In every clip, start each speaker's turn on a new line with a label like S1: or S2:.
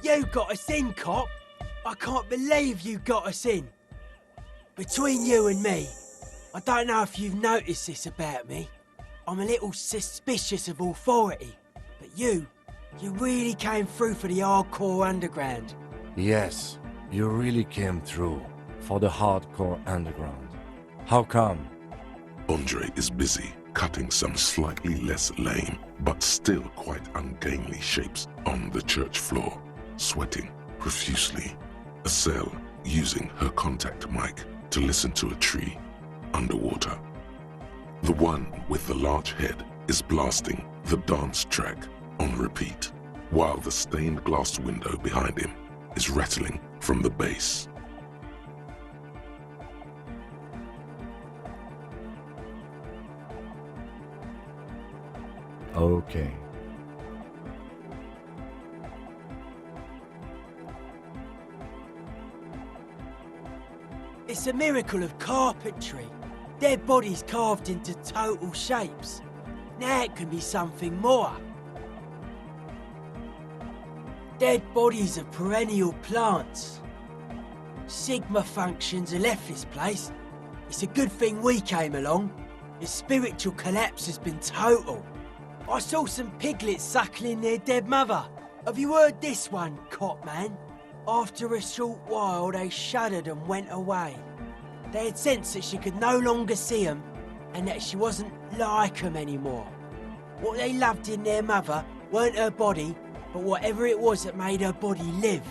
S1: You got us in, cop. I can't believe you got us in. Between you and me, I don't know if you've noticed this about me. I'm a little suspicious of authority. But you really came through for the hardcore underground.
S2: Yes, you really came through for the hardcore underground. How come?
S3: Andre is busy cutting some slightly less lame, but still quite ungainly shapes on the church floor, sweating profusely. Estelle using her contact mic to listen to a tree underwater. The one with the large head is blasting the dance track on repeat, while the stained glass window behind him is rattling from the bass.
S2: Okay.
S1: It's a miracle of carpentry. Dead bodies carved into total shapes. Now it can be something more. Dead bodies of perennial plants. Sigma functions have left this place. It's a good thing we came along. The spiritual collapse has been total. I saw some piglets suckling their dead mother. Have you heard this one, cop man? After a short while, they shuddered and went away. They had sensed that she could no longer see them, and that she wasn't like them anymore. What they loved in their mother weren't her body, but whatever it was that made her body live.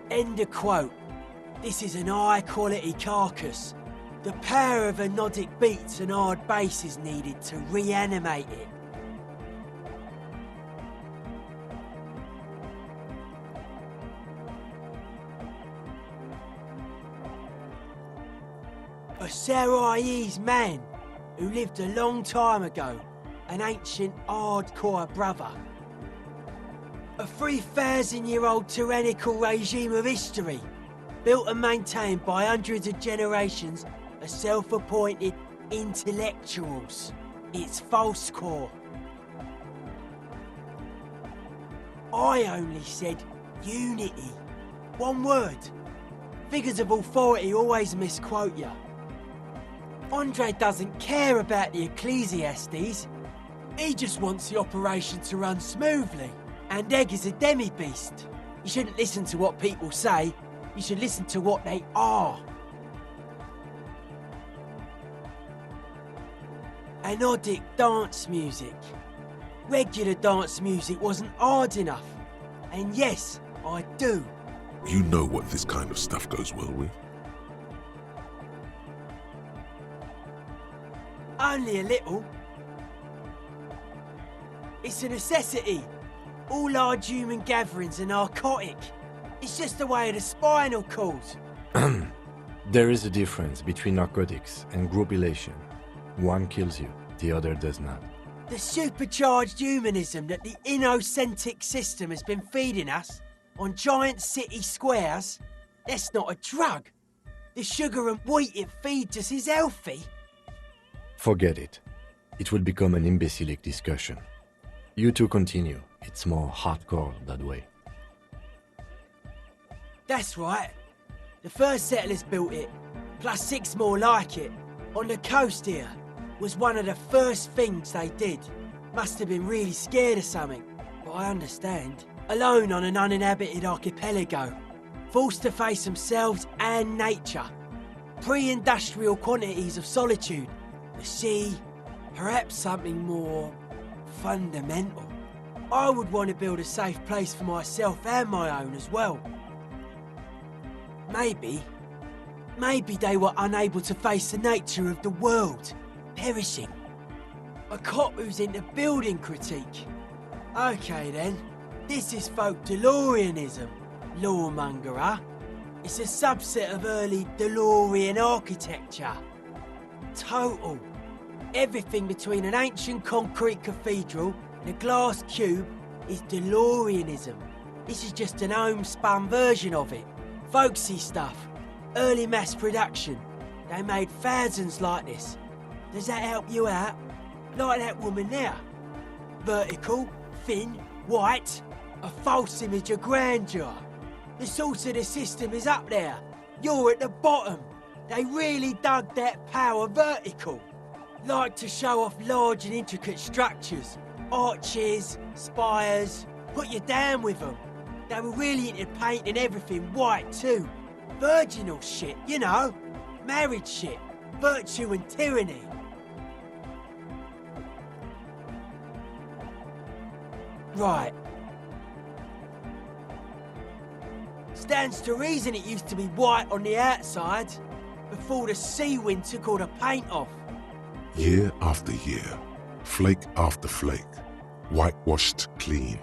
S1: End of quote. This is an high-quality carcass. The power of anodic beats and hard bass is needed to reanimate it. A Sarai's man who lived a long time ago, an ancient hardcore brother. A 3,000-year-old tyrannical regime of history, built and maintained by hundreds of generations of self-appointed intellectuals. It's false core. I only said unity. One word. Figures of authority always misquote you. Andre doesn't care about the Ecclesiastes. He just wants the operation to run smoothly. And Egg is a demi-beast. You shouldn't listen to what people say. You should listen to what they are. Anodic dance music. Regular dance music wasn't hard enough. And yes, I do.
S3: You know what this kind of stuff goes well with?
S1: Only a little. It's a necessity. All large human gatherings are narcotic. It's just a way of the spinal cord.
S2: There is a difference between narcotics and group elation. One kills you, the other does not.
S1: The supercharged humanism that the innocentic system has been feeding us on giant city squares, that's not a drug. The sugar and wheat it feeds us is healthy.
S2: Forget it. It will become an imbecilic discussion. You two continue. It's more hardcore that way.
S1: That's right. The first settlers built it, plus 6 more like it, on the coast here. Was one of the first things they did. Must have been really scared of something, but I understand. Alone on an uninhabited archipelago, forced to face themselves and nature. Pre-industrial quantities of solitude. The sea, perhaps something more fundamental. I would want to build a safe place for myself and my own as well. Maybe they were unable to face the nature of the world, perishing. A cop who's into building critique. Okay then, this is folk DeLoreanism, lawmongerer. It's a subset of early DeLorean architecture. Total. Everything between an ancient concrete cathedral and a glass cube is DeLoreanism. This is just an homespun version of it. Folksy stuff. Early mass production. They made thousands like this. Does that help you out? Like that woman there. Vertical, thin, white. A false image of grandeur. The source of the system is up there. You're at the bottom. They really dug that power vertical. Like to show off large and intricate structures. Arches, spires. Put you down with them. They were really into painting everything white too. Virginal shit, you know. Married shit. Virtue and tyranny. Right. Stands to reason it used to be white on the outside before the sea wind took all the paint off.
S3: Year after year, flake after flake, whitewashed clean,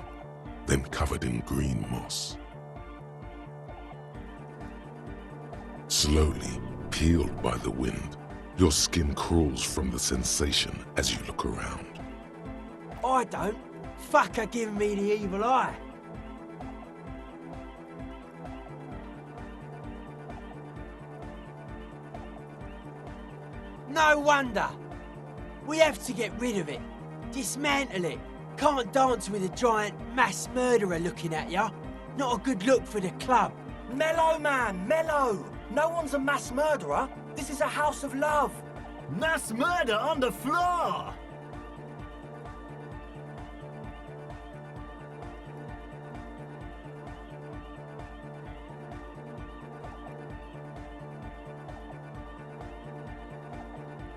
S3: then covered in green moss. Slowly, peeled by the wind, your skin crawls from the sensation as you look around.
S1: I don't. Fucker giving me the evil eye. No wonder. We have to get rid of it. Dismantle it. Can't dance with a giant mass murderer looking at ya. Not a good look for the club.
S4: Mellow, man, mellow. No one's a mass murderer. This is a house of love.
S5: Mass murder on the floor!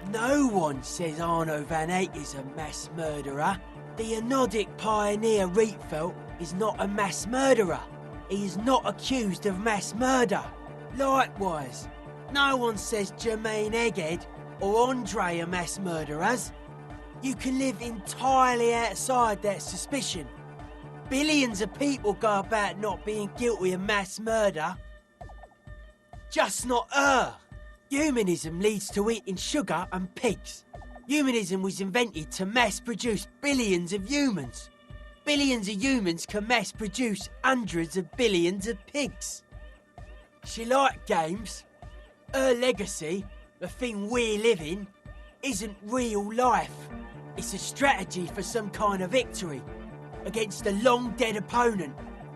S1: No one says Arno van Eyck is a mass murderer. The Anodic pioneer Rietveld is not a mass murderer. He is not accused of mass murder. Likewise, no one says Jermaine Egghead or Andre are mass murderers. You can live entirely outside that suspicion. Billions of people go about not being guilty of mass murder. Just not her. Humanism leads to eating sugar and pigs. Humanism was invented to mass-produce billions of humans. Billions of humans can mass-produce hundreds of billions of pigs. She liked games. Her legacy, the thing we live in, isn't real life. It's a strategy for some kind of victory against a long-dead opponent.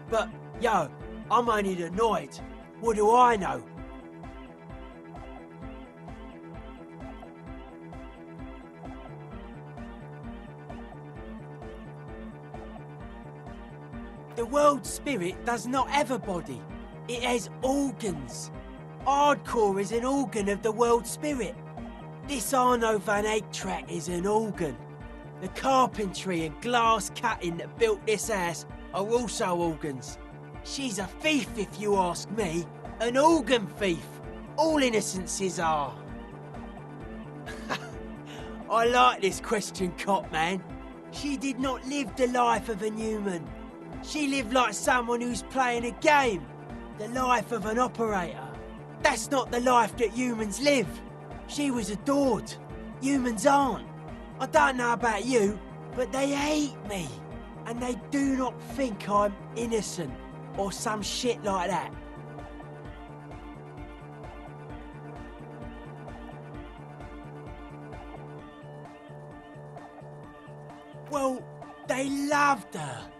S1: But, yo, I'm only annoyed. What do I know? The world spirit does not have a body. It has organs. Hardcore is an organ of the world spirit. This Arno van Eyck track is an organ. The carpentry and glass cutting that built this house are also organs. She's a thief, if you ask me. An organ thief. All innocences are. I like this question, Cop Man. She did not live the life of a human. She lived like someone who's playing a game. The life of an operator. That's not the life that humans live. She was adored. Humans aren't. I don't know about you, but they hate me. And they do not think I'm innocent or some shit like that. Well, they loved her.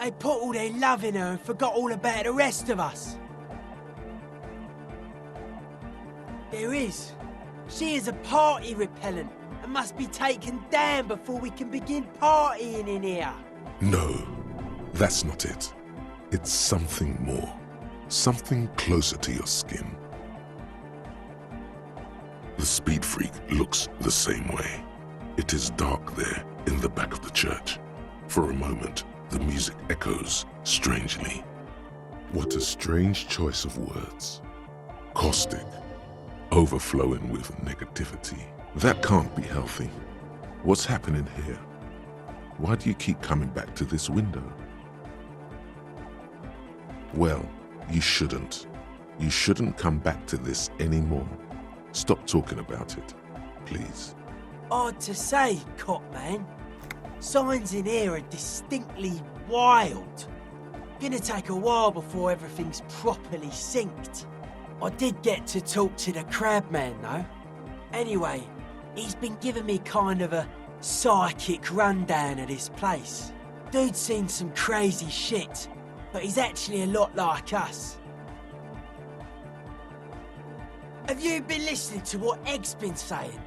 S1: They put all their love in her and forgot all about the rest of us. There is. She is a party repellent and must be taken down before we can begin partying in here.
S3: No, that's not it. It's something more. Something closer to your skin. The speed freak looks the same way. It is dark there in the back of the church. For a moment, the music echoes strangely. What a strange choice of words. Caustic, overflowing with negativity. That can't be healthy. What's happening here? Why do you keep coming back to this window? Well, you shouldn't. You shouldn't come back to this anymore. Stop talking about it, please.
S1: Hard to say, Cop Man. Signs in here are distinctly wild. Gonna take a while before everything's properly synced. I did get to talk to the Crabman though. Anyway, he's been giving me kind of a psychic rundown of this place. Dude's seen some crazy shit, but he's actually a lot like us. Have you been listening to what Egg's been saying?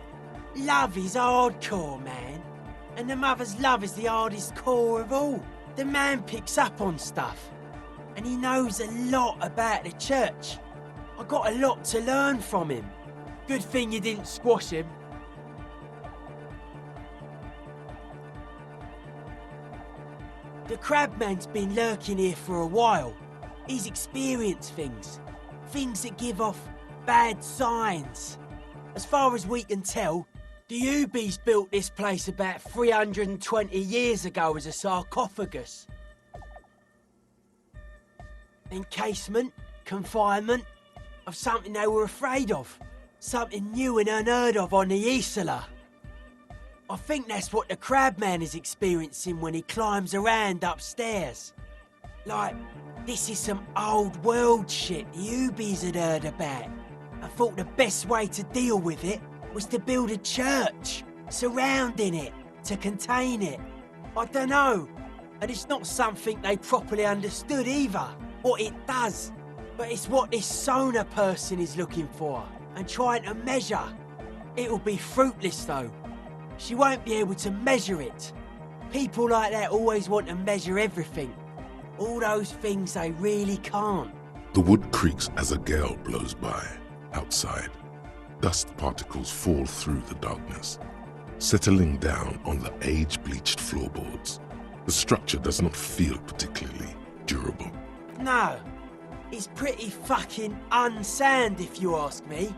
S1: Love is hardcore, man. And the mother's love is the hardest core of all. The man picks up on stuff. And he knows a lot about the church. I got a lot to learn from him. Good thing you didn't squash him. The Crabman's been lurking here for a while. He's experienced things. Things that give off bad signs. As far as we can tell, the Ubies built this place about 320 years ago as a sarcophagus. Encasement, confinement, of something they were afraid of. Something new and unheard of on the Isla. I think that's what the Crabman is experiencing when he climbs around upstairs. Like, this is some old world shit the Ubies had heard about. I thought the best way to deal with it was to build a church, surrounding it, to contain it. I don't know, and it's not something they properly understood either, what it does. But it's what this sonar person is looking for, and trying to measure. It'll be fruitless though. She won't be able to measure it. People like that always want to measure everything. All those things they really can't.
S3: The wood creaks as a gale blows by. Outside, dust particles fall through the darkness, settling down on the age-bleached floorboards. The structure does not feel particularly durable.
S1: No, it's pretty fucking unsound if you ask me.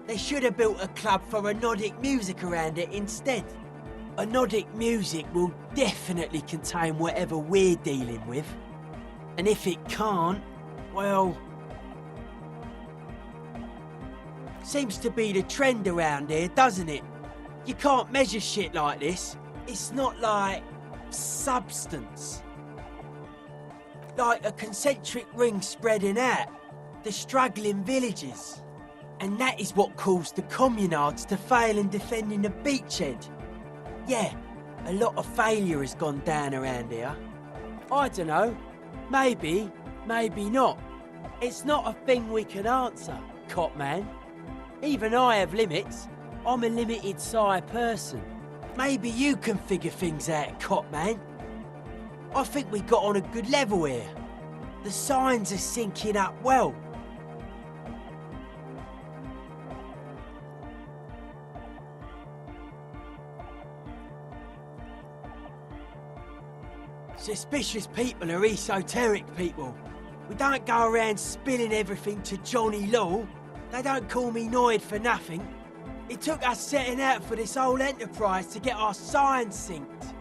S1: They should have built a club for anodic music around it instead. Anodic music will definitely contain whatever we're dealing with. And if it can't, well... Seems to be the trend around here, doesn't it? You can't measure shit like this. It's not like... substance. Like a concentric ring spreading out. The struggling villages. And that is what caused the communards to fail in defending the beachhead. Yeah, a lot of failure has gone down around here. I don't know. Maybe, maybe not. It's not a thing we can answer, Copman. Even I have limits. I'm a limited-size person. Maybe you can figure things out, Copman. I think we got on a good level here. The signs are syncing up well. Suspicious people are esoteric people. We don't go around spilling everything to Johnny Law. They don't call me Noid for nothing. It took us setting out for this whole enterprise to get our signs synced.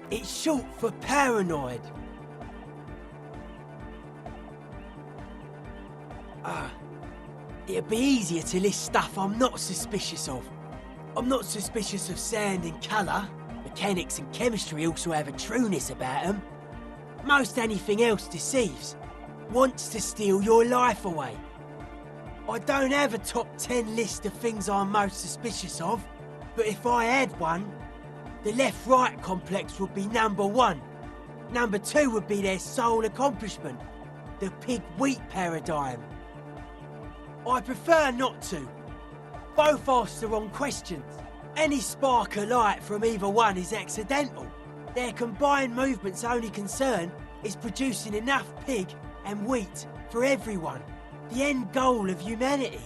S1: It's short for paranoid. It'd be easier to list stuff I'm not suspicious of. I'm not suspicious of sound and colour. Mechanics and chemistry also have a trueness about them. Most anything else deceives. Wants to steal your life away. I don't have a top 10 list of things I'm most suspicious of, but if I had one, the left-right complex would be number 1. Number 2 would be their sole accomplishment, the pig-wheat paradigm. I prefer not to. Both ask the wrong questions. Any spark of light from either one is accidental. Their combined movement's only concern is producing enough pig and wheat for everyone. The end goal of humanity.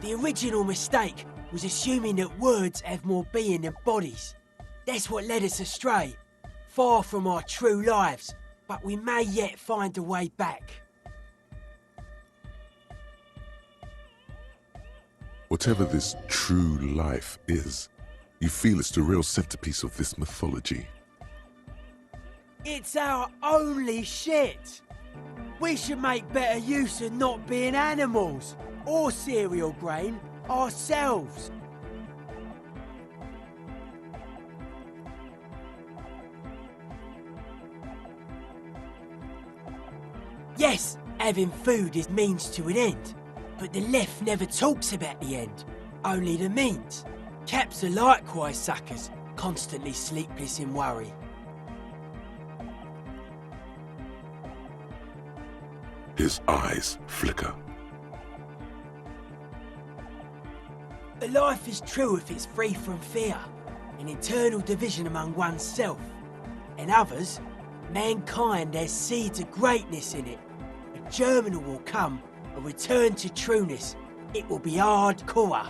S1: The original mistake was assuming that words have more being than bodies. That's what led us astray, far from our true lives, but we may yet find a way back.
S3: Whatever this true life is, you feel it's the real centerpiece of this mythology.
S1: It's our only shit. We should make better use of not being animals or cereal grain ourselves. Yes, having food is means to an end, but the left never talks about the end, only the means. Caps are likewise suckers, constantly sleepless in worry.
S3: His eyes flicker.
S1: A life is true if it's free from fear, an eternal division among oneself. In others, mankind has seeds of greatness in it. A germinal will come, a return to trueness. It will be hardcore.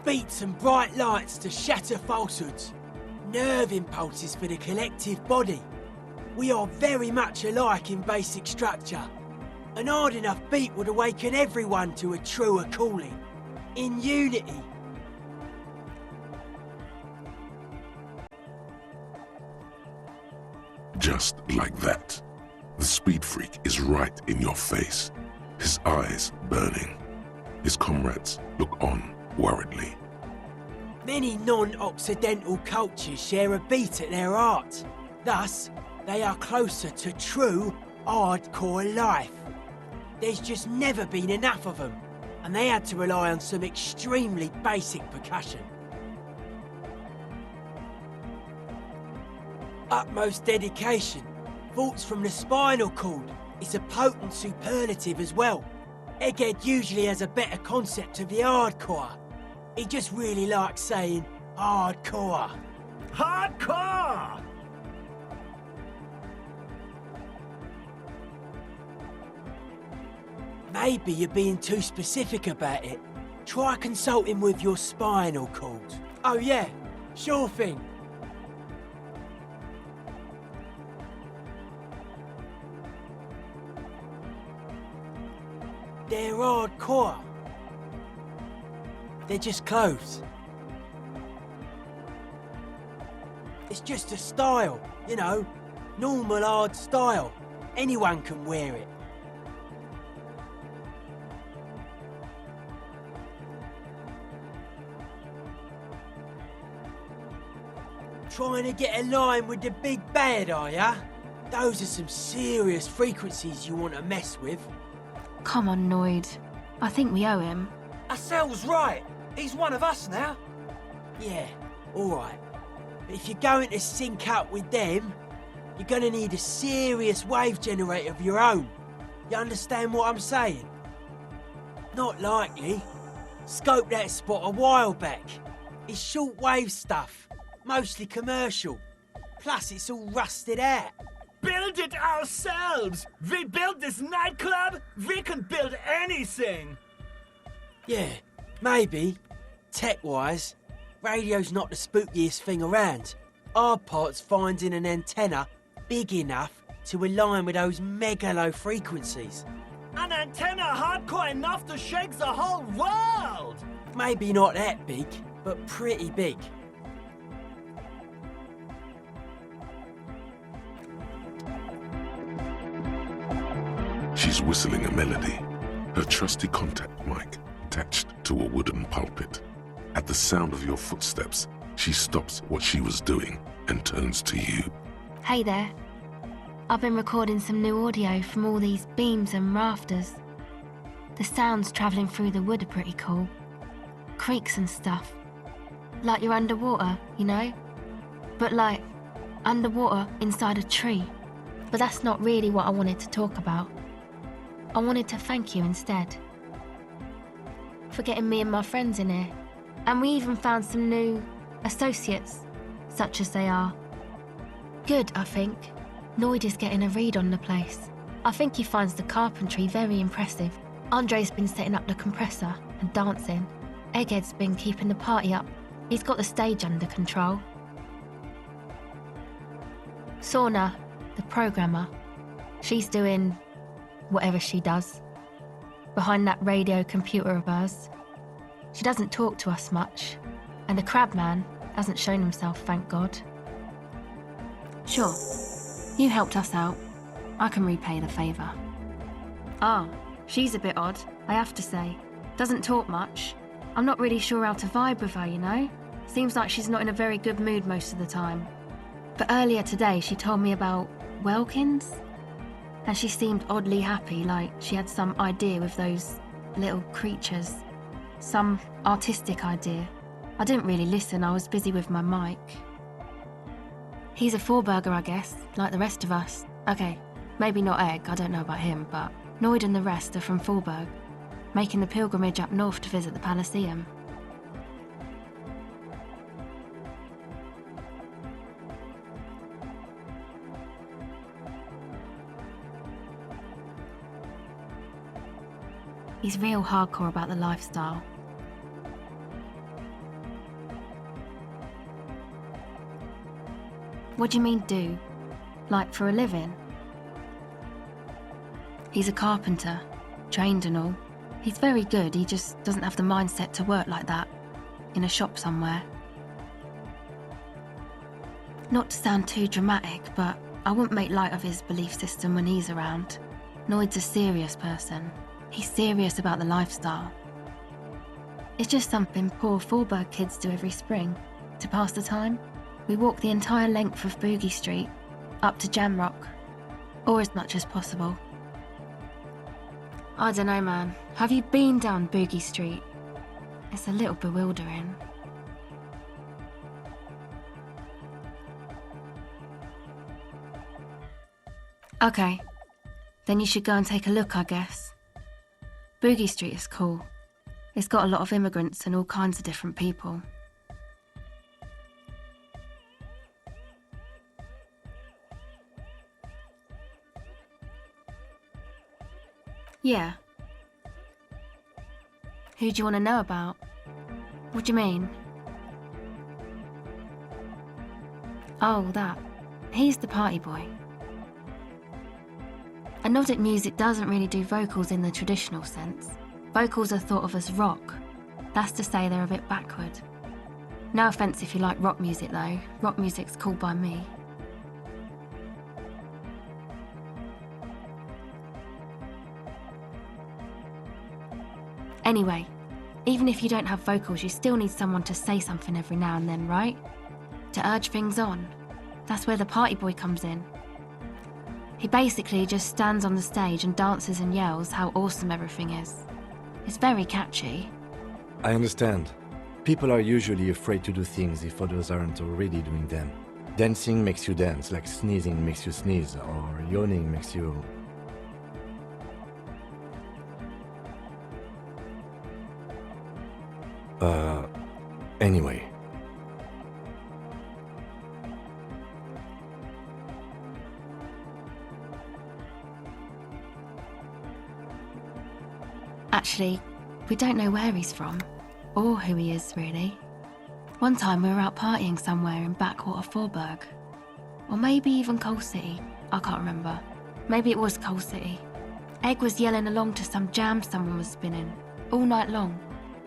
S1: Beats and bright lights to shatter falsehoods. Nerve impulses for the collective body. We are very much alike in basic structure. An hard enough beat would awaken everyone to a truer calling. In unity.
S3: Just like that, the speed freak is right in your face, his eyes burning. His comrades look on worriedly.
S1: Many non-Occidental cultures share a beat at their art. Thus, they are closer to true, hardcore life. There's just never been enough of them, and they had to rely on some extremely basic percussion. Utmost dedication, thoughts from the spinal cord. It's a potent superlative as well. Egghead usually has a better concept of the hardcore. He just really likes saying hardcore.
S5: Hardcore!
S1: Maybe you're being too specific about it. Try consulting with your spinal cord. Oh yeah, sure thing. They're hardcore. They're just clothes. It's just a style, you know, normal hard style. Anyone can wear it. Trying to get a line with the big bad, are ya? Those are some serious frequencies you want to mess with.
S6: Come on, Noid. I think we owe him.
S4: Asel's right. He's one of us now.
S1: Yeah, alright. But if you're going to sync up with them, you're gonna need a serious wave generator of your own. You understand what I'm saying? Not likely. Scoped that spot a while back. It's short-wave stuff, mostly commercial. Plus, it's all rusted out.
S5: Build it ourselves! We built this nightclub, we can build anything!
S1: Yeah, maybe. Tech-wise, radio's not the spookiest thing around. Our part's finding an antenna big enough to align with those mega-low frequencies.
S5: An antenna hardcore enough to shake the whole world!
S1: Maybe not that big, but pretty big.
S3: She's whistling a melody, her trusty contact mic attached to a wooden pulpit. At the sound of your footsteps, she stops what she was doing and turns to you.
S6: Hey there. I've been recording some new audio from all these beams and rafters. The sounds travelling through the wood are pretty cool. Creaks and stuff. Like you're underwater, you know? But like, underwater inside a tree. But that's not really what I wanted to talk about. I wanted to thank you instead. For getting me and my friends in here. And we even found some new associates, such as they are. Good, I think. Noid is getting a read on the place. I think he finds the carpentry very impressive. Andre's been setting up the compressor and dancing. Egghead's been keeping the party up. He's got the stage under control. Sauna, the programmer, she's doing whatever she does. Behind that radio computer of hers. She doesn't talk to us much. And the crabman hasn't shown himself, thank God. Sure, you helped us out. I can repay the favour. Ah, she's a bit odd, I have to say. Doesn't talk much. I'm not really sure how to vibe with her, you know? Seems like she's not in a very good mood most of the time. But earlier today she told me about Welkins. And she seemed oddly happy, like she had some idea with those little creatures. Some artistic idea. I didn't really listen, I was busy with my mic. He's a Forburger, I guess, like the rest of us. Okay, maybe not Egg, I don't know about him, but Noid and the rest are from Forburg, making the pilgrimage up north to visit the Elysium. He's real hardcore about the lifestyle. What do you mean do? Like for a living? He's a carpenter, trained and all. He's very good, he just doesn't have the mindset to work like that, in a shop somewhere. Not to sound too dramatic, but I wouldn't make light of his belief system when he's around. Noid's a serious person. He's serious about the lifestyle. It's just something poor Forburg kids do every spring. To pass the time, we walk the entire length of Boogie Street, up to Jamrock, or as much as possible. I don't know, man. Have you been down Boogie Street? It's a little bewildering. Okay, then you should go and take a look, I guess. Boogie Street is cool. It's got a lot of immigrants and all kinds of different people. Yeah. Who do you want to know about? What do you mean? Oh, that. He's the party boy. Anodic music doesn't really do vocals in the traditional sense. Vocals are thought of as rock. That's to say they're a bit backward. No offence if you like rock music though. Rock music's cool by me. Anyway, even if you don't have vocals, you still need someone to say something every now and then, right? To urge things on. That's where the party boy comes in. He basically just stands on the stage and dances and yells how awesome everything is. It's very catchy.
S2: I understand. People are usually afraid to do things if others aren't already doing them. Dancing makes you dance, like sneezing makes you sneeze, or yawning makes you... Anyway.
S6: Actually, we don't know where he's from, or who he is, really. One time we were out partying somewhere in backwater Forburg. Or maybe even Coal City, I can't remember. Maybe it was Coal City. Egg was yelling along to some jam someone was spinning, all night long.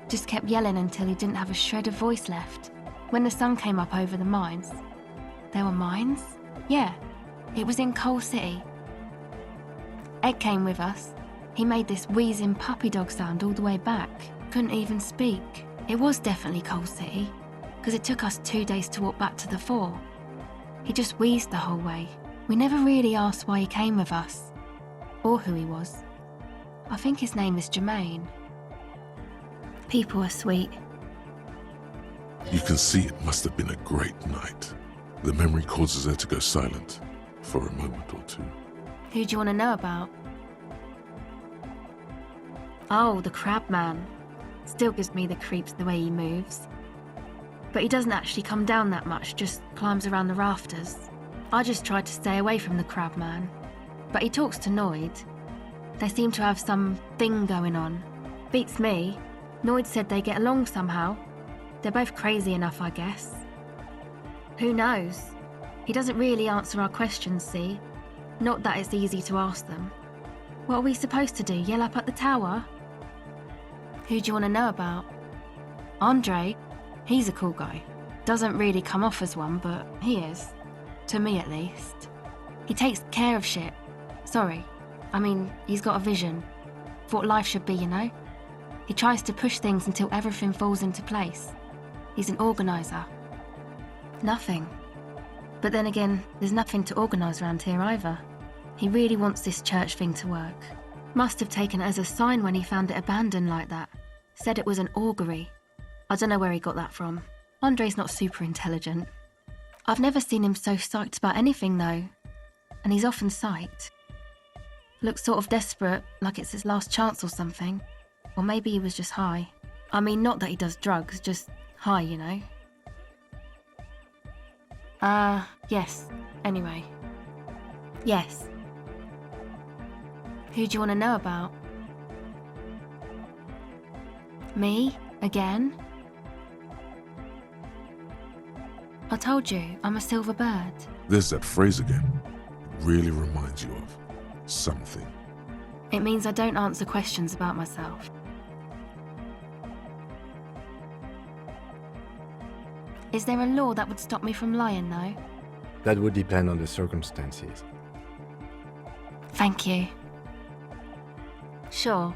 S6: Just kept yelling until he didn't have a shred of voice left. When the sun came up over the mines. There were mines? Yeah, it was in Coal City. Egg came with us. He made this wheezing puppy dog sound all the way back. Couldn't even speak. It was definitely Coal City, because it took us 2 days to walk back to the fort. He just wheezed the whole way. We never really asked why he came with us, or who he was. I think his name is Jermaine. People are sweet.
S3: You can see it must have been a great night. The memory causes her to go silent for a moment or two.
S6: Who do you want to know about? Oh, the crab man. Still gives me the creeps the way he moves. But he doesn't actually come down that much, just climbs around the rafters. I just tried to stay away from the crab man. But he talks to Noid. They seem to have some thing going on. Beats me. Noid said they get along somehow. They're both crazy enough, I guess. Who knows? He doesn't really answer our questions, see? Not that it's easy to ask them. What are we supposed to do, yell up at the tower? Who do you want to know about? Andre. He's a cool guy. Doesn't really come off as one, but he is. To me, at least. He takes care of shit. Sorry. I mean, he's got a vision. For what life should be, you know? He tries to push things until everything falls into place. He's an organiser. Nothing. But then again, there's nothing to organise around here either. He really wants this church thing to work. Must have taken it as a sign when he found it abandoned like that. Said it was an augury. I don't know where he got that from. Andre's not super intelligent. I've never seen him so psyched about anything, though. And he's often psyched. Looks sort of desperate, like it's his last chance or something. Or maybe he was just high. I mean, not that he does drugs, just high, you know. Yes. Anyway. Yes. Who do you want to know about? Me? Again? I told you, I'm a silver bird.
S3: There's that phrase again. It really reminds you of something.
S6: It means I don't answer questions about myself. Is there a law that would stop me from lying, though?
S2: That would depend on the circumstances.
S6: Thank you. Sure.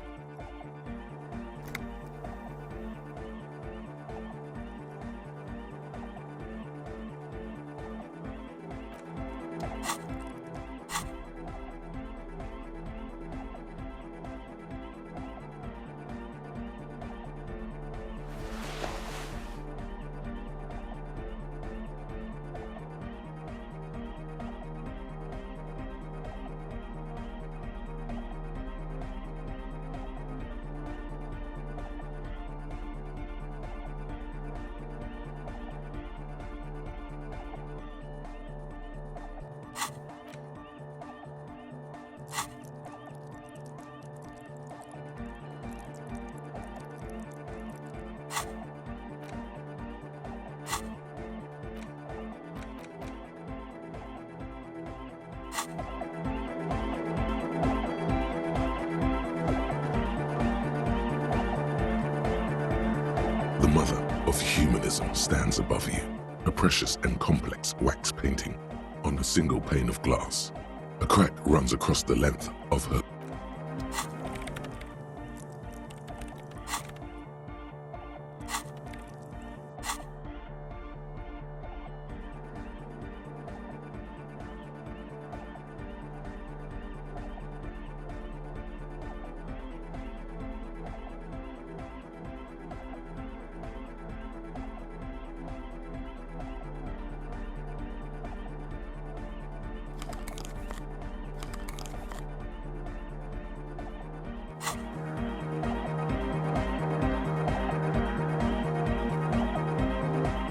S3: The mother of humanism stands above you, a precious and complex wax painting on a single pane of glass. A crack runs across the length of her.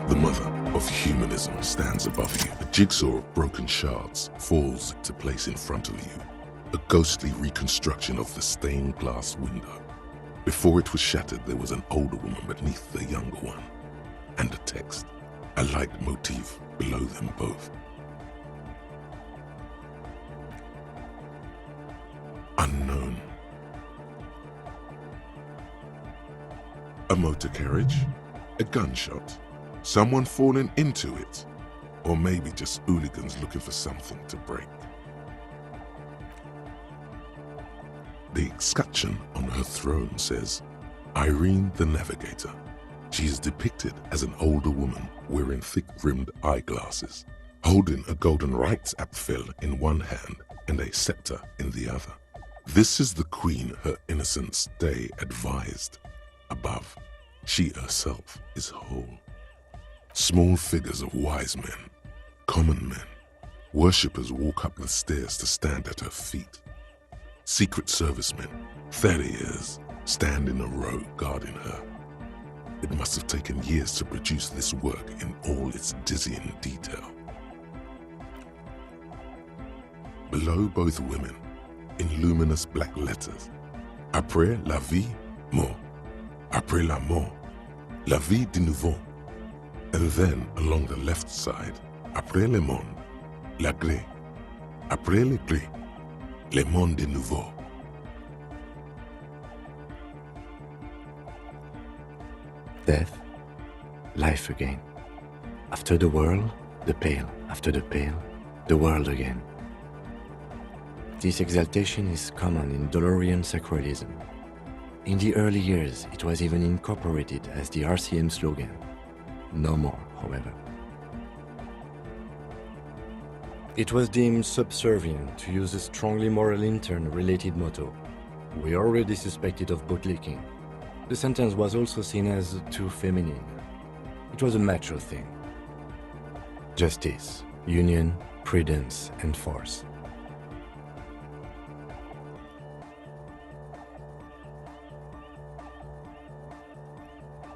S3: The mother of humanism stands above you. A jigsaw of broken shards falls into place in front of you. A ghostly reconstruction of the stained glass window. Before it was shattered, there was an older woman beneath the younger one. And a text, a light motif below them both. Unknown. A motor carriage? A gunshot? Someone falling into it? Or maybe just hooligans looking for something to break? The escutcheon on her throne says, Irene the Navigator. She is depicted as an older woman wearing thick-rimmed eyeglasses, holding a golden rights apfel in one hand and a scepter in the other. This is the queen her innocence day advised. Above, she herself is whole. Small figures of wise men, common men, worshippers walk up the stairs to stand at her feet. Secret servicemen, farriers, stand in a row guarding her. It must have taken years to produce this work in all its dizzying detail. Below both women, in luminous black letters, Après la vie, mort. Après la mort, la vie de nouveau. And then, along the left side, Après le monde, la gré. Après le gré, le monde de nouveau.
S2: Death, life again. After the world, the pale. After the pale, the world again. This exaltation is common in Dolorian sacralism. In the early years, it was even incorporated as the RCM slogan. No more, however. It was deemed subservient to use a strongly moral intern-related motto. We already suspected of bootlicking. The sentence was also seen as too feminine. It was a macho thing. Justice, union, prudence, and force.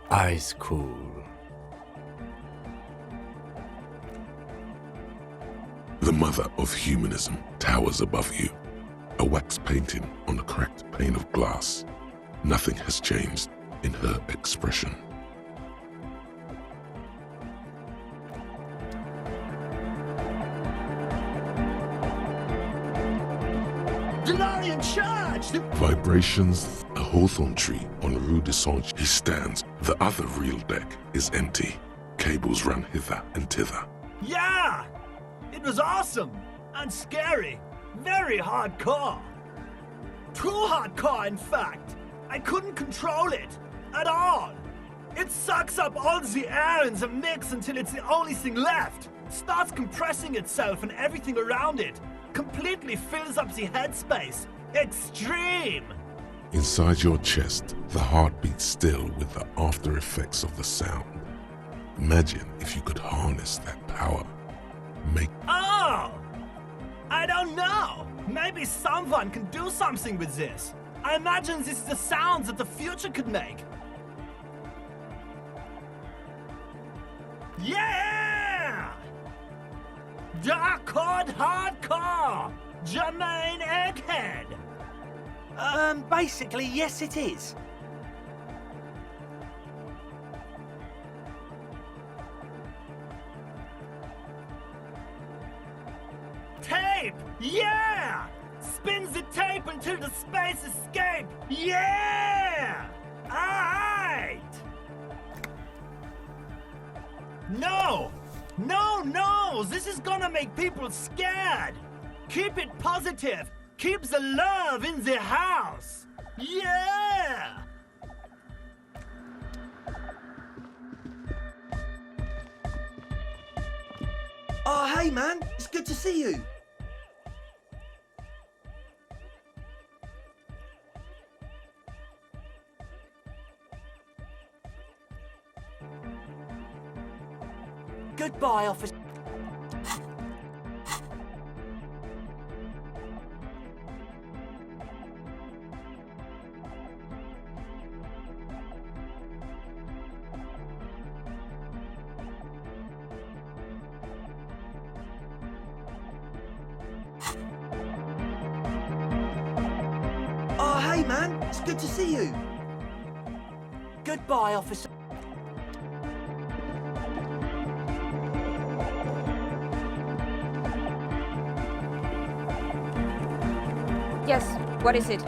S2: Eyes cool.
S3: The mother of humanism towers above you, a wax painting on a cracked pane of glass. Nothing has changed in her expression.
S5: Delorian charged!
S3: Vibrations, a hawthorn tree on Rue de Sange. He stands. The other real deck is empty. Cables run hither and thither.
S5: Yeah! It was awesome! And scary. Very hardcore. Too hardcore, in fact. I couldn't control it. At all. It sucks up all the air in the mix until it's the only thing left. Starts compressing itself and everything around it. Completely fills up the headspace. Extreme!
S3: Inside your chest, the heart beats still with the after effects of the sound. Imagine if you could harness that power. Make
S5: Oh! I don't know. Maybe someone can do something with this. I imagine this is the sounds that the future could make. Yeah! Dark Chord Hardcore! Jermaine Egghead!
S4: Basically, yes it is.
S5: Tape! Yeah! Spins the tape until the space escape! Yeah! Alright! No! No! This is gonna make people scared! Keep it positive! Keep the love in the house! Yeah!
S4: Oh, hey man, it's good to see you. Goodbye, officer. Oh, hey man, it's good to see you. Goodbye, officer.
S7: Yes, what is it?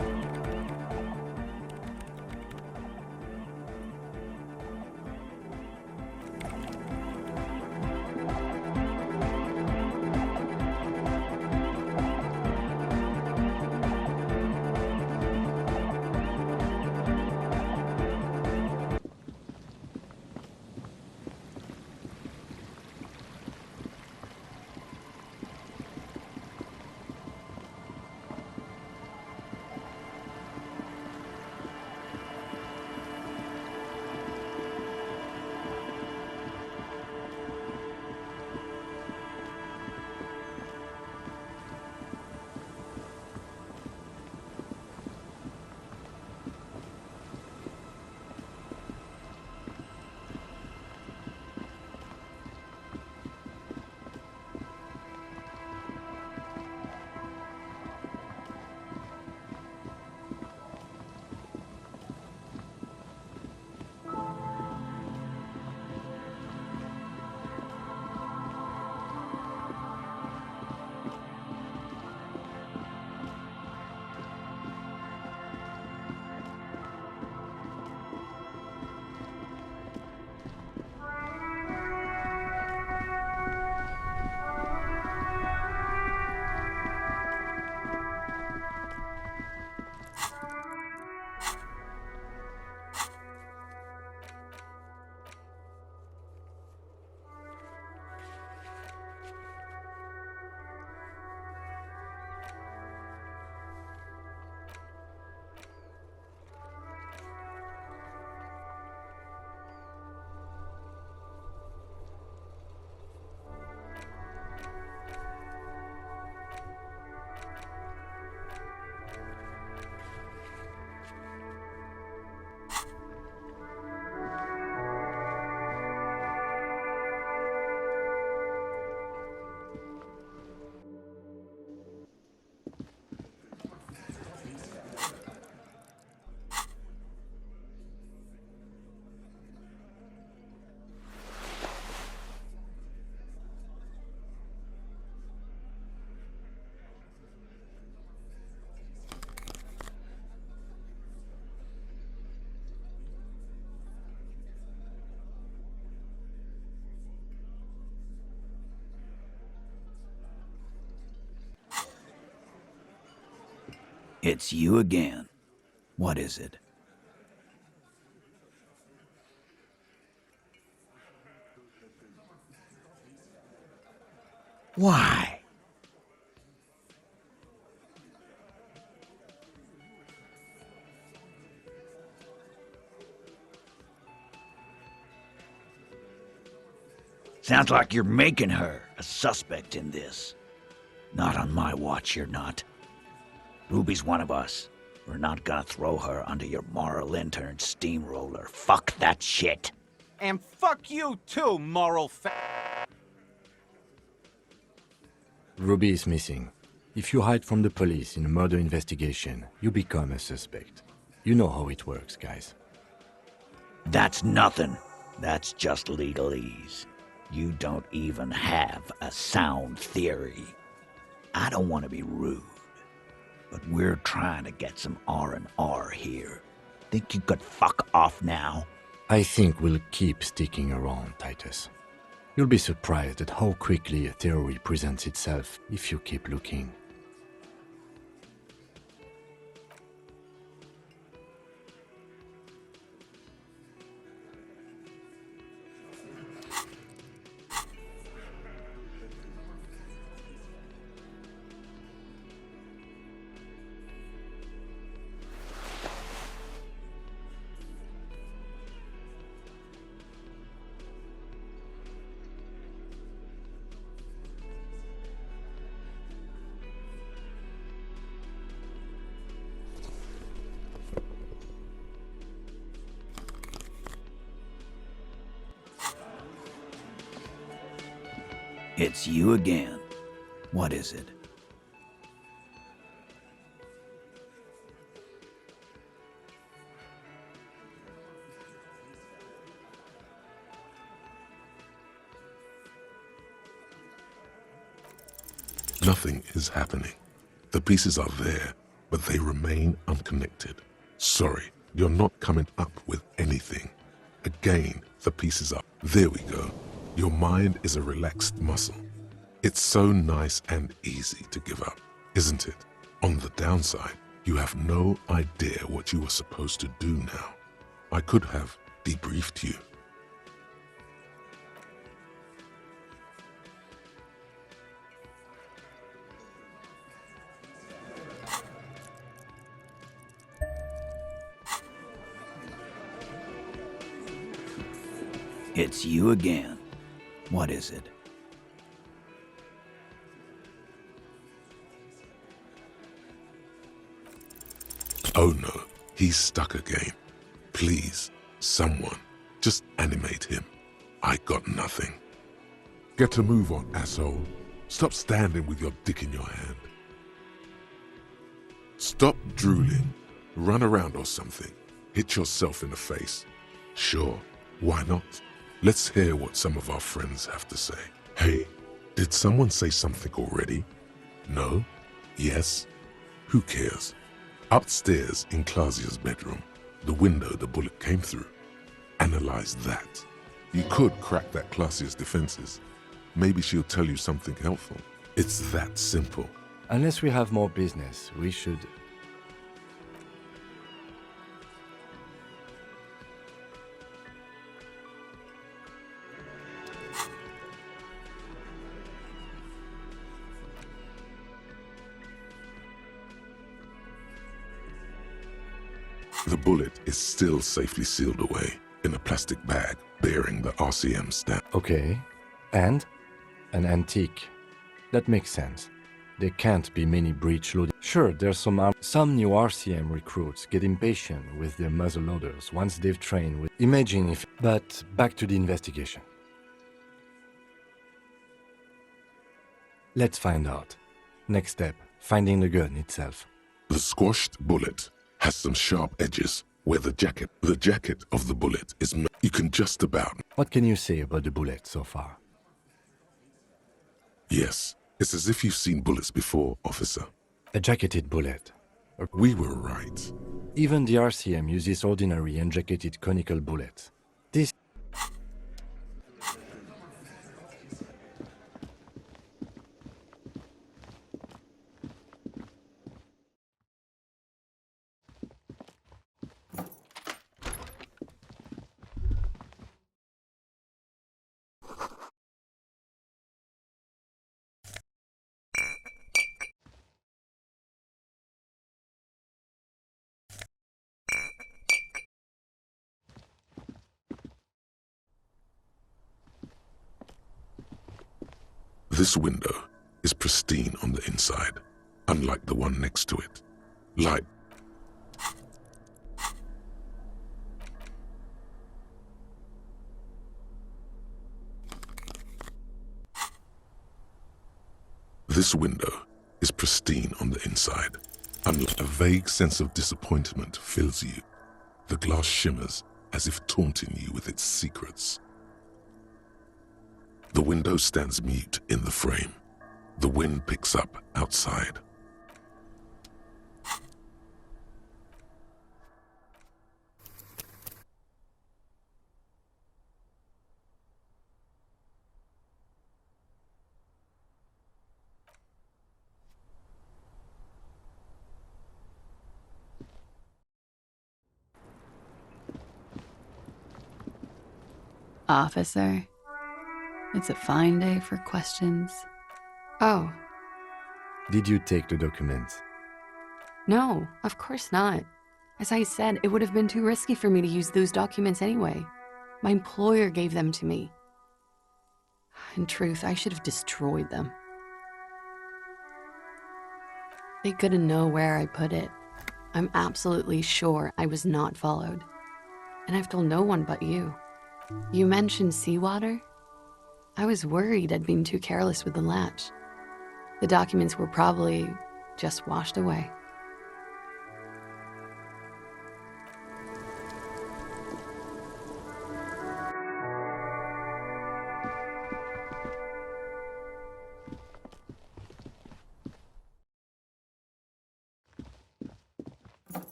S8: It's you again. What is it? Why? Sounds like you're making her a suspect in this. Not on my watch, you're not. Ruby's one of us. We're not gonna throw her under your moral intern steamroller. Fuck that shit.
S9: And fuck you too, moral
S2: Ruby is missing. If you hide from the police in a murder investigation, you become a suspect. You know how it works, guys.
S8: That's nothing. That's just legalese. You don't even have a sound theory. I don't want to be rude, but we're trying to get some R&R here. Think you could fuck off now?
S2: I think we'll keep sticking around, Titus. You'll be surprised at how quickly a theory presents itself if you keep looking.
S8: It's you again. What is it?
S3: Nothing is happening. The pieces are there, but they remain unconnected. Sorry, you're not coming up with anything. Again, the pieces are... There we go. Your mind is a relaxed muscle. It's so nice and easy to give up, isn't it? On the downside, you have no idea what you were supposed to do now. I could have debriefed you.
S8: It's you again. What is it?
S3: Oh no, he's stuck again. Please, someone, just animate him. I got nothing. Get a move on, asshole. Stop standing with your dick in your hand. Stop drooling. Run around or something. Hit yourself in the face. Sure, why not? Let's hear what some of our friends have to say. Hey, did someone say something already? No? Yes? Who cares? Upstairs in Clausia's bedroom, the window the bullet came through. Analyze that. You could crack that Clausia's defenses. Maybe she'll tell you something helpful. It's that simple.
S2: Unless we have more business, we should...
S3: The bullet is still safely sealed away in a plastic bag bearing the RCM stamp.
S2: Okay. And? An antique. That makes sense. There can't be many breech loading. Sure, there's some new RCM recruits get impatient with their muzzle loaders once they've trained with... Imagine if... But back to the investigation. Let's find out. Next step, finding the gun itself.
S3: The squashed bullet has some sharp edges where the jacket of the bullet is... You can just about...
S2: What can you say about the bullet so far?
S3: Yes, it's as if you've seen bullets before, officer.
S2: A jacketed bullet.
S3: We were right.
S2: Even the RCM uses ordinary unjacketed conical bullets. This
S3: This window is pristine on the inside, unlike the one next to it. Light. This window is pristine on the inside. A vague sense of disappointment fills you. The glass shimmers as if taunting you with its secrets. The window stands mute in the frame. The wind picks up outside.
S10: Officer, it's a fine day for questions. Oh,
S2: Did you take the documents?
S10: no, of course not. As I said, it would have been too risky for me to use those documents anyway. My employer gave them to me. In truth, I should have destroyed them. They gotta know where I put it. I'm absolutely sure I was not followed. And I've told no one but you. You mentioned seawater? I was worried I'd been too careless with the latch. The documents were probably just washed away.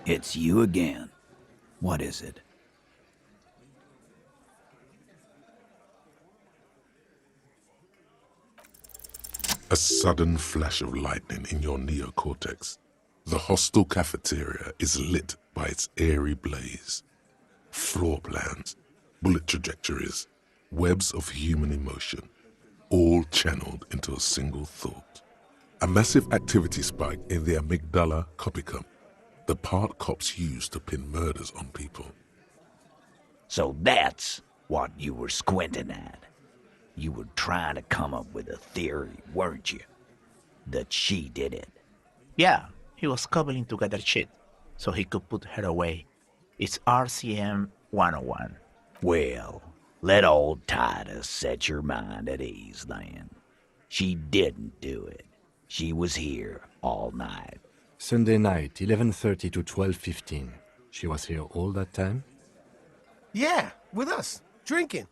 S8: It's you again. What is it?
S3: A sudden flash of lightning in your neocortex. The hostel cafeteria is lit by its airy blaze. Floor plans, bullet trajectories, webs of human emotion, all channeled into a single thought. A massive activity spike in the amygdala copicum, the part cops use to pin murders on people.
S8: So that's what you were squinting at. You were trying to come up with a theory, weren't you? That she did it.
S11: Yeah, he was cobbling together shit so he could put her away. It's RCM 101.
S8: Well, let old Titus set your mind at ease then. She didn't do it. She was here all night.
S2: Sunday night, 11:30 to 12:15. She was here all that time?
S12: Yeah, with us, drinking,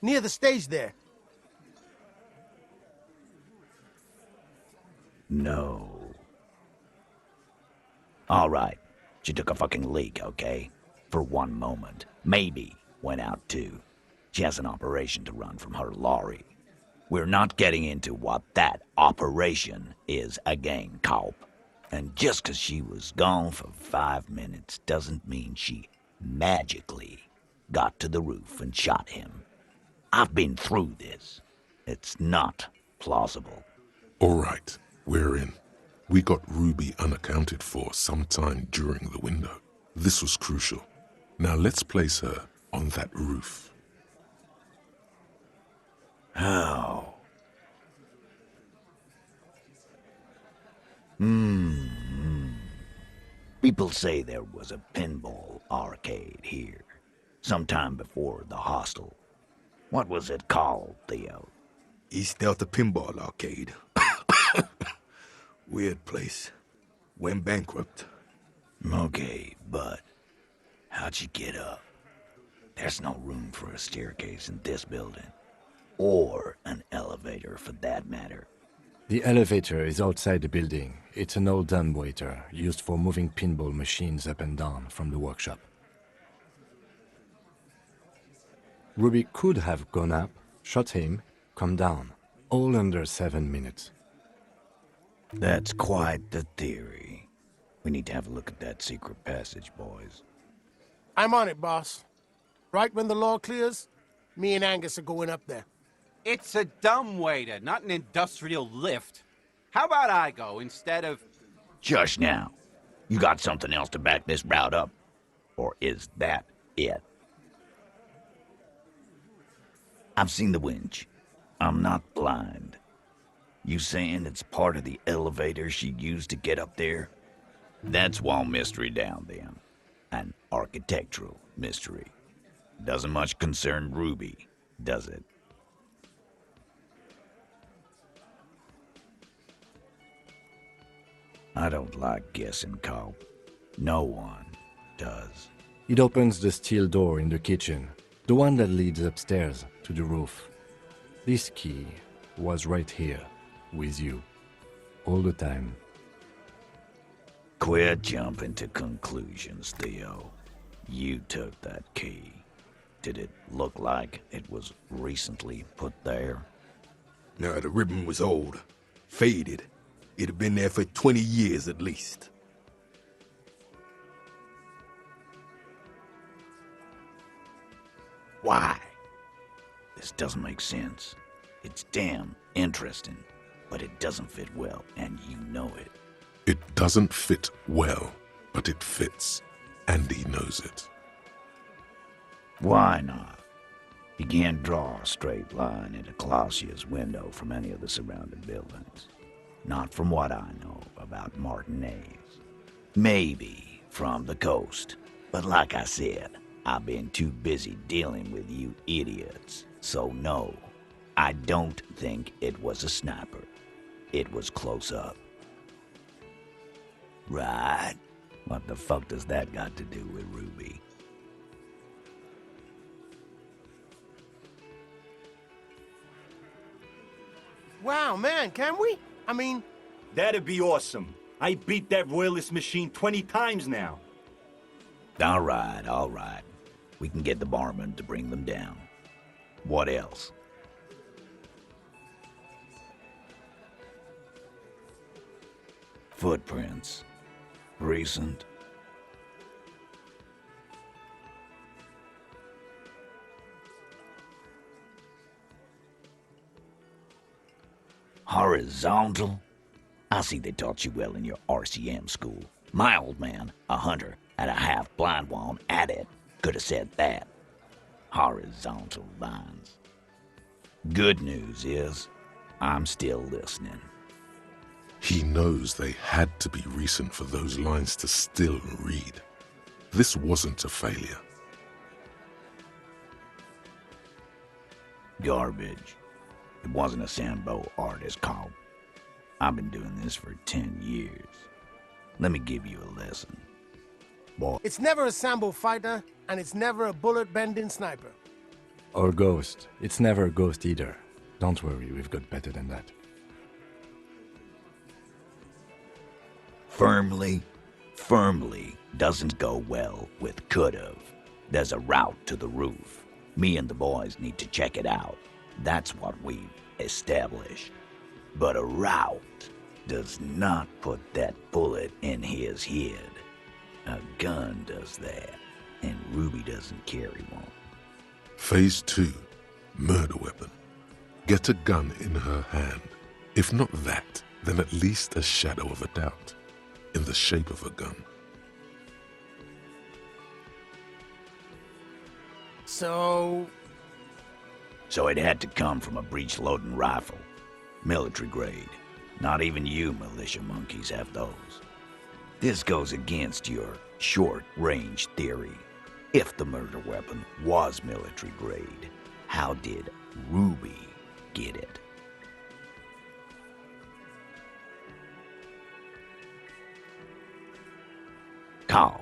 S12: near the stage there.
S8: No. All right, she took a fucking leak, okay? For one moment. Maybe went out too. She has an operation to run from her lorry. We're not getting into what that operation is again, Cop. And just 'cause she was gone for 5 minutes doesn't mean she magically got to the roof and shot him. I've been through this. It's not plausible.
S3: All right, we're in. We got Ruby unaccounted for sometime during the window. This was crucial. Now let's place her on that roof.
S8: How? People say there was a pinball arcade here, sometime before the hostel. What was it called, Theo?
S13: East Delta Pinball Arcade. Weird place. Went bankrupt.
S8: Okay, but how'd you get up? There's no room for a staircase in this building. Or an elevator, for that matter.
S2: The elevator is outside the building. It's an old dumbwaiter used for moving pinball machines up and down from the workshop. Ruby could have gone up, shot him, come down, all under 7 minutes.
S8: That's quite the theory. We need to have a look at that secret passage, boys.
S12: I'm on it, boss. Right when the law clears, me and Angus are going up there.
S9: It's a dumbwaiter, not an industrial lift. How about I go instead of...
S8: Just now. You got something else to back this route up? Or is that it? I've seen the winch. I'm not blind. You saying it's part of the elevator she used to get up there? That's one mystery down then. An architectural mystery. Doesn't much concern Ruby, does it? I don't like guessing, Carl. No one does.
S2: It opens the steel door in the kitchen, the one that leads upstairs to the roof. This key was right here, with you, all the time.
S8: Quit jumping to conclusions, Theo. You took that key. Did it look like it was recently put there?
S13: No, the ribbon was old, faded. It'd been there for 20 years at least.
S8: Why? This doesn't make sense. It's damn interesting, but it doesn't fit well, and you know it.
S3: It doesn't fit well, but it fits. Andy knows it.
S8: Why not? You can't draw a straight line into Clausia's window from any of the surrounding buildings. Not from what I know about Martinez. Maybe from the coast. But like I said, I've been too busy dealing with you idiots. So no, I don't think it was a sniper. It was close up. Right? What the fuck does that got to do with Ruby?
S12: Wow, man, can we? I mean...
S5: That'd be awesome. I beat that royalist machine 20 times now.
S8: All right. We can get the barman to bring them down. What else? Footprints. Recent. Horizontal? I see they taught you well in your RCM school. My old man, a hunter, and a half-blind one at it, could have said that. Horizontal lines. Good news is, I'm still listening.
S3: He knows they had to be recent for those lines to still read. This wasn't a failure.
S8: Garbage. It wasn't a Sambo artist called. I've been doing this for 10 years. Let me give you a lesson. Boy.
S12: It's never a Sambo fighter, and it's never a bullet-bending sniper.
S2: Or ghost. It's never a ghost either. Don't worry, we've got better than that.
S8: Firmly doesn't go well with could've. There's a route to the roof. Me and the boys need to check it out. That's what we've established. But a route does not put that bullet in his head. A gun does that, and Ruby doesn't carry one.
S3: Phase 2. Murder weapon. Get a gun in her hand. If not that, then at least a shadow of a doubt. In the shape of a gun.
S12: So
S8: it had to come from a breech-loading rifle. Military grade. Not even you militia monkeys have those. This goes against your short-range theory. If the murder weapon was military grade, how did Ruby get it? Calm.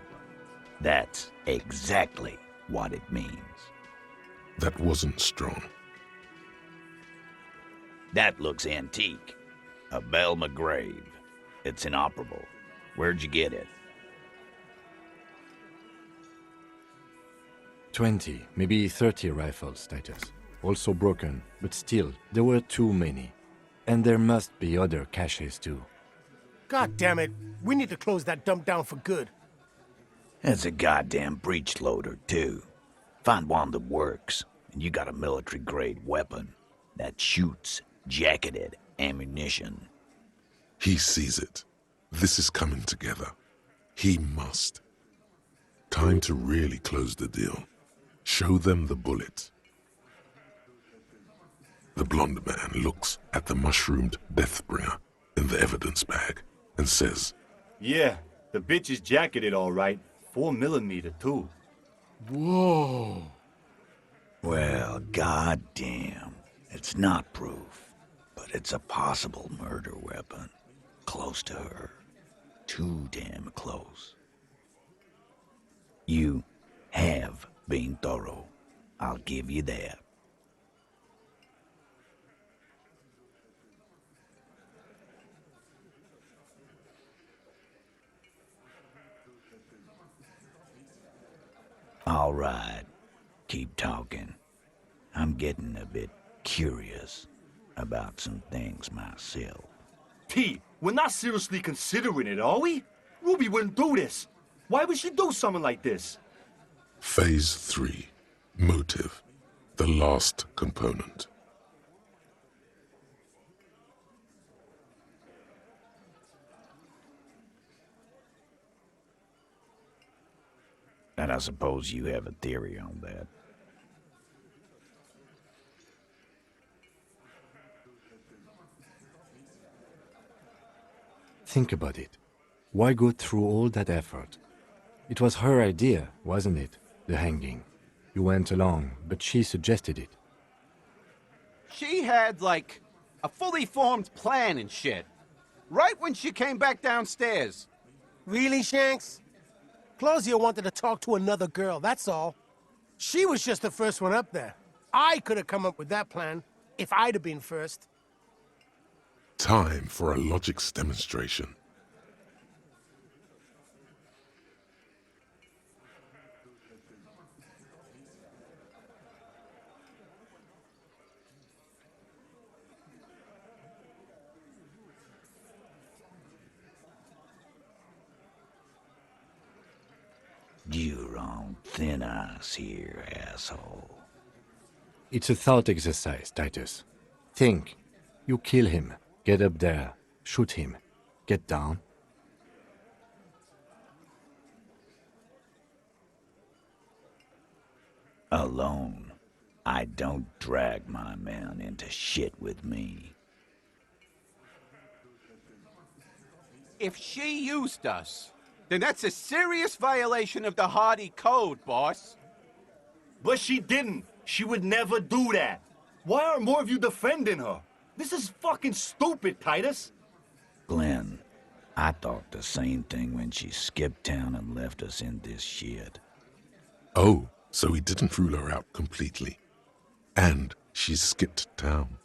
S8: That's exactly what it means.
S3: That wasn't strong.
S8: That looks antique. A Belle McGrave. It's inoperable. Where'd you get it?
S2: 20, maybe 30 rifles, Titus. Also broken, but still, there were too many. And there must be other caches too.
S12: God damn it, we need to close that dump down for good.
S8: It's a goddamn breech loader, too. Find one that works, and you got a military-grade weapon that shoots jacketed ammunition.
S3: He sees it. This is coming together. He must. Time to really close the deal. Show them the bullet. The blonde man looks at the mushroomed Deathbringer in the evidence bag and says,
S14: Yeah, the bitch is jacketed all right. 4mm too.
S13: Whoa.
S8: Well, goddamn. It's not proof, but it's a possible murder weapon. Close to her. Too damn close. You have been thorough. I'll give you that. All right. Keep talking. I'm getting a bit curious about some things myself.
S14: T, we're not seriously considering it, are we? Ruby wouldn't do this. Why would she do something like this?
S3: Phase 3. Motive. The last component.
S8: And I suppose you have a theory on that.
S2: Think about it. Why go through all that effort? It was her idea, wasn't it? The hanging. You went along, but she suggested it.
S9: She had, like, a fully formed plan and shit. Right when she came back downstairs.
S12: Really, Shanks? Claudia wanted to talk to another girl, that's all. She was just the first one up there. I could have come up with that plan if I'd have been first.
S3: Time for a logics demonstration.
S8: You're on thin ice here, asshole.
S2: It's a thought exercise, Titus. Think. You kill him. Get up there. Shoot him. Get down.
S8: Alone. I don't drag my men into shit with me.
S9: If she used us, then that's a serious violation of the Hardie code, boss.
S14: But she didn't. She would never do that. Why aren't more of you defending her? This is fucking stupid, Titus.
S8: Glenn, I thought the same thing when she skipped town and left us in this shit.
S3: Oh, so he didn't rule her out completely. And she skipped town.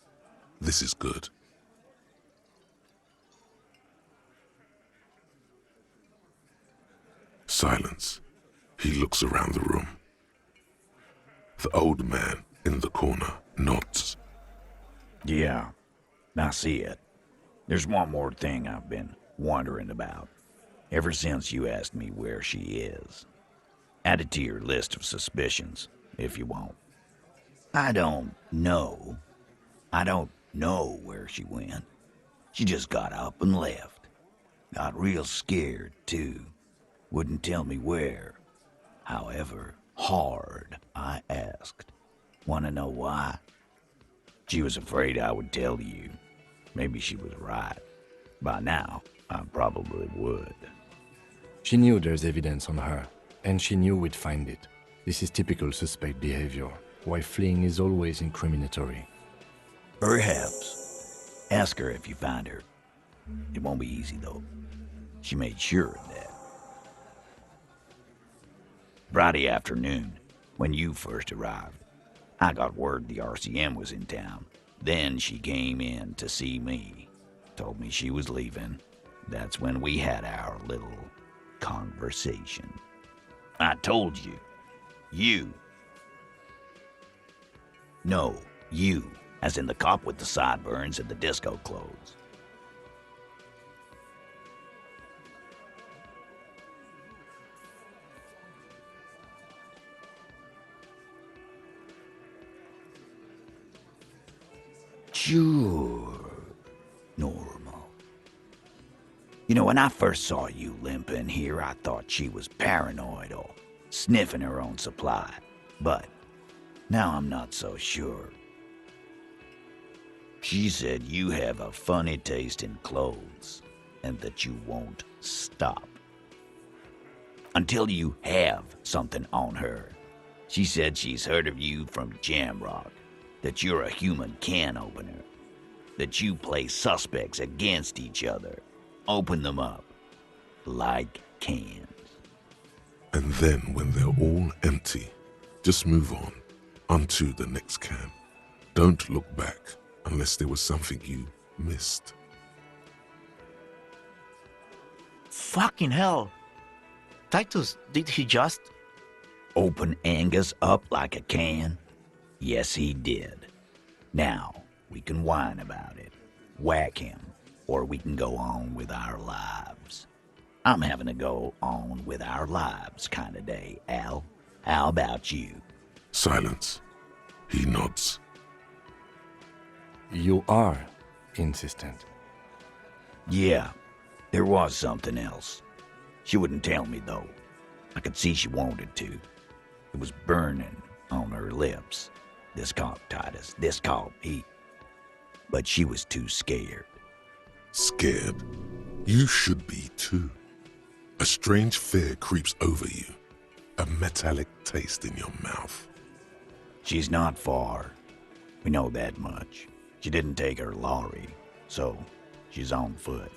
S3: This is good. Silence. He looks around the room. The old man in the corner nods.
S8: Yeah, I see it. There's one more thing I've been wondering about, ever since you asked me where she is. Add it to your list of suspicions, if you want. I don't know. I don't know where she went. She just got up and left. Got real scared, too. Wouldn't tell me where. However hard I asked. Want to know why? She was afraid I would tell you. Maybe she was right. By now, I probably would.
S2: She knew there's evidence on her, and she knew we'd find it. This is typical suspect behavior, why fleeing is always incriminatory.
S8: Perhaps. Ask her if you find her. It won't be easy, though. She made sure of that. Friday afternoon, when you first arrived, I got word the RCM was in town. Then she came in to see me. Told me she was leaving. That's when we had our little conversation. I told you. You. No, you, as in the cop with the sideburns and the disco clothes. Sure. Normal. You know, when I first saw you limping here, I thought she was paranoid or sniffing her own supply. But now I'm not so sure. She said you have a funny taste in clothes and that you won't stop until you have something on her. She said she's heard of you from Jamrock, that you're a human can opener, that you play suspects against each other, open them up like cans.
S3: And then when they're all empty, just move on, onto the next can. Don't look back unless there was something you missed.
S11: Fucking hell. Titus, did he just...
S8: Open Angus up like a can? Yes, he did. Now, we can whine about it, whack him, or we can go on with our lives. I'm having a go on with our lives kind of day, Al. How about you?
S3: Silence. He nods.
S2: You are insistent.
S8: Yeah, there was something else. She wouldn't tell me, though. I could see she wanted to. It was burning on her lips. This caught Titus. This caught Pete. But she was too scared.
S3: Scared? You should be too. A strange fear creeps over you. A metallic taste in your mouth.
S8: She's not far. We know that much. She didn't take her lorry, so she's on foot.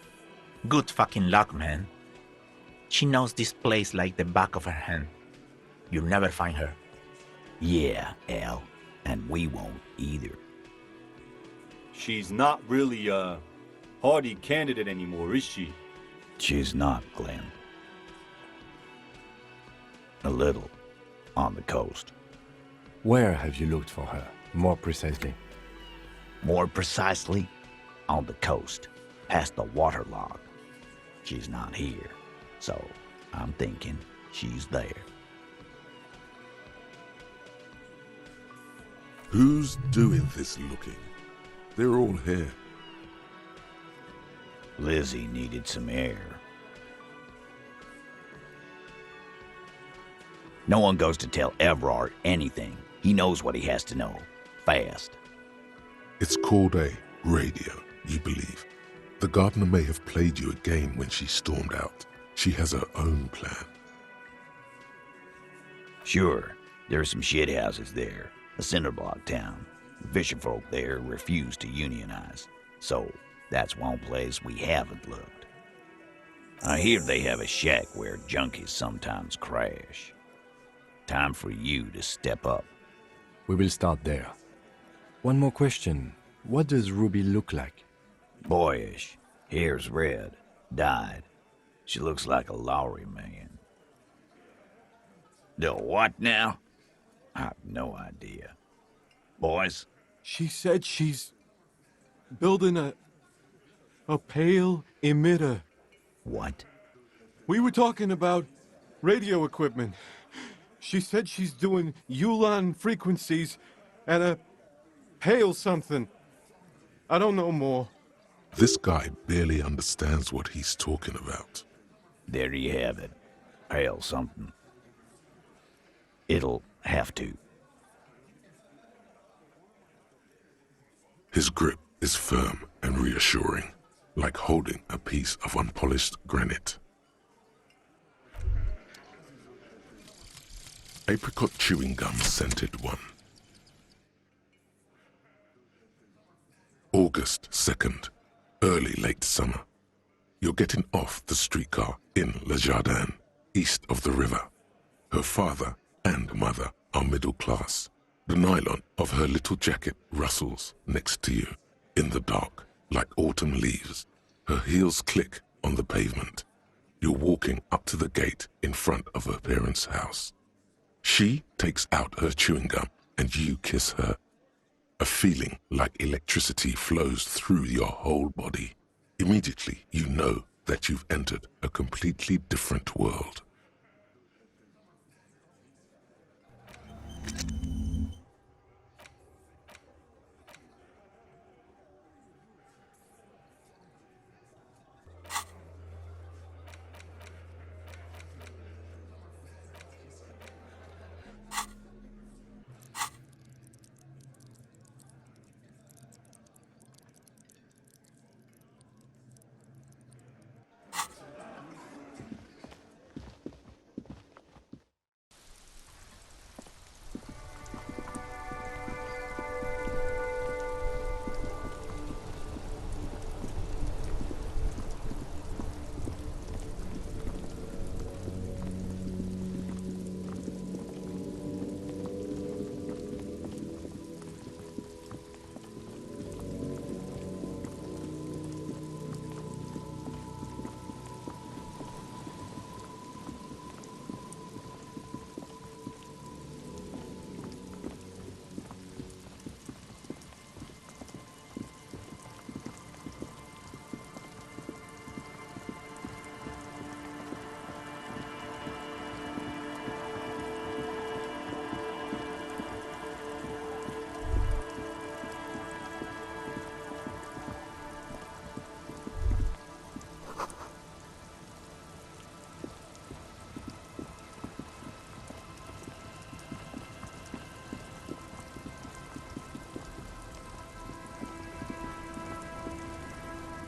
S11: Good fucking luck, man. She knows this place like the back of her hand. You'll never find her.
S8: Yeah, Al, and we won't either.
S14: She's not really a Hardie candidate anymore, is she?
S8: She's not, Glenn. A little. On the coast.
S2: Where have you looked for her, more precisely?
S8: More precisely, on the coast, past the waterlogged. She's not here, so I'm thinking she's there.
S3: Who's doing this looking? They're all here.
S8: Lizzie needed some air. No one goes to tell Everard anything. He knows what he has to know. Fast.
S3: It's called a radio, you believe. The gardener may have played you a game when she stormed out. She has her own plan.
S8: Sure, there are some shithouses there. A cinderblock town. The fisherfolk there refuse to unionize. So, that's one place we haven't looked. I hear they have a shack where junkies sometimes crash. Time for you to step up.
S2: We will start there. One more question. What does Ruby look like?
S8: Boyish. Hair's red. Dyed. She looks like a Lowry man. The what now? I have no idea. Boys?
S15: She said she's building a pale emitter.
S8: What?
S15: We were talking about radio equipment. She said she's doing Ulan frequencies and a pale something. I don't know more.
S3: This guy barely understands what he's talking about.
S8: There you have it. Pale something. It'll have to.
S3: His grip is firm and reassuring, like holding a piece of unpolished granite. Apricot chewing gum scented one. August 2nd, early late summer. You're getting off the streetcar in Le Jardin, east of the river. Her father and mother are middle class. The nylon of her little jacket rustles next to you in the dark like autumn leaves. Her heels click on the pavement. You're walking up to the gate in front of her parents' house. She takes out her chewing gum and you kiss her. A feeling like electricity flows through your whole body. Immediately, you know that you've entered a completely different world.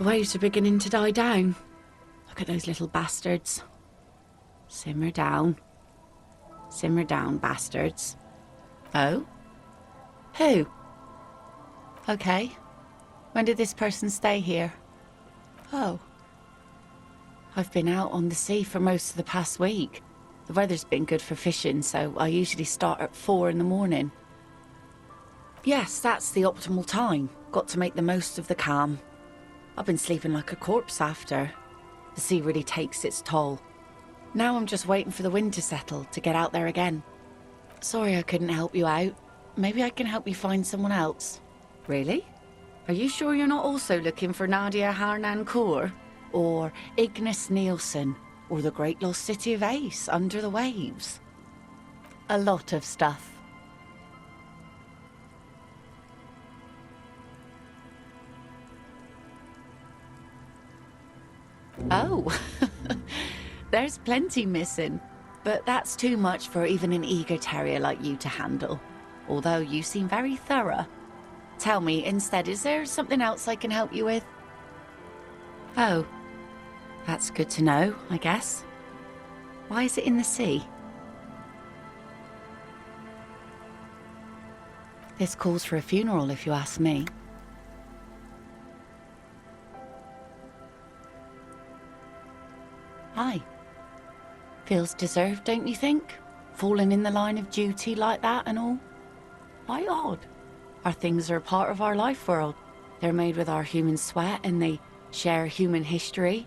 S10: waves are beginning to die down. Look at those little bastards. Simmer down. Simmer down, bastards. Oh? Who? Okay. When did this person stay here? Oh. I've been out on the sea for most of the past week. The weather's been good for fishing, so I usually start at 4 in the morning. Yes, that's the optimal time. Got to make the most of the calm. I've been sleeping like a corpse after. The sea really takes its toll. Now I'm just waiting for the wind to settle to get out there again. Sorry I couldn't help you out. Maybe I can help you find someone else. Really? Are you sure you're not also looking for Nadia Harnancourt? Or Ignis Nielsen? Or the great lost city of Ace under the waves? A lot of stuff. Oh, there's plenty missing. But that's too much for even an eager terrier like you to handle. Although you seem very thorough. Tell me, instead, is there something else I can help you with? Oh, that's good to know, I guess. Why is it in the sea? This calls for a funeral, if you ask me. Hi. Feels deserved, don't you think? Falling in the line of duty like that and all? Why odd? Our things are a part of our life world. They're made with our human sweat and they share human history.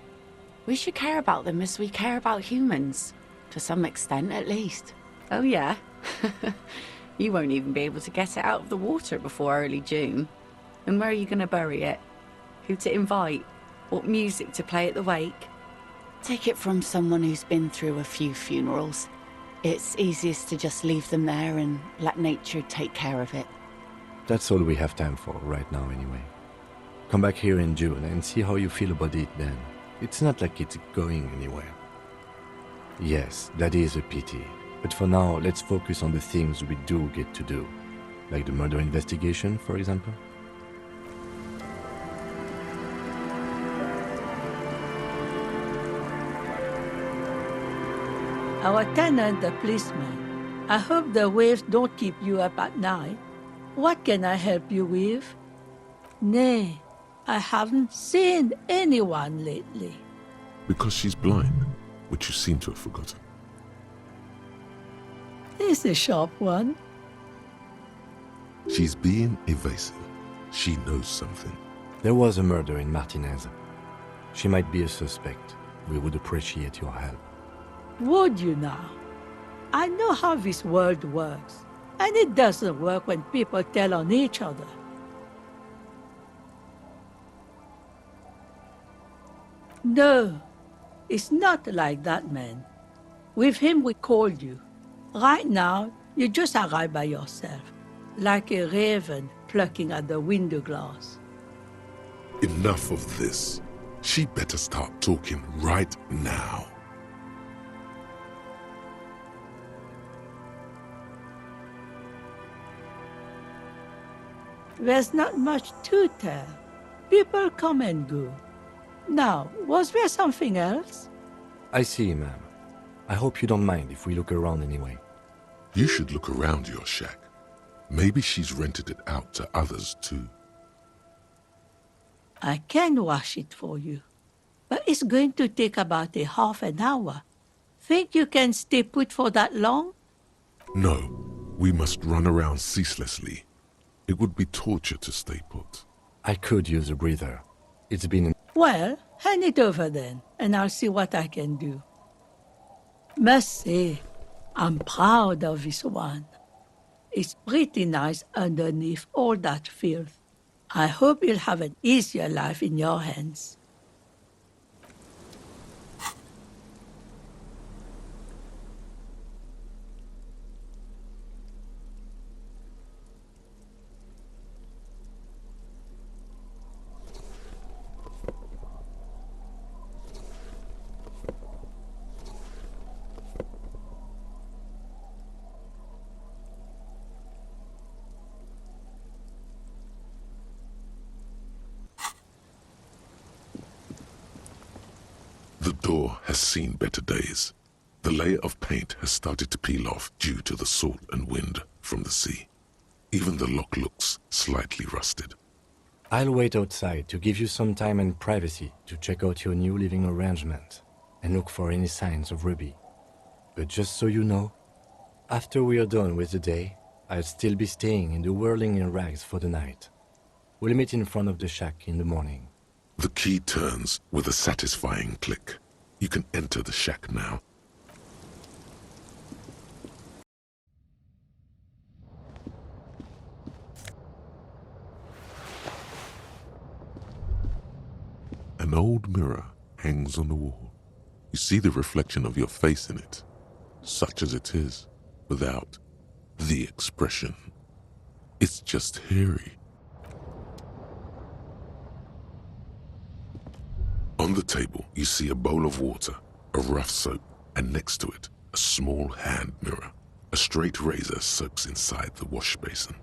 S10: We should care about them as we care about humans. To some extent, at least. Oh yeah? You won't even be able to get it out of the water before early June. And where are you going to bury it? Who to invite? What music to play at the wake? Take it from someone who's been through a few funerals. It's easiest to just leave them there and let nature take care of it.
S2: That's all we have time for right now anyway. Come back here in June and see how you feel about it then. It's not like it's going anywhere. Yes, that is a pity. But for now, let's focus on the things we do get to do. Like the murder investigation, for example.
S16: Our tenant, the policeman. I hope the waves don't keep you up at night. What can I help you with? Nay, I haven't seen anyone lately.
S3: Because she's blind, which you seem to have forgotten.
S16: It's a sharp one.
S3: She's being evasive. She knows something.
S2: There was a murder in Martinez. She might be a suspect. We would appreciate your help.
S16: Would you now? I know how this world works, and it doesn't work when people tell on each other. No, it's not like that, man. With him we called you. Right now, you just arrive by yourself, like a raven plucking at the window glass.
S3: Enough of this. She better start talking right now.
S16: There's not much to tell. People come and go. Now, was there something else?
S2: I see, ma'am. I hope you don't mind if we look around anyway.
S3: You should look around your shack. Maybe she's rented it out to others too.
S16: I can wash it for you, but it's going to take about a half an hour. Think you can stay put for that long?
S3: No, we must run around ceaselessly. It would be torture to stay put.
S2: I could use a breather. It's been...
S16: Well, hand it over then, and I'll see what I can do. Must say, I'm proud of this one. It's pretty nice underneath all that filth. I hope you'll have an easier life in your hands.
S3: The door has seen better days. The layer of paint has started to peel off due to the salt and wind from the sea. Even the lock looks slightly rusted.
S2: I'll wait outside to give you some time and privacy to check out your new living arrangement and look for any signs of Ruby. But just so you know, after we are done with the day, I'll still be staying in the whirling in rags for the night. We'll meet in front of the shack in the morning.
S3: The key turns with a satisfying click. You can enter the shack now. An old mirror hangs on the wall. You see the reflection of your face in it, such as it is, without the expression. It's just hairy. On the table, you see a bowl of water, a rough soap, and next to it, a small hand mirror. A straight razor soaks inside the wash basin.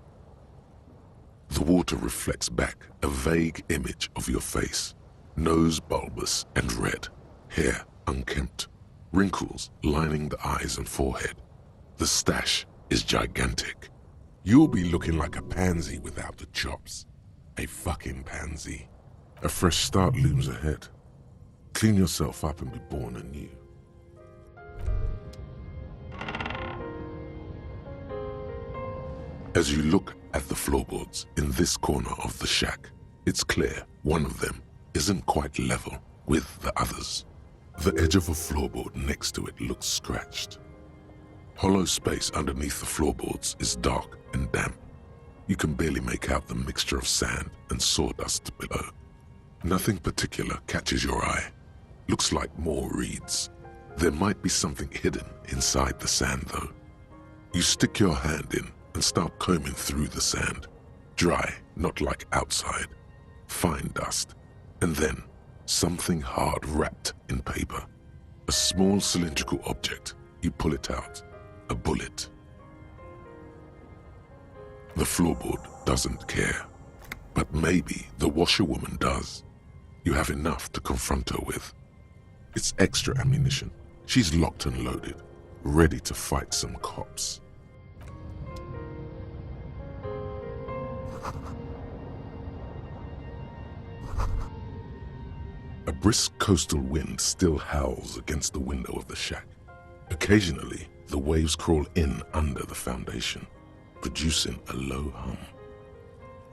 S3: The water reflects back a vague image of your face. Nose bulbous and red, hair unkempt, wrinkles lining the eyes and forehead. The stash is gigantic. You'll be looking like a pansy without the chops. A fucking pansy. A fresh start looms ahead. Clean yourself up and be born anew. As you look at the floorboards in this corner of the shack, it's clear one of them isn't quite level with the others. The edge of a floorboard next to it looks scratched. Hollow space underneath the floorboards is dark and damp. You can barely make out the mixture of sand and sawdust below. Nothing particular catches your eye. Looks like more reeds. There might be something hidden inside the sand though. You stick your hand in and start combing through the sand. Dry, not like outside. Fine dust. And then, something hard wrapped in paper. A small cylindrical object. You pull it out. A bullet. The floorboard doesn't care. But maybe the washerwoman does. You have enough to confront her with. It's extra ammunition. She's locked and loaded, ready to fight some cops. A brisk coastal wind still howls against the window of the shack. Occasionally, the waves crawl in under the foundation, producing a low hum.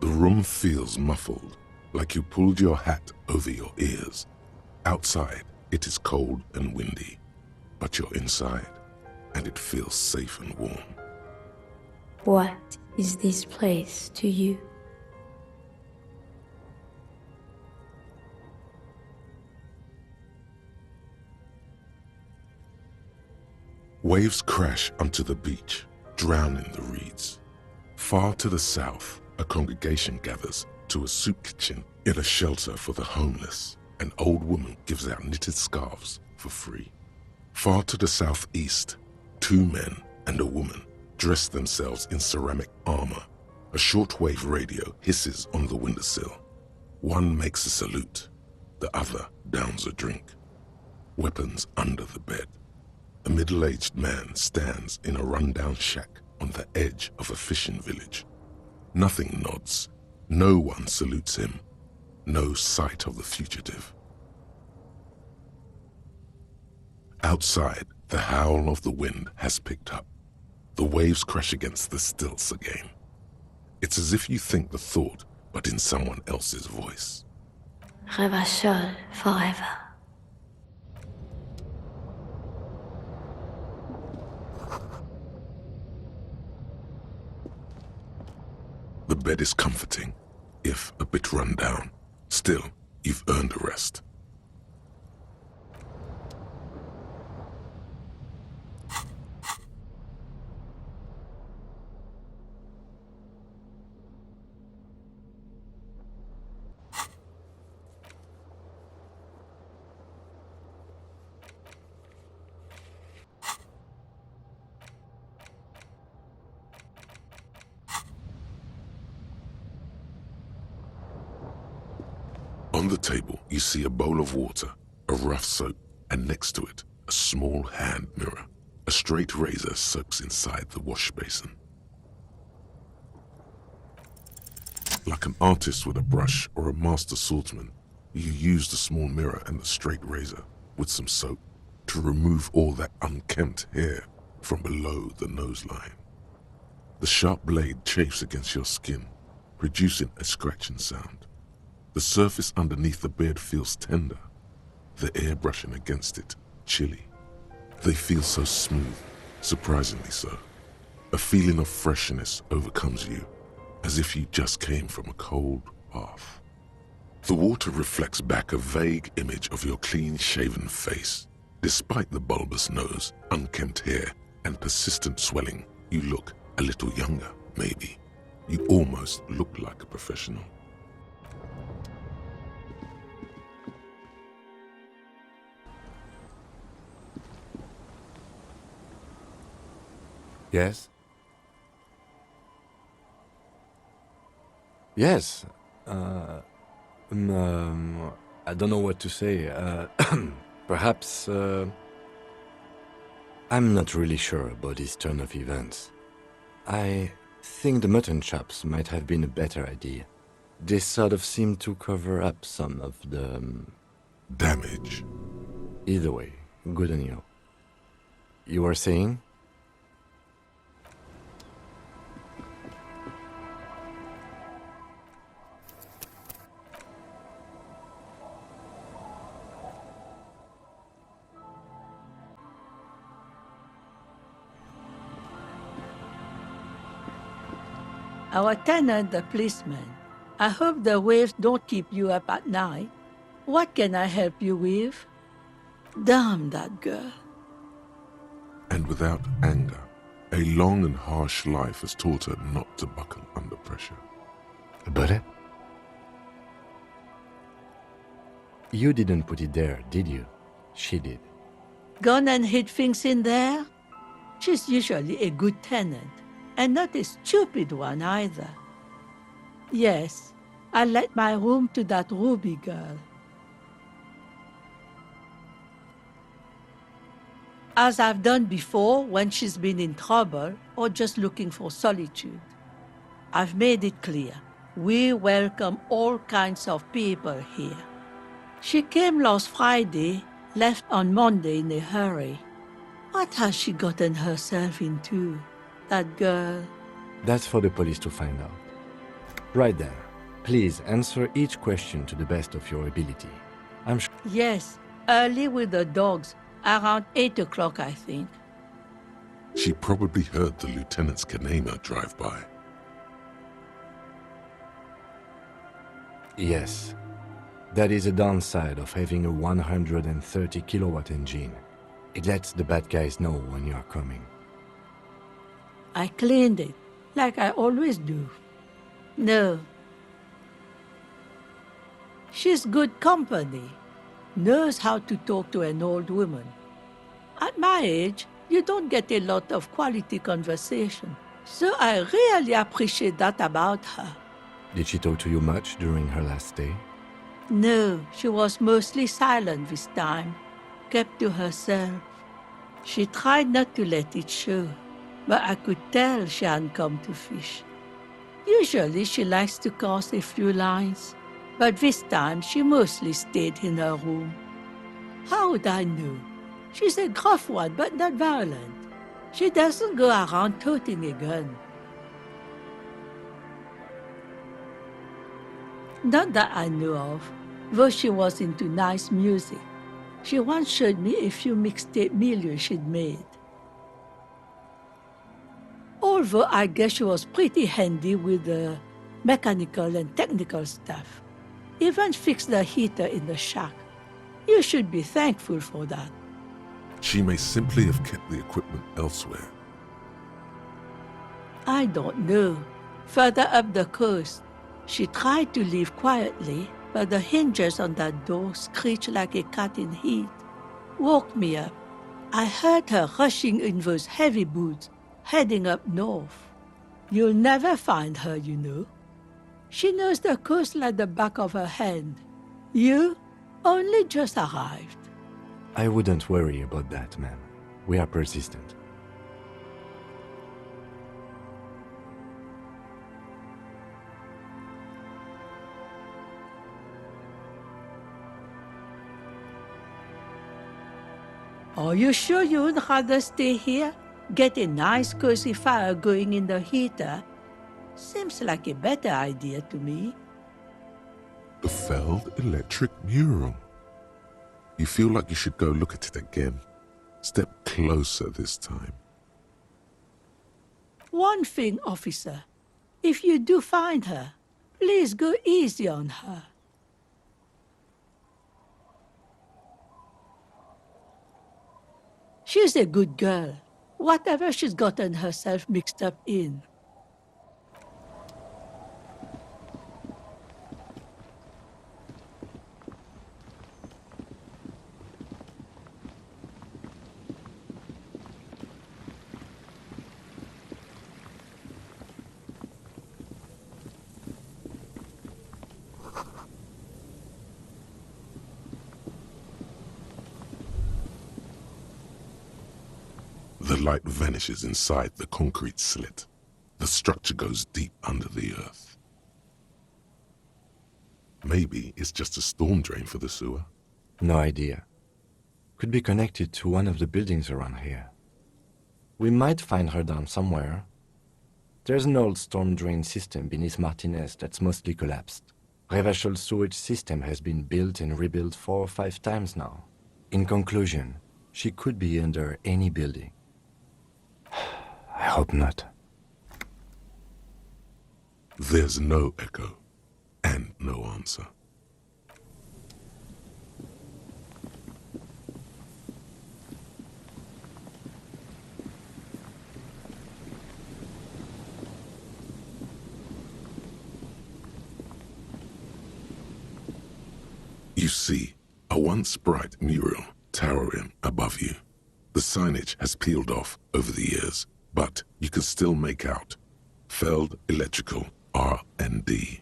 S3: The room feels muffled, like you pulled your hat over your ears. Outside, it is cold and windy, but you're inside, and it feels safe and warm.
S17: What is this place to you?
S3: Waves crash onto the beach, drowning the reeds. Far to the south, a congregation gathers to a soup kitchen in a shelter for the homeless. An old woman gives out knitted scarves for free. Far to the southeast, two men and a woman dress themselves in ceramic armor. A shortwave radio hisses on the windowsill. One makes a salute, the other downs a drink. Weapons under the bed. A middle-aged man stands in a rundown shack on the edge of a fishing village. Nothing nods. No one salutes him. No sight of the fugitive. Outside, the howl of the wind has picked up. The waves crash against the stilts again. It's as if you think the thought, but in someone else's voice.
S17: Revachol forever.
S3: The bed is comforting, if a bit run down. Still, you've earned a rest. On the table, you see a bowl of water, a rough soap, and next to it, a small hand mirror. A straight razor soaks inside the wash basin. Like an artist with a brush or a master swordsman, you use the small mirror and the straight razor with some soap to remove all that unkempt hair from below the nose line. The sharp blade chafes against your skin, producing a scratching sound. The surface underneath the beard feels tender, the air brushing against it chilly. They feel so smooth, surprisingly so. A feeling of freshness overcomes you, as if you just came from a cold bath. The water reflects back a vague image of your clean-shaven face. Despite the bulbous nose, unkempt hair, and persistent swelling, you look a little younger, maybe. You almost look like a professional.
S2: Yes? Yes. I don't know what to say. Perhaps, I'm not really sure about this turn of events. I think the mutton chops might have been a better idea. They sort of seem to cover up some of the...
S3: damage.
S2: Either way, good on you. You were saying?
S16: Our tenant, the policeman. I hope the waves don't keep you up at night. What can I help you with? Damn that girl.
S3: And without anger, a long and harsh life has taught her not to buckle under pressure.
S2: But you didn't put it there, did you? She did.
S16: Gone and hid things in there? She's usually a good tenant, and not a stupid one either. Yes, I let my room to that Ruby girl. As I've done before when she's been in trouble or just looking for solitude. I've made it clear, we welcome all kinds of people here. She came last Friday, left on Monday in a hurry. What has she gotten herself into, that girl?
S2: That's for the police to find out. Right there. Please answer each question to the best of your ability. I'm sure...
S16: Yes, early with the dogs, around 8 o'clock, I think.
S3: She probably heard the lieutenant's Kanema drive by.
S2: Yes. That is a downside of having a 130 kilowatt engine. It lets the bad guys know when you're coming.
S16: I cleaned it, like I always do. No. She's good company. Knows how to talk to an old woman. At my age, you don't get a lot of quality conversation. So I really appreciate that about her.
S2: Did she talk to you much during her last stay?
S16: No, she was mostly silent this time, kept to herself. She tried not to let it show, but I could tell she hadn't come to fish. Usually she likes to cast a few lines, but this time she mostly stayed in her room. How would I know? She's a gruff one, but not violent. She doesn't go around toting a gun. Not that I know of, though she was into nice music. She once showed me a few mixtape milieux she'd made. Although I guess she was pretty handy with the mechanical and technical stuff. Even fixed the heater in the shack. You should be thankful for that.
S3: She may simply have kept the equipment elsewhere.
S16: I don't know. Further up the coast, she tried to leave quietly, but the hinges on that door screeched like a cat in heat. Woke me up. I heard her rushing in those heavy boots, heading up north. You'll never find her, you know. She knows the coast like the back of her hand. You only just arrived.
S2: I wouldn't worry about that, ma'am. We are persistent.
S16: Are you sure you'd rather stay here? Get a nice cozy fire going in the heater? Seems like a better idea to me.
S3: The failed electric mural. You feel like you should go look at it again. Step closer this time.
S16: One thing, officer. If you do find her, please go easy on her. She's a good girl. Whatever she's gotten herself mixed up in.
S3: The light vanishes inside the concrete slit. The structure goes deep under the earth. Maybe it's just a storm drain for the sewer.
S2: No idea. Could be connected to one of the buildings around here. We might find her down somewhere. There's an old storm drain system beneath Martinez that's mostly collapsed. Revachol sewage system has been built and rebuilt 4 or 5 times now. In conclusion, she could be under any building. I hope not.
S3: There's no echo and no answer. You see a once bright mural towering above you. The signage has peeled off over the years, but you can still make out Feld Electrical R&D.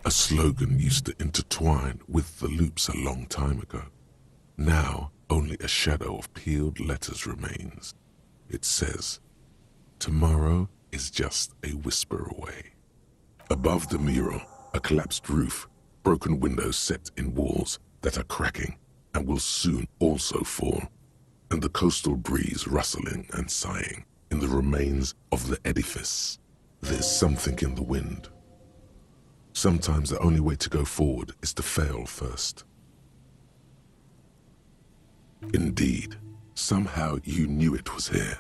S3: A slogan used to intertwine with the loops a long time ago. Now only a shadow of peeled letters remains. It says, "Tomorrow is just a whisper away." Above the mural, a collapsed roof, broken windows set in walls that are cracking and will soon also fall, and the coastal breeze rustling and sighing in the remains of the edifice. There's something in the wind. Sometimes the only way to go forward is to fail first. Indeed, somehow you knew it was here,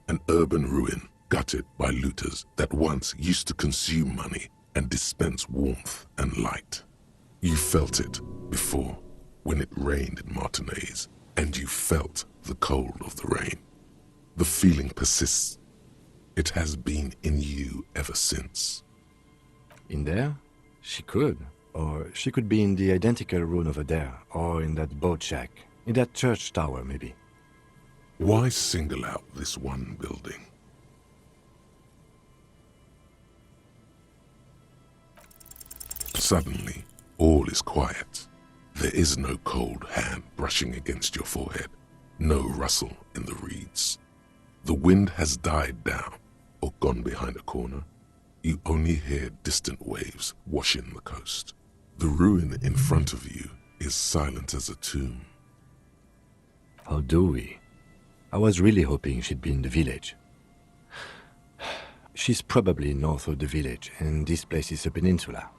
S3: an urban ruin gutted by looters that once used to consume money and dispense warmth and light. You felt it before when it rained in Martinez, and you felt the cold of the rain. The feeling persists. It has been in you ever since.
S2: In there? She could. Or she could be in the identical room over there, or in that boat shack, in that church tower maybe.
S3: Why single out this one building? Suddenly, all is quiet. There is no cold hand brushing against your forehead, no rustle in the reeds. The wind has died down or gone behind a corner. You only hear distant waves washing the coast. The ruin in front of you is silent as a tomb.
S2: How do we? I was really hoping she'd be in the village. She's probably north of the village, and this place is a peninsula.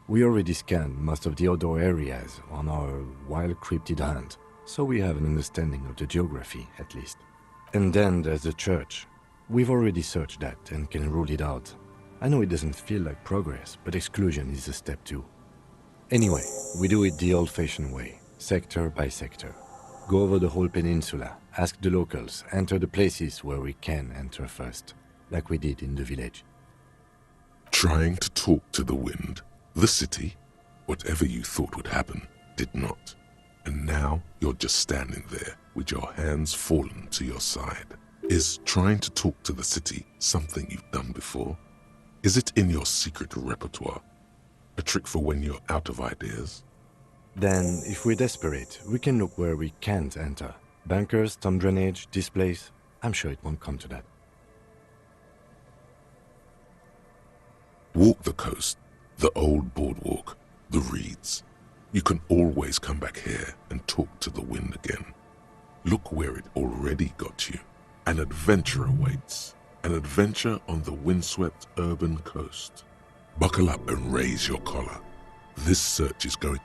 S2: We already scanned most of the outdoor areas on our wild cryptid hunt, so we have an understanding of the geography, at least. And then there's the church. We've already searched that and can rule it out. I know it doesn't feel like progress, but exclusion is a step too. Anyway, we do it the old-fashioned way, sector by sector. Go over the whole peninsula, ask the locals, enter the places where we can enter first, like we did in the village.
S3: Trying to talk to the wind, the city, whatever you thought would happen, did not. And now you're just standing there with your hands fallen to your side. Is trying to talk to the city something you've done before? Is it in your secret repertoire? A trick for when you're out of ideas?
S2: Then, if we're desperate, we can look where we can't enter. Bunkers, storm drainage, this place. I'm sure it won't come to that.
S3: Walk the coast, the old boardwalk, the reeds. You can always come back here and talk to the wind again. Look where it already got you. An adventure awaits. An adventure on the windswept urban coast. Buckle up and raise your collar. This search is going...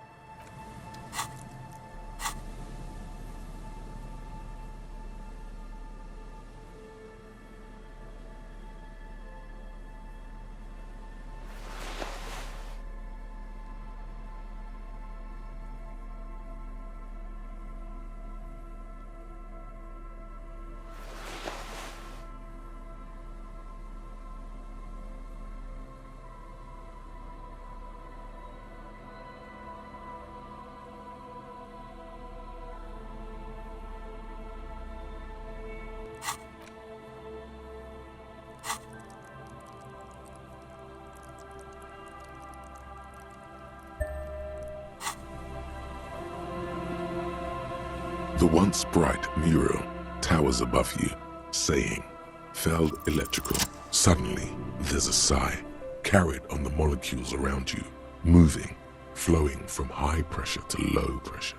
S3: The once bright mural towers above you, saying, Feld Electrical. Suddenly, there's a sigh, carried on the molecules around you, moving, flowing from high pressure to low pressure,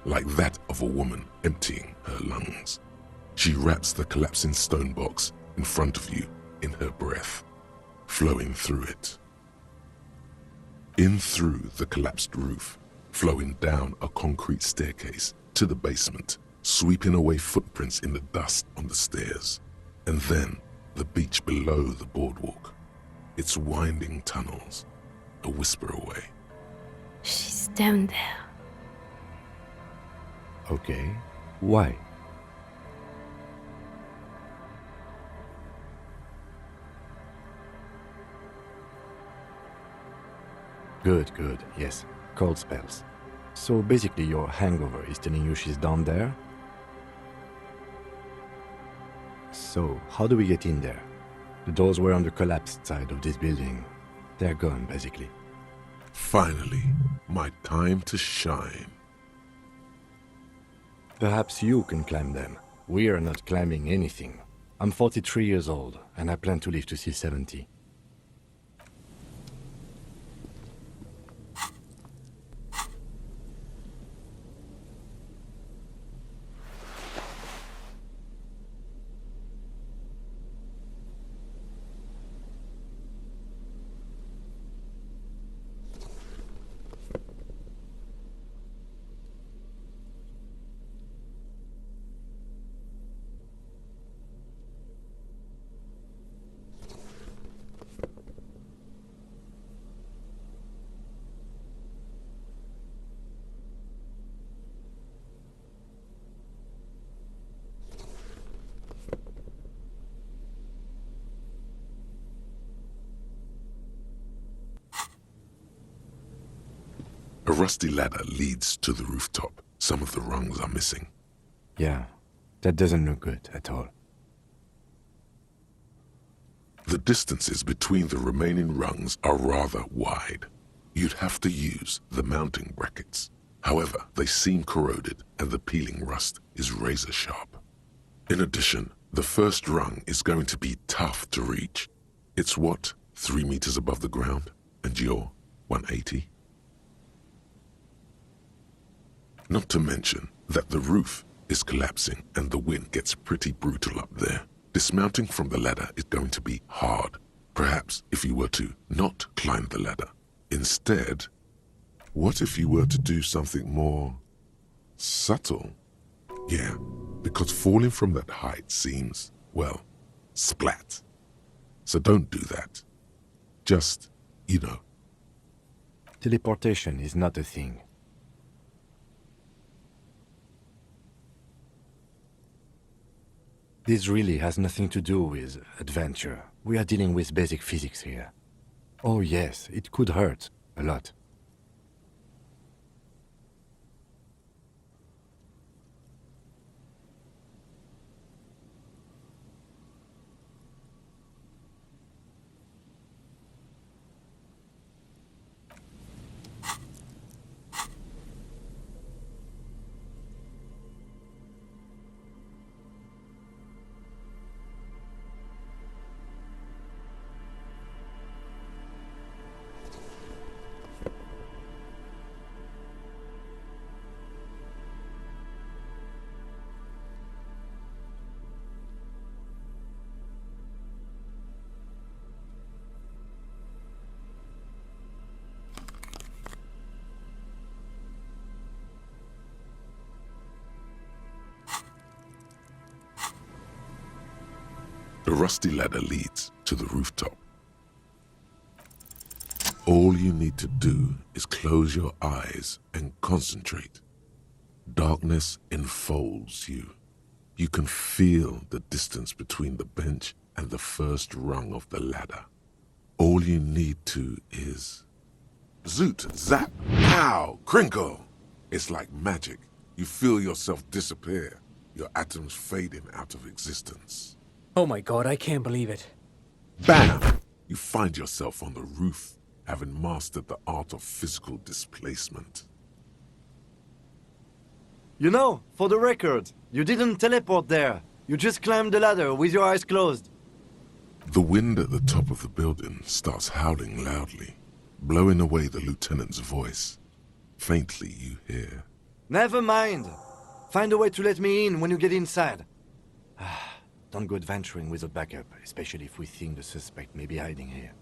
S3: like that of a woman emptying her lungs. She wraps the collapsing stone box in front of you in her breath, flowing through it. In through the collapsed roof, flowing down a concrete staircase to the basement, sweeping away footprints in the dust on the stairs, and then the beach below the boardwalk, its winding tunnels, a whisper away.
S17: She's down there.
S2: Okay, why? Good, yes. Cold spells. So basically your hangover is telling you she's down there? So, how do we get in there? The doors were on the collapsed side of this building. They're gone, basically.
S3: Finally, my time to shine.
S2: Perhaps you can climb them. We are not climbing anything. I'm 43 years old, and I plan to live to see 70.
S3: A rusty ladder leads to the rooftop. Some of the rungs are missing.
S2: Yeah, that doesn't look good at all.
S3: The distances between the remaining rungs are rather wide. You'd have to use the mounting brackets. However, they seem corroded and the peeling rust is razor sharp. In addition, the first rung is going to be tough to reach. It's what, 3 meters above the ground? And you're 180? Not to mention that the roof is collapsing and the wind gets pretty brutal up there. Dismounting from the ladder is going to be hard. Perhaps if you were to not climb the ladder. Instead, what if you were to do something more subtle? Yeah, because falling from that height seems, well, splat. So don't do that. Just, you know.
S2: Teleportation is not a thing. This really has nothing to do with adventure. We are dealing with basic physics here. Oh yes, it could hurt. A lot.
S3: The rusty ladder leads to the rooftop. All you need to do is close your eyes and concentrate. Darkness enfolds you. You can feel the distance between the bench and the first rung of the ladder. All you need to is... Zoot, zap, pow, crinkle! It's like magic. You feel yourself disappear, your atoms fading out of existence.
S18: Oh my god, I can't believe it.
S3: Bam! You find yourself on the roof, having mastered the art of physical displacement.
S19: You know, for the record, you didn't teleport there. You just climbed the ladder with your eyes closed.
S3: The wind at the top of the building starts howling loudly, blowing away the lieutenant's voice. Faintly you hear,
S19: Never mind. Find a way to let me in when you get inside. Don't go adventuring with a backup, especially if we think the suspect may be hiding here.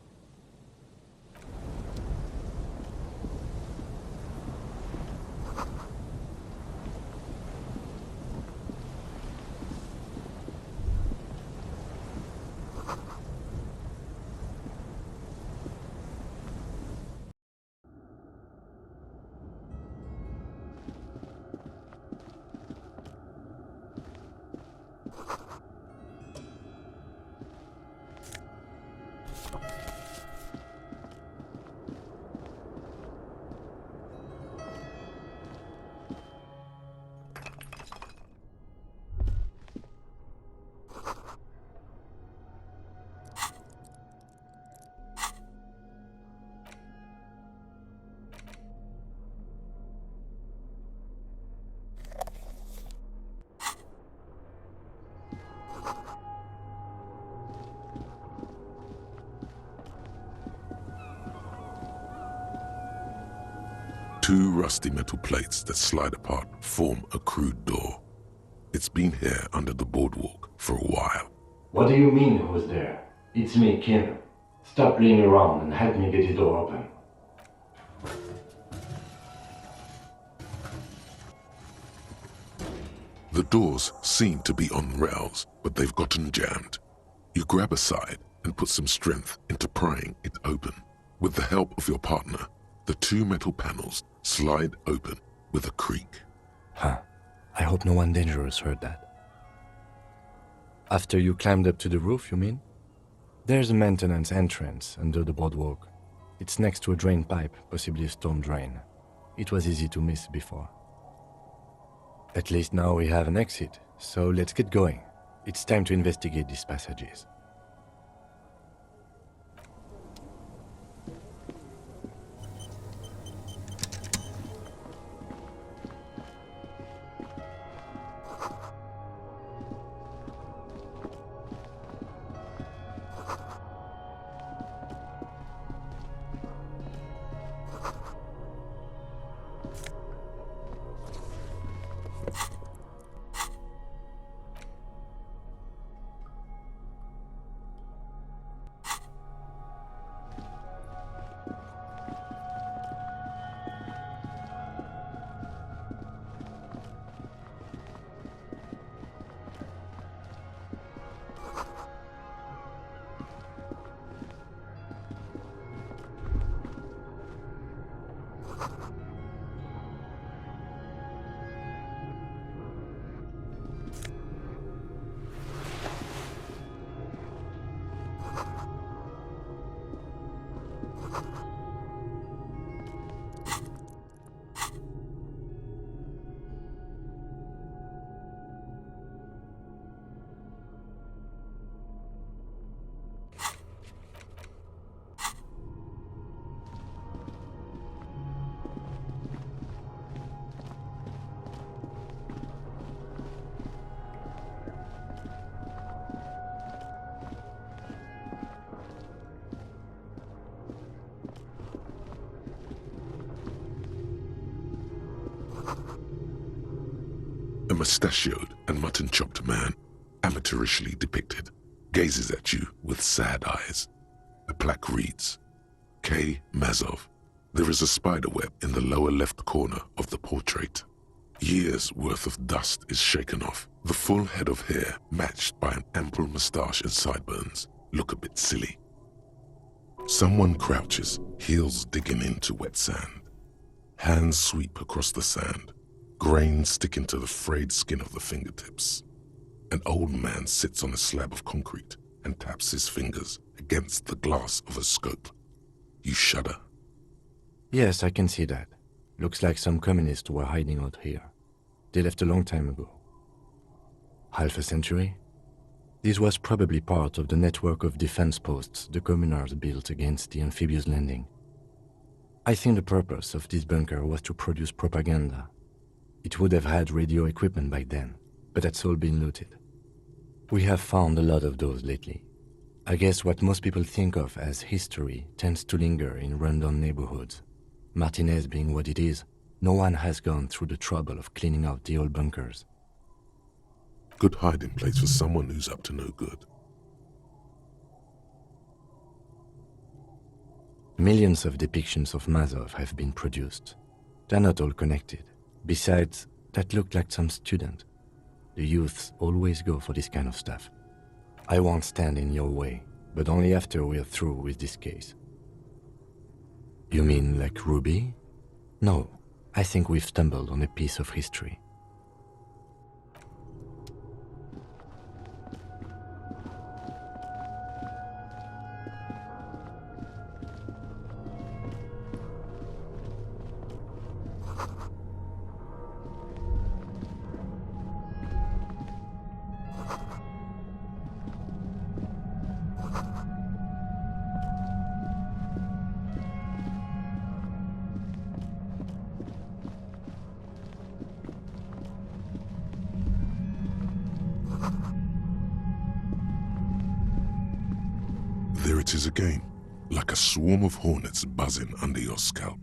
S3: Two rusty metal plates that slide apart form a crude door. It's been here under the boardwalk for a while.
S2: What do you mean who's there? It's me, Kim. Stop playing around and help me get the door open.
S3: The doors seem to be on rails, but they've gotten jammed. You grab a side and put some strength into prying it open. With the help of your partner, the two metal panels slide open with a creak.
S2: Huh. I hope no one dangerous heard that. After you climbed up to the roof, you mean? There's a maintenance entrance under the boardwalk. It's next to a drain pipe, possibly a storm drain. It was easy to miss before. At least now we have an exit, so let's get going. It's time to investigate these passages.
S3: A mustachioed and mutton-chopped man, amateurishly depicted, gazes at you with sad eyes. The plaque reads, K. Mazov. There is a spiderweb in the lower left corner of the portrait. Years' worth of dust is shaken off, The full head of hair, matched by an ample moustache and sideburns, look a bit silly. Someone crouches, heels digging into wet sand. Hands sweep across the sand, grains sticking to the frayed skin of the fingertips. An old man sits on a slab of concrete and taps his fingers against the glass of a scope. You shudder.
S2: Yes, I can see that. Looks like some communists were hiding out here. They left a long time ago. Half a century? This was probably part of the network of defense posts the communards built against the amphibious landing. I think the purpose of this bunker was to produce propaganda. It would have had radio equipment back then, but that's all been looted. We have found a lot of those lately. I guess what most people think of as history tends to linger in rundown neighborhoods. Martinez being what it is, no one has gone through the trouble of cleaning out the old bunkers.
S3: Good hiding place for someone who's up to no good.
S2: Millions of depictions of Mazov have been produced. They're not all connected. Besides, that looked like some student. The youths always go for this kind of stuff. I won't stand in your way, but only after we're through with this case. You mean like Ruby? No, I think we've stumbled on a piece of history.
S3: There it is again, like a swarm of hornets buzzing under your scalp.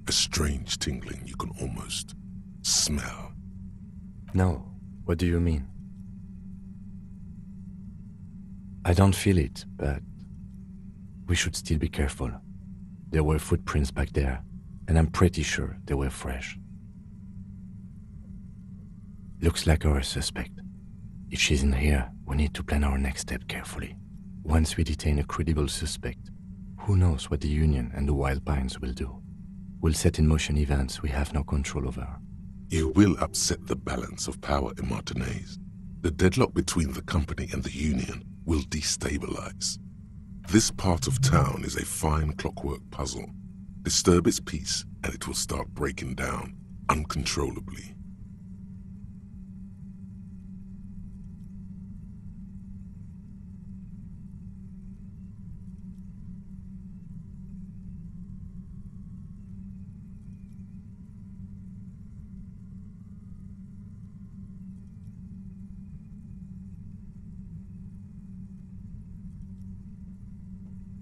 S3: A strange tingling you can almost smell.
S2: No, what do you mean? I don't feel it, but we should still be careful. There were footprints back there, and I'm pretty sure they were fresh. Looks like our suspect. If she's in here, we need to plan our next step carefully. Once we detain a credible suspect, who knows what the Union and the Wild Pines will do? We'll set in motion events we have no control over.
S3: You will upset the balance of power in Martinez. The deadlock between the company and the Union will destabilize. This part of town is a fine clockwork puzzle. Disturb its peace and it will start breaking down uncontrollably.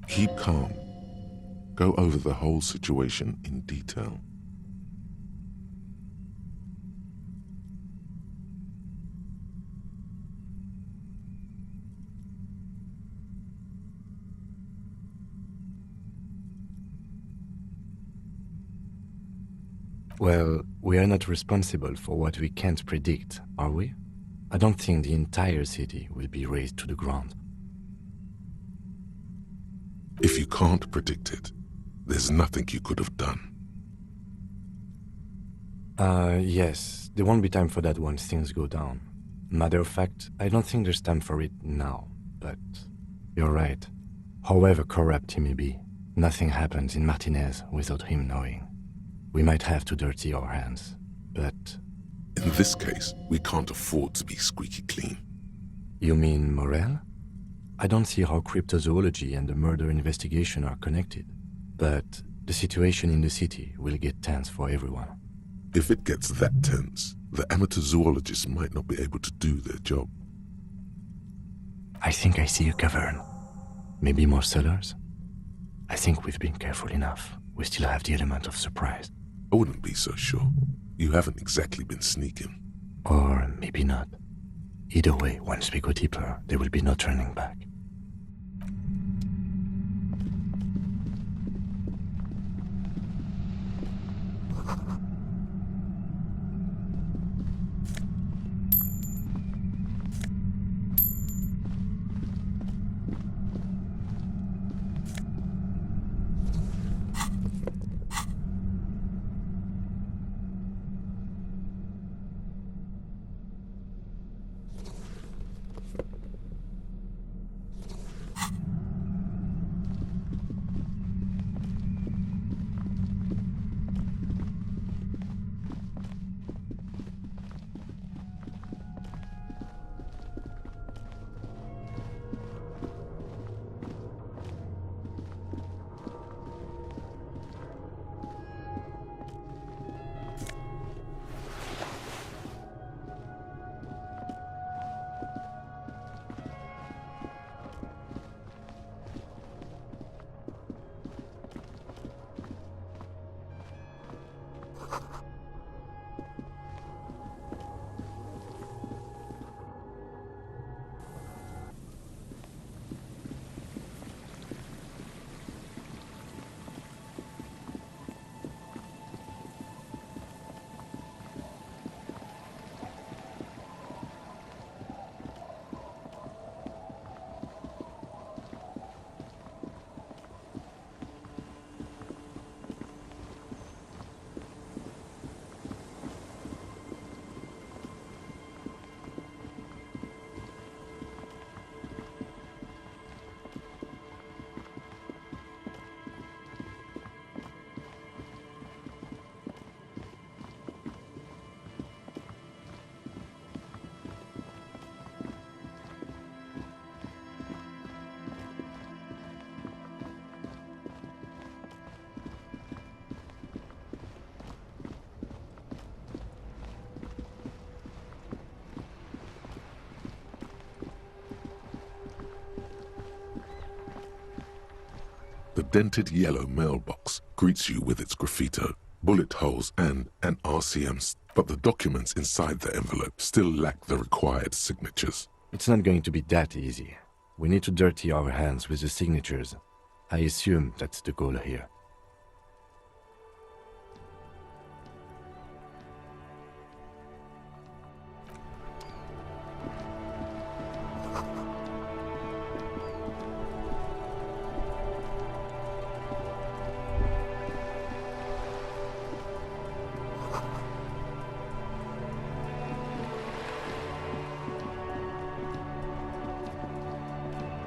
S3: Keep calm. Go over the whole situation in detail.
S2: Well, we are not responsible for what we can't predict, are we? I don't think the entire city will be razed to the ground.
S3: If you can't predict it, there's nothing you could have done.
S2: Yes, there won't be time for that once things go down. Matter of fact, I don't think there's time for it now, but you're right. However corrupt he may be, nothing happens in Martinez without him knowing. We might have to dirty our hands, but...
S3: In this case, we can't afford to be squeaky clean.
S2: You mean Morel? I don't see how cryptozoology and the murder investigation are connected, but the situation in the city will get tense for everyone.
S3: If it gets that tense, the amateur zoologists might not be able to do their job.
S2: I think I see a cavern. Maybe more cellars? I think we've been careful enough. We still have the element of surprise.
S3: I wouldn't be so sure. You haven't exactly been sneaking.
S2: Or maybe not. Either way, once we go deeper, there will be no turning back.
S3: The dented yellow mailbox greets you with its graffito, bullet holes, and an RCM, but the documents inside the envelope still lack the required signatures.
S2: It's not going to be that easy. We need to dirty our hands with the signatures. I assume that's the goal here.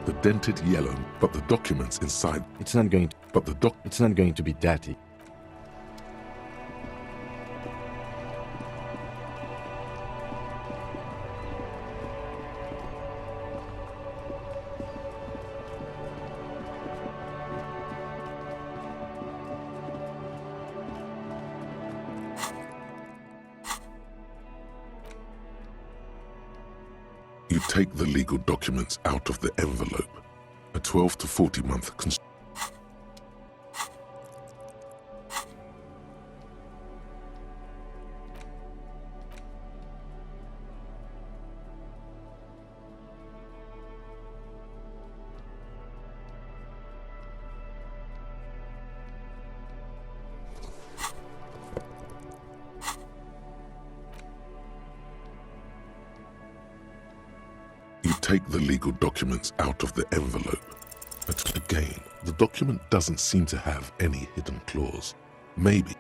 S3: The dented yellow, but the documents inside.
S2: It's not going to, it's not going to be that easy.
S3: You take the legal documents out of the envelope. A 12 to 40 month You take the legal documents out of the envelope. But again, the document doesn't seem to have any hidden clause. Maybe.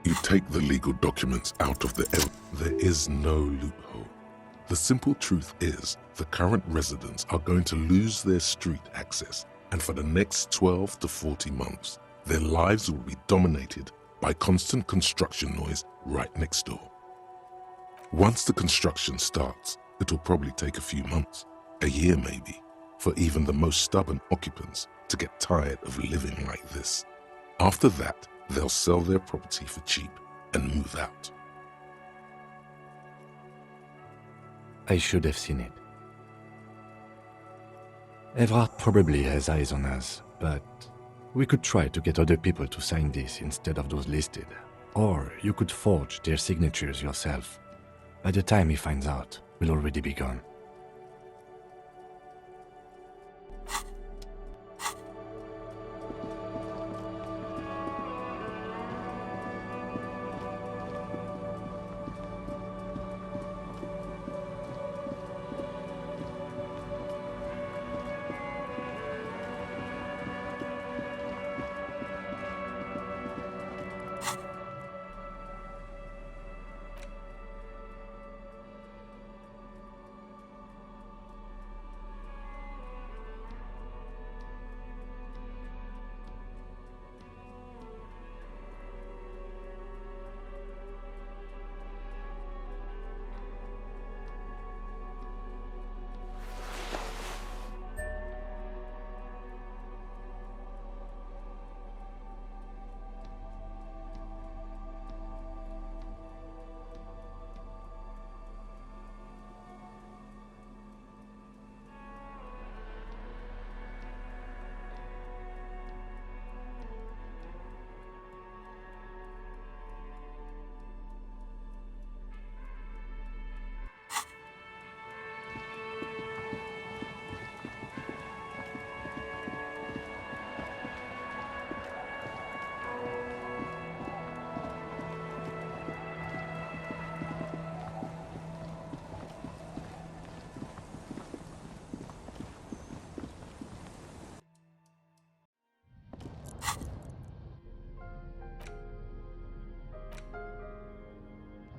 S3: You take the legal documents out of the envelope. There is no loophole. The simple truth is, the current residents are going to lose their street access, and for the next 12 to 40 months, their lives will be dominated by constant construction noise right next door. Once the construction starts, it'll probably take a few months, a year maybe, for even the most stubborn occupants to get tired of living like this. After that, they'll sell their property for cheap and move out.
S2: I should have seen it. Evrard probably has eyes on us, but we could try to get other people to sign this instead of those listed. Or you could forge their signatures yourself. By the time he finds out, we'll already be gone.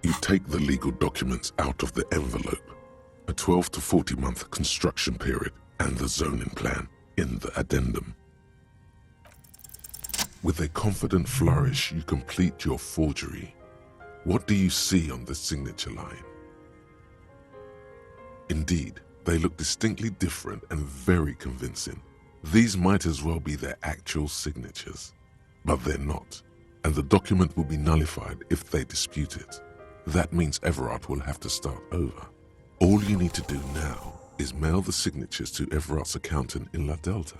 S3: You take the legal documents out of the envelope. A 12 to 40 month construction period and the zoning plan in the addendum. With a confident flourish, you complete your forgery. What do you see on the signature line? Indeed, They look distinctly different and very convincing. These might as well be their actual signatures. But they're not, and the document will be nullified if they dispute it. That means Everard will have to start over. All you need to do now is mail the signatures to Everard's accountant in La Delta.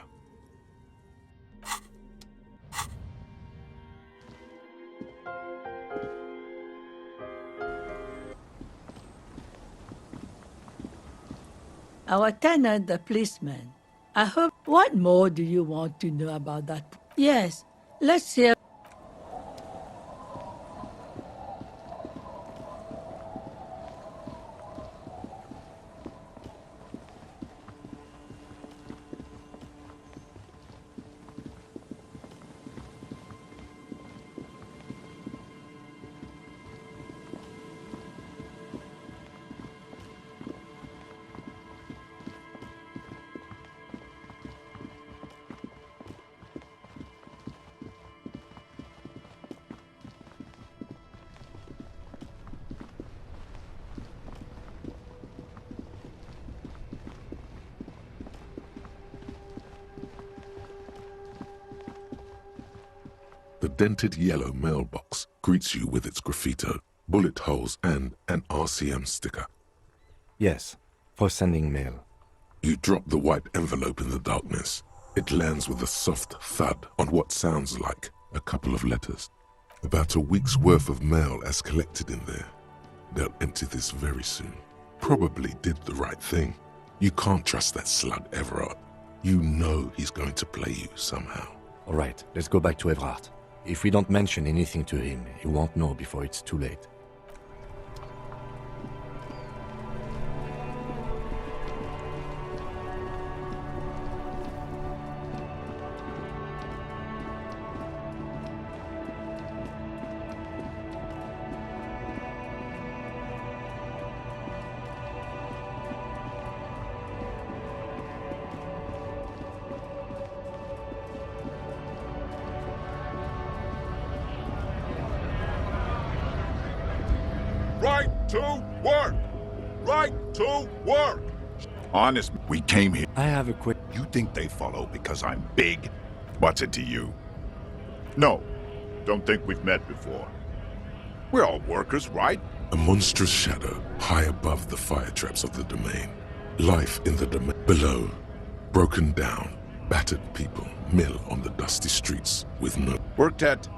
S16: Our tenant, the policeman. I hope. What more do you want to know about that? Yes, let's hear.
S3: The dented yellow mailbox greets you with its graffito, bullet holes, and an RCM sticker.
S2: Yes, for sending mail.
S3: You drop the white envelope in the darkness. It lands with a soft thud on what sounds like a couple of letters. About a week's worth of mail as collected in there. They'll empty this very soon. Probably did the right thing. You can't trust that slug Everard. You know he's going to play you somehow.
S2: All right, let's go back to Everard. If we don't mention anything to him, he won't know before it's too late.
S20: Right to work! Right to work! Honest, we came here.
S2: I have a quick...
S20: You think they follow because I'm big? What's it to you? No, don't think we've met before. We're all workers, right?
S3: A monstrous shadow high above the fire traps of the domain. Life in the domain below. Broken down, battered people mill on the dusty streets with no...
S20: Worked at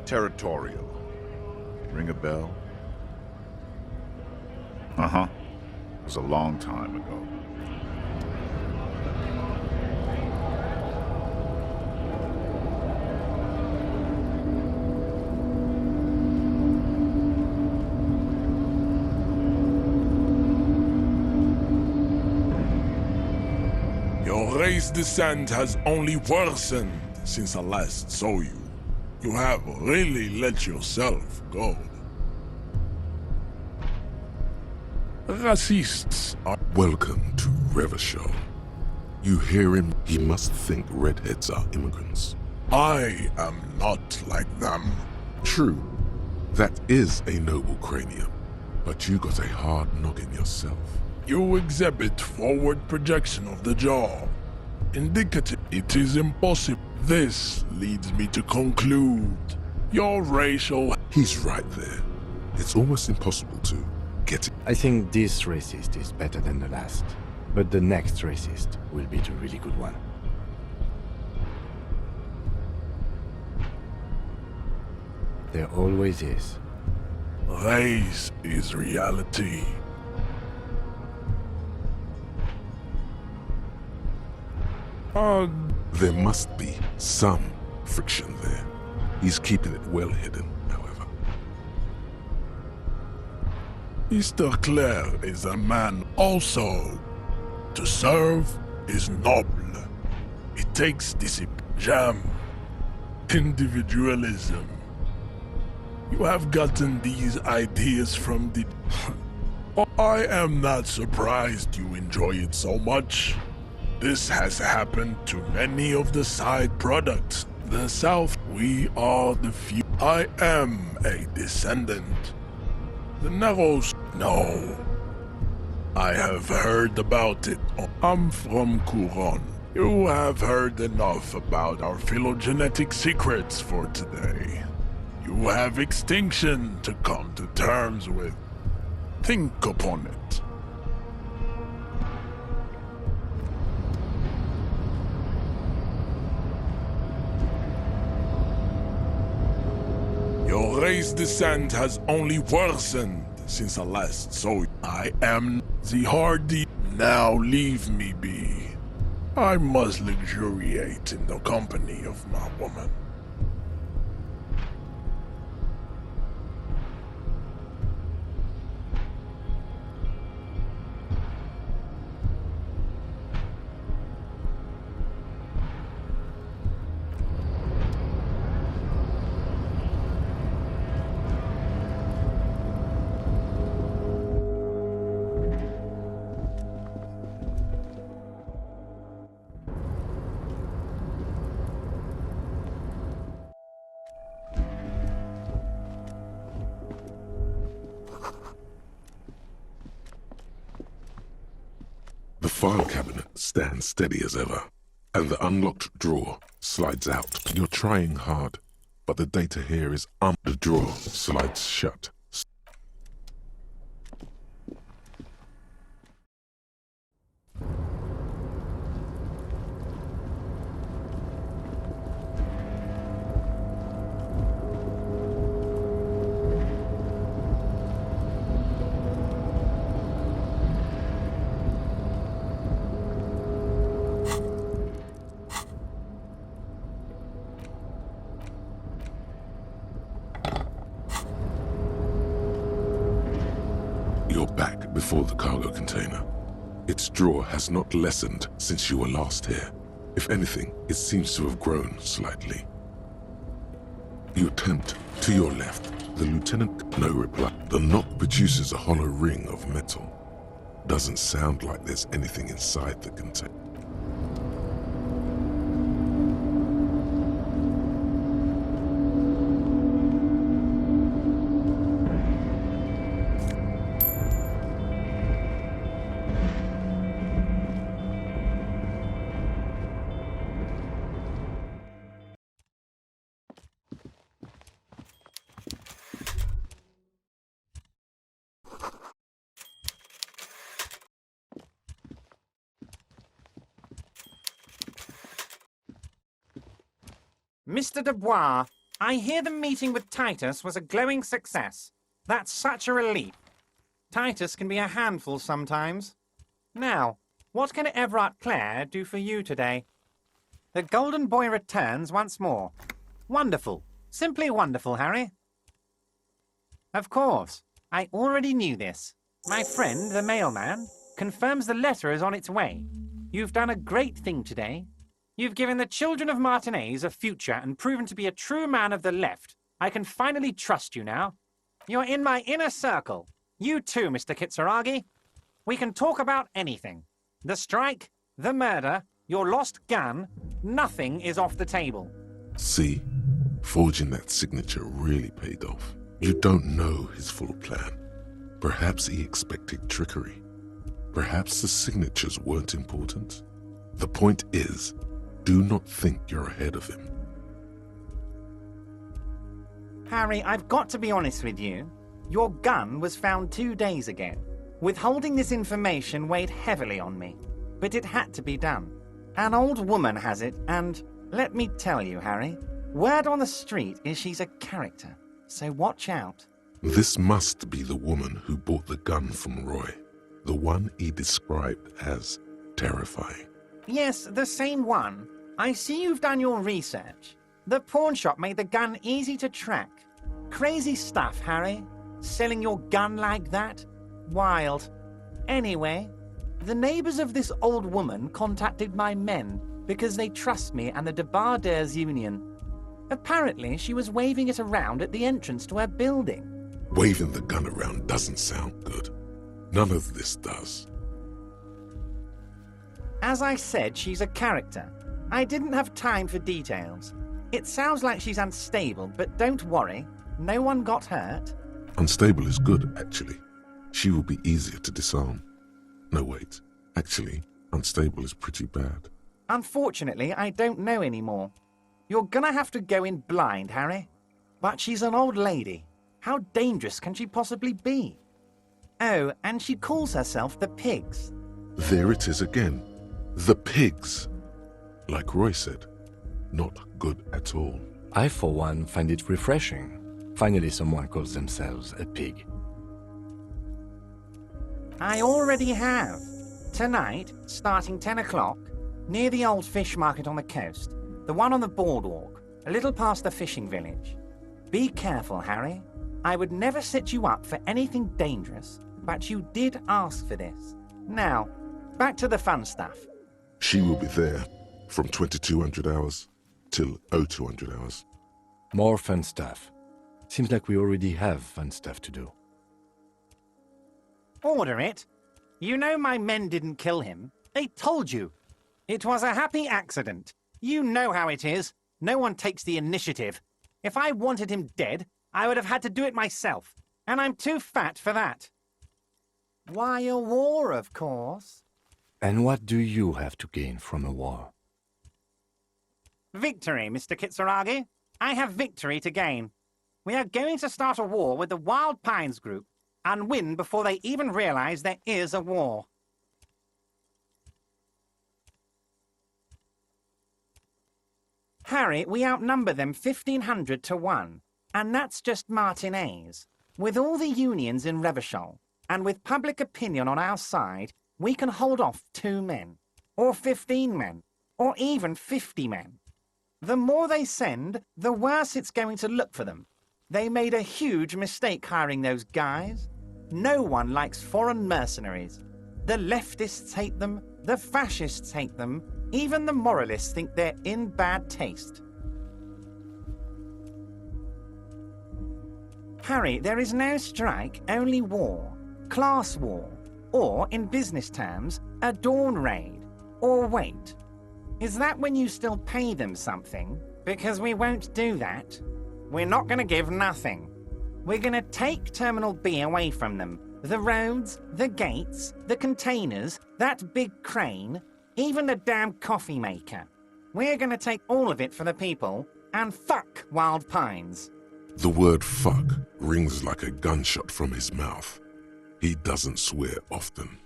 S20: Territorial. Ring a bell? Uh-huh. It was a long time ago.
S21: Your race descent has only worsened since I last saw you. You have really let yourself go. Racists are...
S3: Welcome to Revachol. You hear him, he must think redheads are immigrants.
S21: I am not like them.
S3: True, that is a noble cranium, but you got a hard noggin yourself.
S21: You exhibit forward projection of the jaw. Indicative, it is impossible. This leads me to conclude your racial...
S3: He's right there. It's almost impossible to get it.
S2: I think this racist is better than the last, but the next racist will be the really good one. There always is.
S21: Race is reality.
S3: There must be some friction there. He's keeping it well hidden, however.
S21: Mr. Clare is a man also. To serve is noble. It takes discipline, jam, individualism. You have gotten these ideas from the... I am not surprised you enjoy it so much. This has happened to many of the side products. The South, we are the few. I am a descendant. The Narrows, no. I have heard about it. I'm from Couron. You have heard enough about our phylogenetic secrets for today. You have extinction to come to terms with. Think upon it. Your race descent has only worsened since I last saw you. I am the Hardie. Now leave me be. I must luxuriate in the company of my woman.
S3: The file cabinet stands steady as ever, and the unlocked drawer slides out. You're trying hard, but the data here is the drawer slides shut. You're back before the cargo container. Its drawer has not lessened since you were last here. If anything, it seems to have grown slightly. You attempt to your left. The lieutenant, no reply. The knock produces a hollow ring of metal. Doesn't sound like there's anything inside the container.
S1: Mr. Dubois, I hear the meeting with Titus was a glowing success. That's such a relief. Titus can be a handful sometimes. Now, what can Everard Clare do for you today? The Golden Boy returns once more. Wonderful. Simply wonderful, Harry. Of course. I already knew this. My friend, the mailman, confirms the letter is on its way. You've done a great thing today. You've given the children of Martinez a future and proven to be a true man of the left. I can finally trust you now. You're in my inner circle. You too, Mr. Kitsuragi. We can talk about anything. The strike, the murder, your lost gun, nothing is off the table.
S3: See, forging that signature really paid off. You don't know his full plan. Perhaps he expected trickery. Perhaps the signatures weren't important. The point is, do not think you're ahead of him.
S1: Harry, I've got to be honest with you. Your gun was found 2 days ago. Withholding this information weighed heavily on me, but it had to be done. An old woman has it, and let me tell you, Harry, word on the street is she's a character, so watch out.
S3: This must be the woman who bought the gun from Roy, the one he described as terrifying.
S1: Yes, the same one. I see you've done your research. The pawn shop made the gun easy to track. Crazy stuff, Harry. Selling your gun like that? Wild. Anyway, the neighbors of this old woman contacted my men because they trust me and the Debarders Union. Apparently, she was waving it around at the entrance to her building.
S3: Waving the gun around doesn't sound good. None of this does.
S1: As I said, she's a character. I didn't have time for details. It sounds like she's unstable, but don't worry. No one got hurt.
S3: Unstable is good, actually. She will be easier to disarm. No, wait. Actually, unstable is pretty bad.
S1: Unfortunately, I don't know anymore. You're gonna have to go in blind, Harry. But she's an old lady. How dangerous can she possibly be? Oh, and she calls herself the Pigs.
S3: There it is again. The pigs. Like Roy said, not good at all.
S2: I, for one, find it refreshing. Finally, someone calls themselves a pig.
S1: I already have. Tonight, starting 10 o'clock, near the old fish market on the coast, the one on the boardwalk, a little past the fishing village. Be careful, Harry. I would never set you up for anything dangerous, but you did ask for this. Now, back to the fun stuff.
S3: She will be there from 2200 hours till 0200 hours.
S2: More fun stuff. Seems like we already have fun stuff to do.
S1: Order it. You know my men didn't kill him. They told you. It was a happy accident. You know how it is. No one takes the initiative. If I wanted him dead, I would have had to do it myself. And I'm too fat for that. Why a war, of course.
S2: And what do you have to gain from a war?
S1: Victory, Mr. Kitsuragi. I have victory to gain. We are going to start a war with the Wild Pines group and win before they even realize there is a war. Harry, we outnumber them 1,500 to 1, and that's just Martinez. With all the unions in Revachol, and with public opinion on our side, we can hold off 2 men, or 15 men, or even 50 men. The more they send, the worse it's going to look for them. They made a huge mistake hiring those guys. No one likes foreign mercenaries. The leftists hate them, the fascists hate them, even the moralists think they're in bad taste. Harry, there is no strike, only war. Class war. Or, in business terms, a dawn raid. Or wait. Is that when you still pay them something? Because we won't do that. We're not going to give nothing. We're going to take Terminal B away from them. The roads, the gates, the containers, that big crane, even the damn coffee maker. We're going to take all of it for the people, and fuck Wild Pines.
S3: The word fuck rings like a gunshot from his mouth. He doesn't swear often.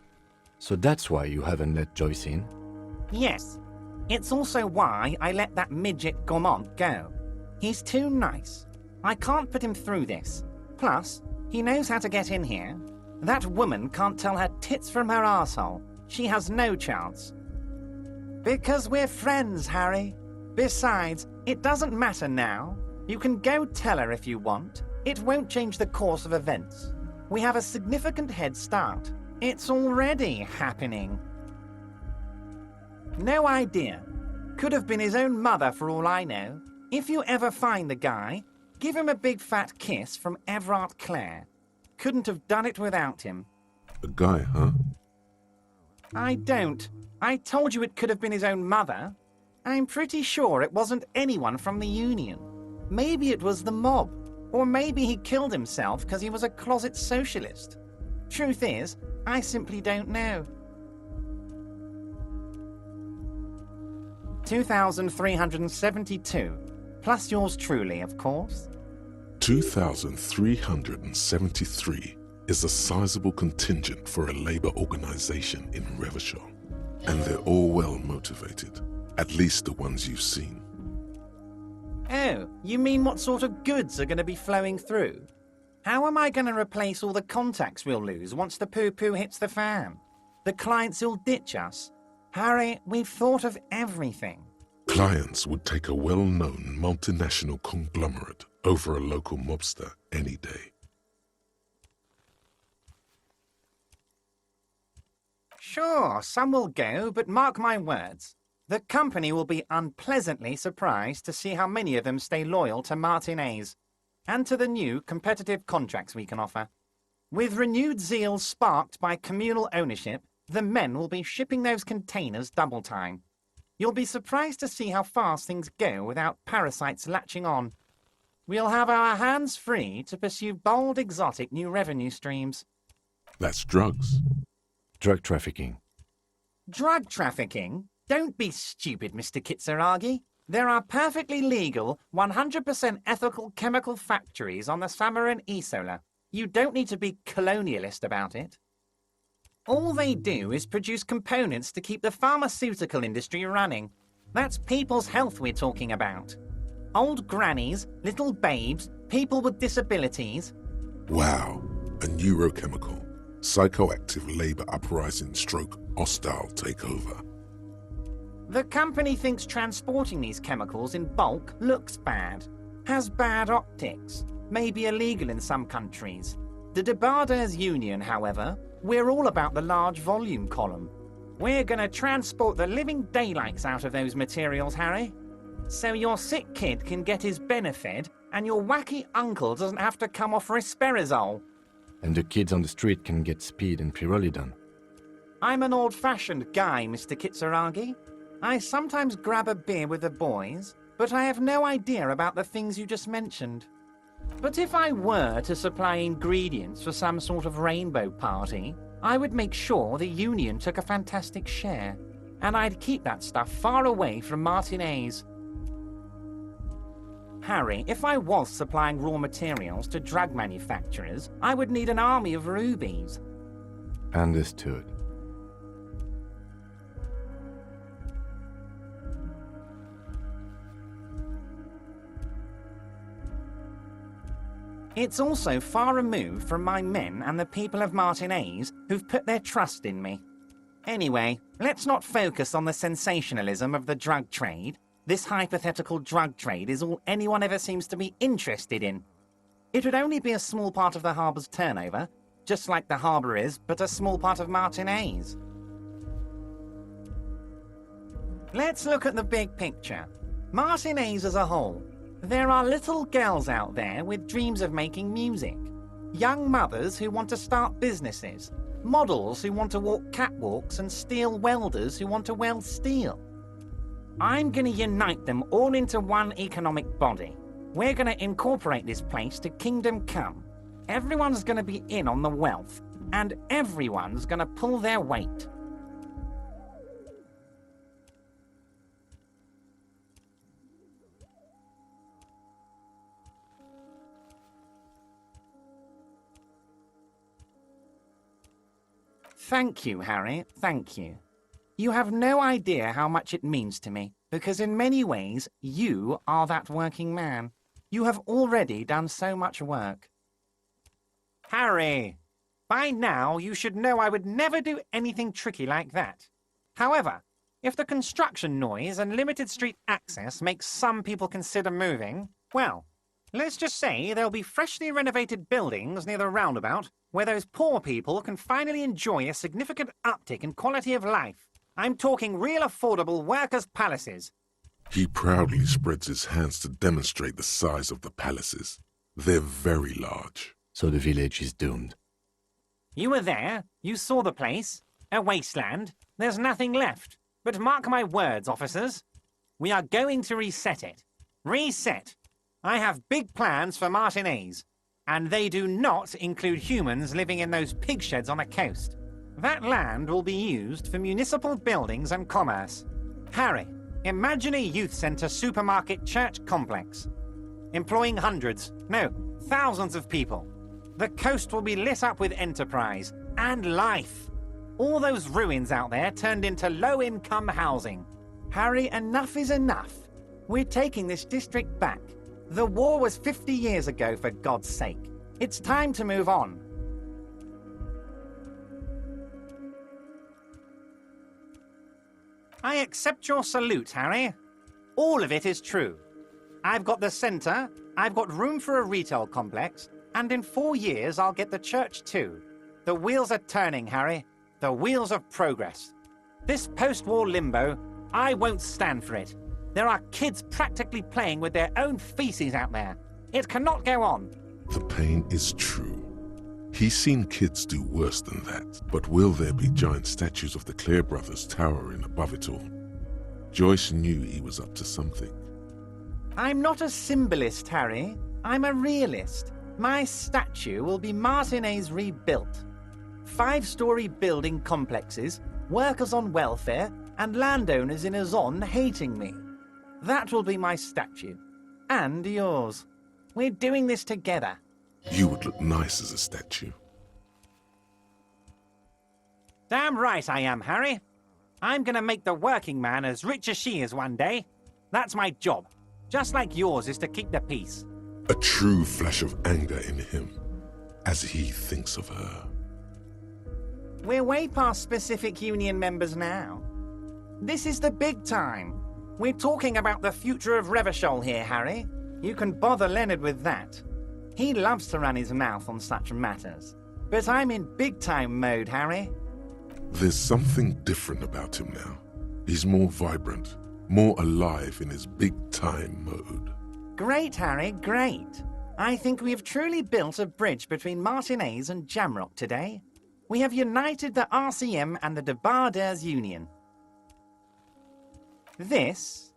S2: So that's why you haven't let Joyce in?
S1: Yes. It's also why I let that midget Gaumont go. He's too nice. I can't put him through this. Plus, he knows how to get in here. That woman can't tell her tits from her arsehole. She has no chance. Because we're friends, Harry. Besides, it doesn't matter now. You can go tell her if you want. It won't change the course of events. We have a significant head start. It's already happening. No idea. Could have been his own mother for all I know. If you ever find the guy, give him a big fat kiss from Everard Clare. Couldn't have done it without him.
S3: A guy, huh?
S1: I don't. I told you it could have been his own mother. I'm pretty sure it wasn't anyone from the Union. Maybe it was the mob. Or maybe he killed himself because he was a closet socialist. Truth is, I simply don't know. 2,372. Plus yours truly, of course.
S3: 2,373 is a sizable contingent for a labor organization in Revachol. And they're all well motivated. At least the ones you've seen.
S1: Oh, you mean what sort of goods are going to be flowing through? How am I going to replace all the contacts we'll lose once the poo-poo hits the fan? The clients will ditch us. Harry, we've thought of everything.
S3: Clients would take a well-known multinational conglomerate over a local mobster any day.
S1: Sure, some will go, but mark my words. The company will be unpleasantly surprised to see how many of them stay loyal to Martinez and to the new competitive contracts we can offer. With renewed zeal sparked by communal ownership, the men will be shipping those containers double time. You'll be surprised to see how fast things go without parasites latching on. We'll have our hands free to pursue bold, exotic new revenue streams.
S3: That's drugs.
S2: Drug trafficking.
S1: Drug trafficking? Don't be stupid, Mr. Kitsuragi. There are perfectly legal, 100% ethical chemical factories on the Samaran Isola. You don't need to be colonialist about it. All they do is produce components to keep the pharmaceutical industry running. That's people's health we're talking about. Old grannies, little babes, people with disabilities.
S3: Wow, a neurochemical, psychoactive labor uprising stroke hostile takeover.
S1: The company thinks transporting these chemicals in bulk looks bad, has bad optics, may be illegal in some countries. The Debarders Union, however, we're all about the large volume column. We're gonna transport the living daylights out of those materials, Harry. So your sick kid can get his Benefed, and your wacky uncle doesn't have to come off risperazole.
S2: And the kids on the street can get speed and pyrrolidon.
S1: I'm an old-fashioned guy, Mr. Kitsuragi. I sometimes grab a beer with the boys, but I have no idea about the things you just mentioned. But if I were to supply ingredients for some sort of rainbow party, I would make sure the Union took a fantastic share, and I'd keep that stuff far away from Martinez. Harry, if I was supplying raw materials to drug manufacturers, I would need an army of rubies.
S2: Understood.
S1: It's also far removed from my men and the people of Martinez who've put their trust in me. Anyway, let's not focus on the sensationalism of the drug trade. This hypothetical drug trade is all anyone ever seems to be interested in. It would only be a small part of the harbour's turnover, just like the harbour is but a small part of Martinez. Let's look at the big picture. Martinez as a whole. There are little girls out there with dreams of making music. Young mothers who want to start businesses. Models who want to walk catwalks and steel welders who want to weld steel. I'm going to unite them all into one economic body. We're going to incorporate this place to Kingdom Come. Everyone's going to be in on the wealth, and everyone's going to pull their weight. Thank you, Harry, thank you. You have no idea how much it means to me, because in many ways, you are that working man. You have already done so much work. Harry, by now you should know I would never do anything tricky like that. However, if the construction noise and limited street access makes some people consider moving, well, let's just say there'll be freshly renovated buildings near the roundabout where those poor people can finally enjoy a significant uptick in quality of life. I'm talking real affordable workers' palaces.
S3: He proudly spreads his hands to demonstrate the size of the palaces. They're very large.
S2: So the village is doomed.
S1: You were there. You saw the place. A wasteland. There's nothing left. But mark my words, officers. We are going to reset it. Reset. I have big plans for Martinez. And they do not include humans living in those pig sheds on the coast. That land will be used for municipal buildings and commerce. Harry, imagine a youth centre supermarket church complex. Employing hundreds, no, thousands of people. The coast will be lit up with enterprise and life. All those ruins out there turned into low-income housing. Harry, enough is enough. We're taking this district back. The war was 50 years ago, for God's sake. It's time to move on. I accept your salute, Harry. All of it is true. I've got the centre, I've got room for a retail complex, and in 4 years I'll get the church too. The wheels are turning, Harry. The wheels of progress. This post-war limbo, I won't stand for it. There are kids practically playing with their own feces out there. It cannot go on.
S3: The pain is true. He's seen kids do worse than that. But will there be giant statues of the Clear brothers towering above it all? Joyce knew he was up to something.
S1: I'm not a symbolist, Harry. I'm a realist. My statue will be Martinez rebuilt.
S6: 5-story building complexes, workers on welfare, and landowners in a zone hating me. That will be my statue. And yours. We're doing this together.
S3: You would look nice as a statue.
S1: Damn right I am, Harry. I'm gonna make the working man as rich as she is one day. That's my job. Just like yours is to keep the peace.
S3: A true flash of anger in him as he thinks of her.
S1: We're way past specific union members now. This is the big time. We're talking about the future of Revachol here, Harry. You can bother Leonard with that. He loves to run his mouth on such matters. But I'm in big-time mode, Harry.
S3: There's something different about him now. He's more vibrant, more alive in his big-time mode.
S1: Great, Harry, great. I think we've truly built a bridge between Martinez and Jamrock today. We have united the RCM and the Debarders Union. This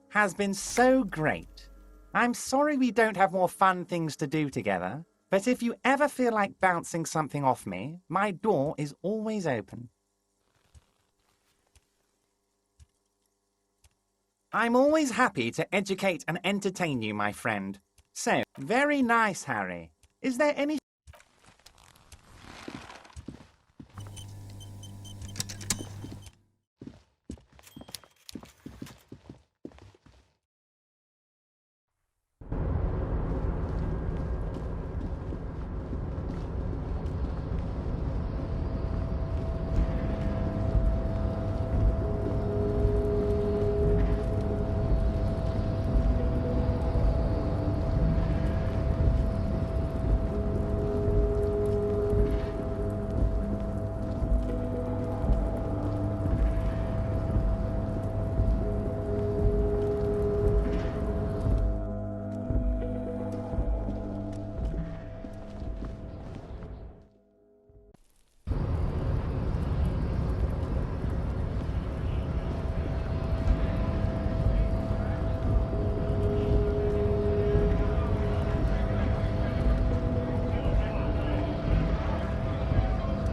S1: has been so great. I'm sorry we don't have more fun things to do together, but if you ever feel like bouncing something off me, my door is always open. I'm always happy to educate and entertain you, my friend. So, very nice, Harry. Is there any...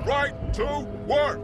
S20: Right to work!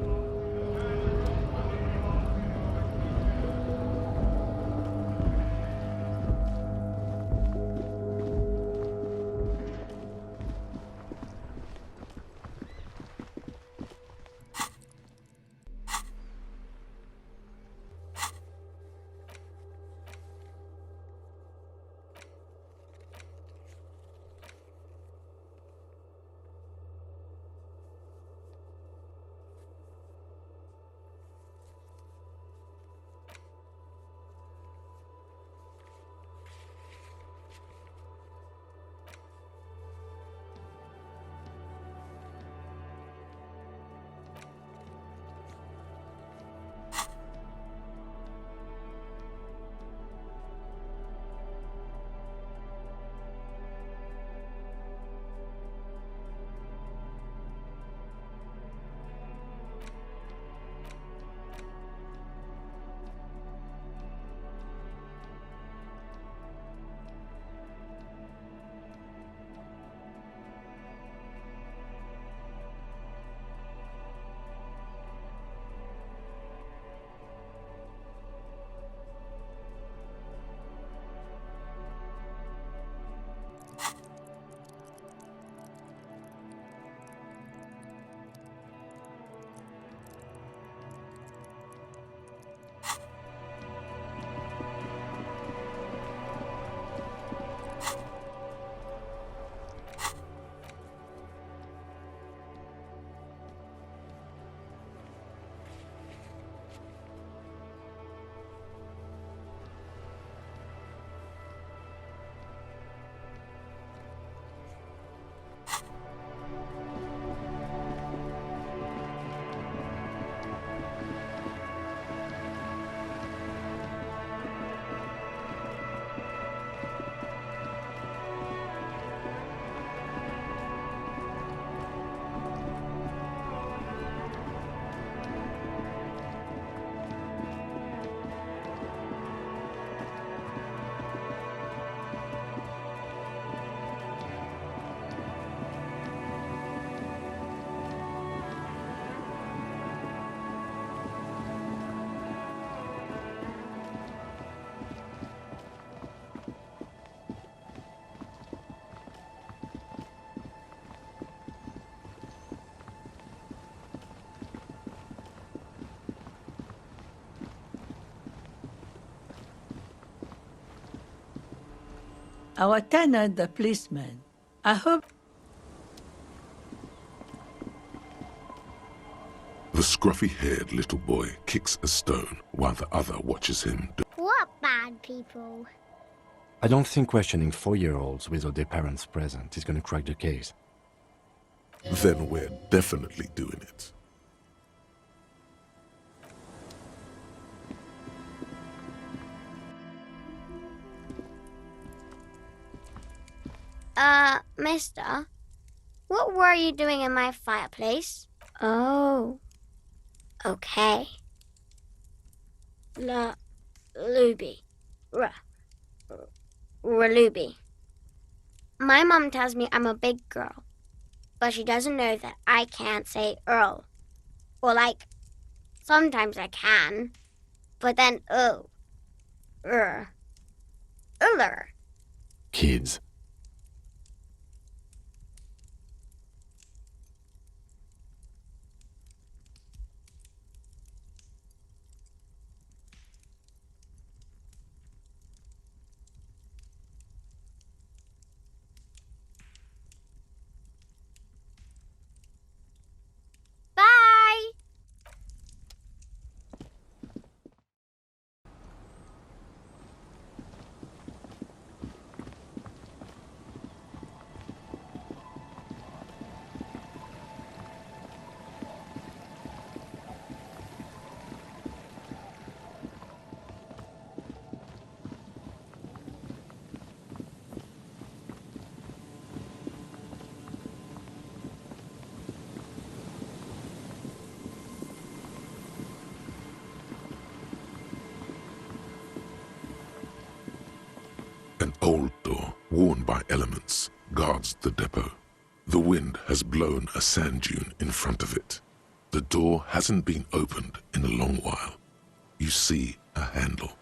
S16: Our tenant, the policeman. I hope...
S3: The scruffy-haired little boy kicks a stone while the other watches him.
S4: What bad people?
S2: I don't think questioning 4-year-olds without their parents present is gonna crack the case.
S3: Then we're definitely doing it.
S4: Mister, what were you doing in my fireplace? Oh. Okay. Luby. Luby. My mom tells me I'm a big girl, but she doesn't know that I can't say Earl. Or sometimes I can, but then Uller.
S2: Kids.
S4: Bye!
S3: An old door, worn by elements, guards the depot. The wind has blown a sand dune in front of it. The door hasn't been opened in a long while. You see a handle.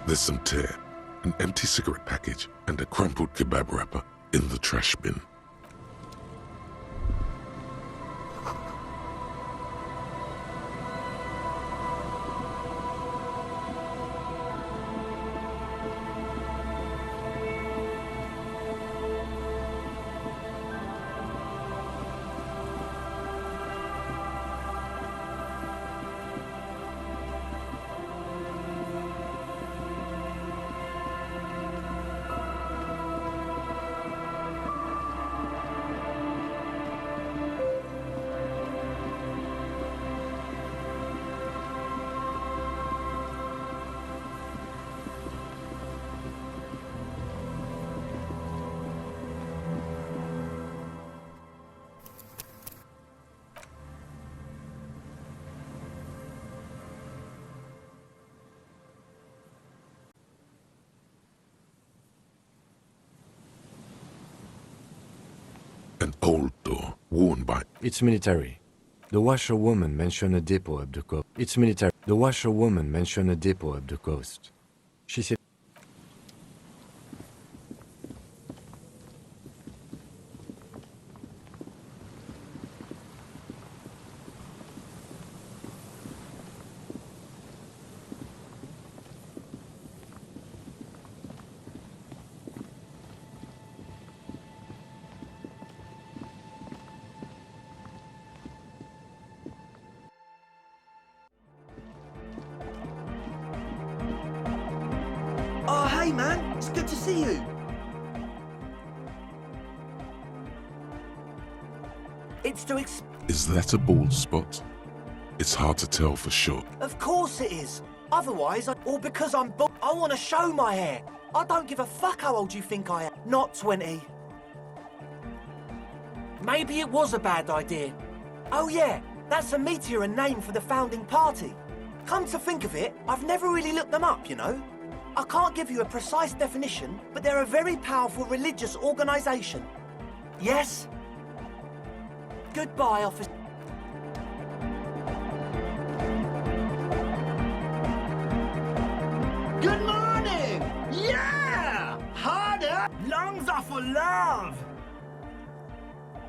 S3: There's some tear, an empty cigarette package, and a crumpled kebab wrapper in the trash bin. An old door, worn by...
S2: It's military. The washerwoman mentioned a depot up the coast. It's military. The washerwoman mentioned a depot up the coast. She said...
S7: Oh, hey, man. It's good to see you. It's to
S3: Is that a bald spot? It's hard to tell for sure.
S7: Of course it is. Otherwise, or because I'm bald, I want to show my hair. I don't give a fuck how old you think I am. Not 20. Maybe it was a bad idea. Oh yeah, that's a meteor and name for the founding party. Come to think of it, I've never really looked them up, you know? I can't give you a precise definition, but they're a very powerful religious organisation. Yes? Goodbye, officer.
S5: Good morning! Yeah! Harder! Lungs are for love!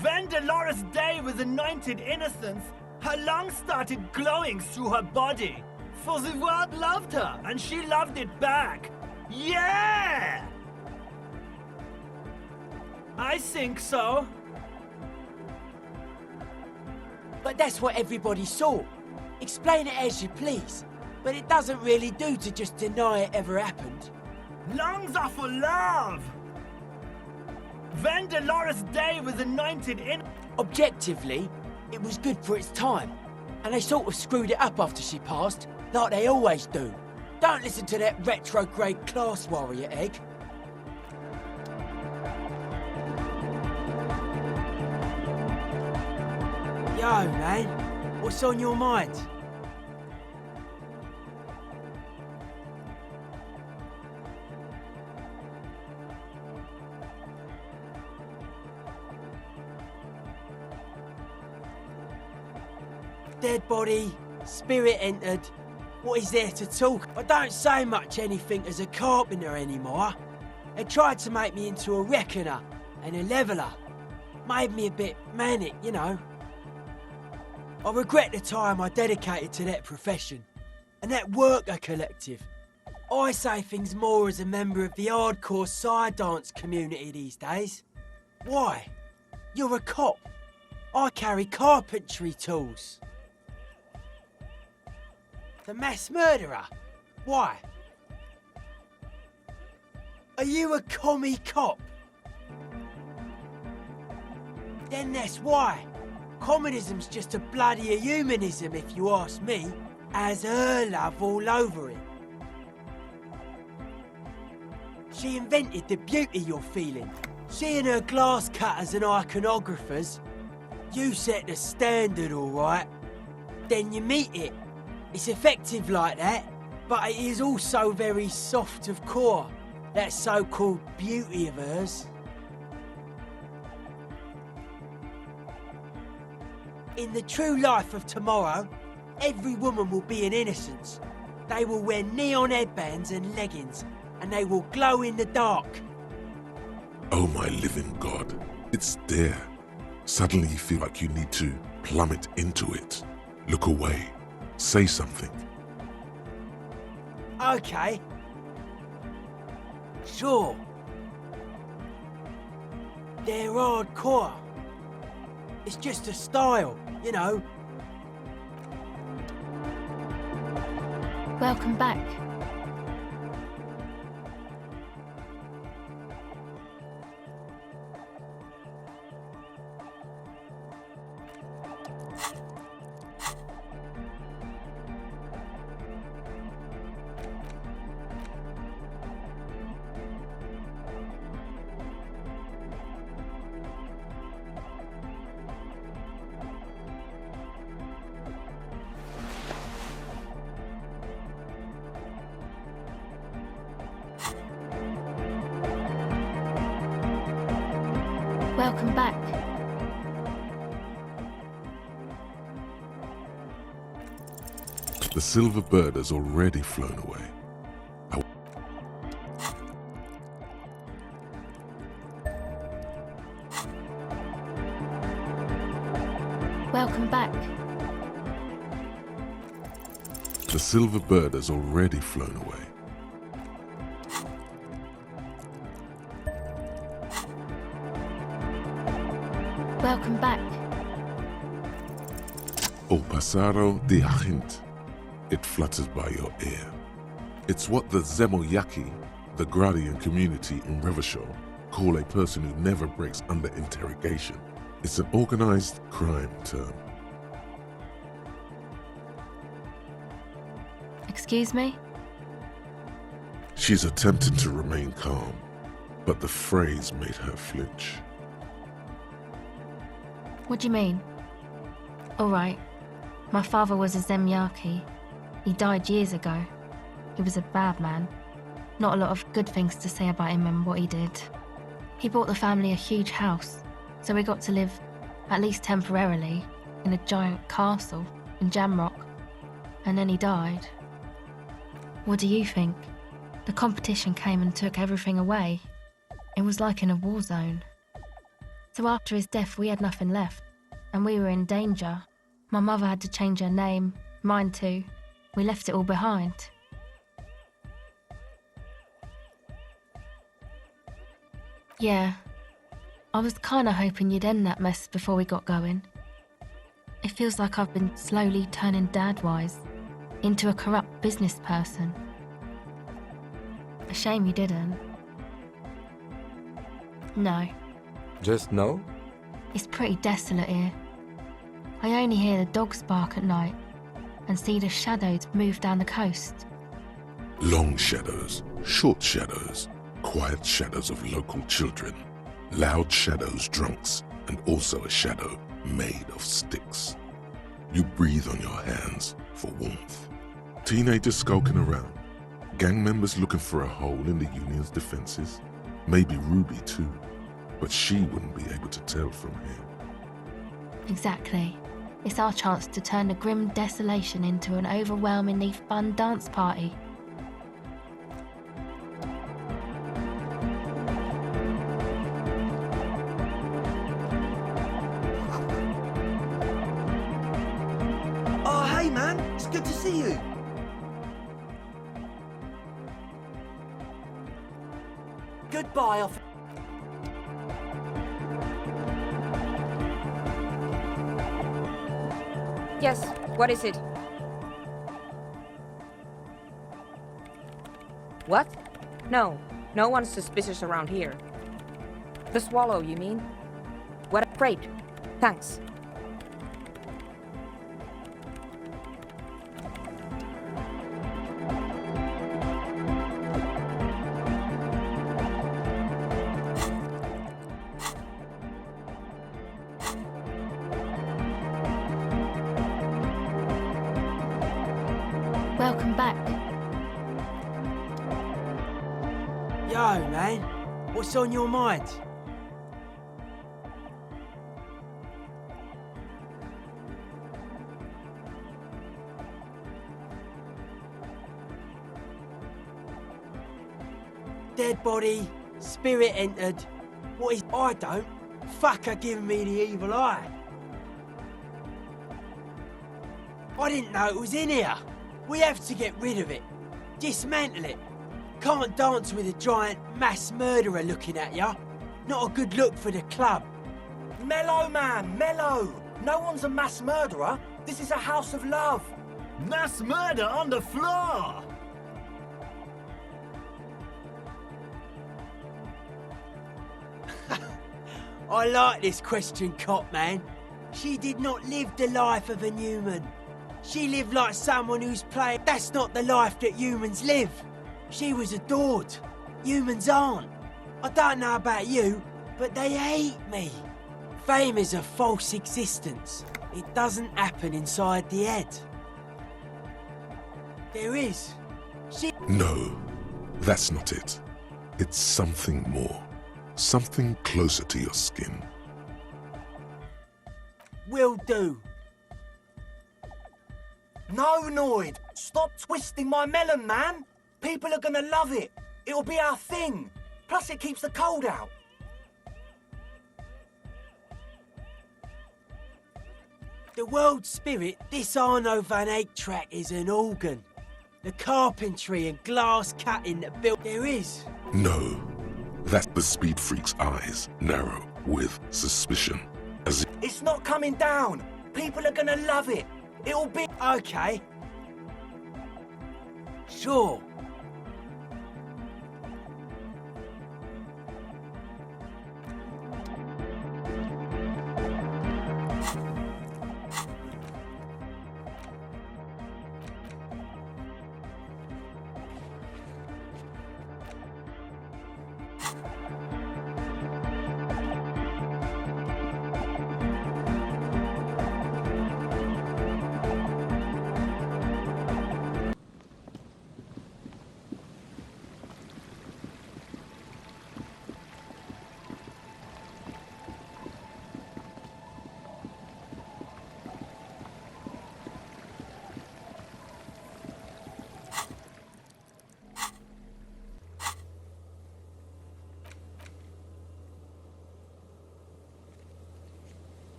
S5: When Dolores Day was anointed innocence, her lungs started glowing through her body. For the world loved her, and she loved it back. Yeah! I think so.
S22: But that's what everybody saw. Explain it as you please. But it doesn't really do to just deny it ever happened.
S5: Lungs are for love! When Dolores Day was anointed in...
S22: Objectively, it was good for its time. And they sort of screwed it up after she passed, like they always do. Don't listen to that retrograde class warrior egg. Yo, man. What's on your mind? Dead body, spirit entered. What is there to talk? I don't say much anything as a carpenter anymore. They tried to make me into a reckoner and a leveller. Made me a bit manic, you know. I regret the time I dedicated to that profession and that worker collective. I say things more as a member of the hardcore side dance community these days. Why? You're a cop. I carry carpentry tools. The mass murderer? Why? Are you a commie cop? Then that's why. Communism's just a bloodier humanism, if you ask me. Has her love all over it. She invented the beauty you're feeling. She and her glass cutters and iconographers. You set the standard, all right. Then you meet it. It's effective like that, but it is also very soft of core. That so-called beauty of hers. In the true life of tomorrow, every woman will be an innocence. They will wear neon headbands and leggings, and they will glow in the dark.
S3: Oh my living God, it's there. Suddenly you feel like you need to plummet into it. Look away. Say something.
S22: Okay. Sure. They're hardcore. It's just a style, you know.
S17: Welcome back. Welcome back.
S3: The silver bird has already flown away.
S12: Welcome back.
S3: The silver bird has already flown away.
S12: Welcome back.
S3: O pasaro de agint. It flutters by your ear. It's what the Zemoyaki, the Gradian community in Revachol, call a person who never breaks under interrogation. It's an organized crime term.
S12: Excuse me?
S3: She's attempting to remain calm, but the phrase made her flinch.
S12: What do you mean? Alright. My father was a Zemyaki. He died years ago. He was a bad man. Not a lot of good things to say about him and what he did. He bought the family a huge house, so we got to live, at least temporarily, in a giant castle in Jamrock. And then he died. What do you think? The competition came and took everything away. It was like in a war zone. So after his death, we had nothing left, and we were in danger. My mother had to change her name, mine too. We left it all behind. Yeah, I was kinda hoping you'd end that mess before we got going. It feels like I've been slowly turning dad-wise into a corrupt business person. A shame you didn't. No.
S2: Just no?
S12: It's pretty desolate here. I only hear the dogs bark at night and see the shadows move down the coast.
S3: Long shadows, short shadows, quiet shadows of local children, loud shadows drunks, and also a shadow made of sticks. You breathe on your hands for warmth. Teenagers skulking around, gang members looking for a hole in the Union's defenses, maybe Ruby too, but she wouldn't be able to tell from here.
S12: Exactly. It's our chance to turn the grim desolation into an overwhelmingly fun dance party.
S7: Oh, hey man, it's good to see you. Goodbye,
S13: Yes, what is it? What? No, no one's suspicious around here. The Swallow, you mean? What a freight. Thanks.
S12: Welcome back.
S22: Yo, man. What's on your mind? Dead body, spirit entered. What is... I don't. Fucker giving me the evil eye. I didn't know it was in here. We have to get rid of it. Dismantle it. Can't dance with a giant mass murderer looking at ya. Not a good look for the club.
S7: Mellow, man, mellow. No one's a mass murderer. This is a house of love.
S5: Mass murder on the floor!
S22: I like this question, Cop Man. She did not live the life of a human. She lived like someone who's playing. That's not the life that humans live. She was adored. Humans aren't. I don't know about you, but they hate me. Fame is a false existence. It doesn't happen inside the head. There is.
S3: No, that's not it. It's something more. Something closer to your skin.
S22: Will do.
S7: No, Noid. Stop twisting my melon, man. People are gonna love it. It'll be our thing. Plus, it keeps the cold out.
S22: The world spirit, this Arno van Eyck track is an organ. The carpentry and glass cutting that built there is.
S3: No. That's the speed freak's eyes narrow with suspicion. As
S7: It's not coming down. People are gonna love it. It'll be...
S22: Okay. Sure.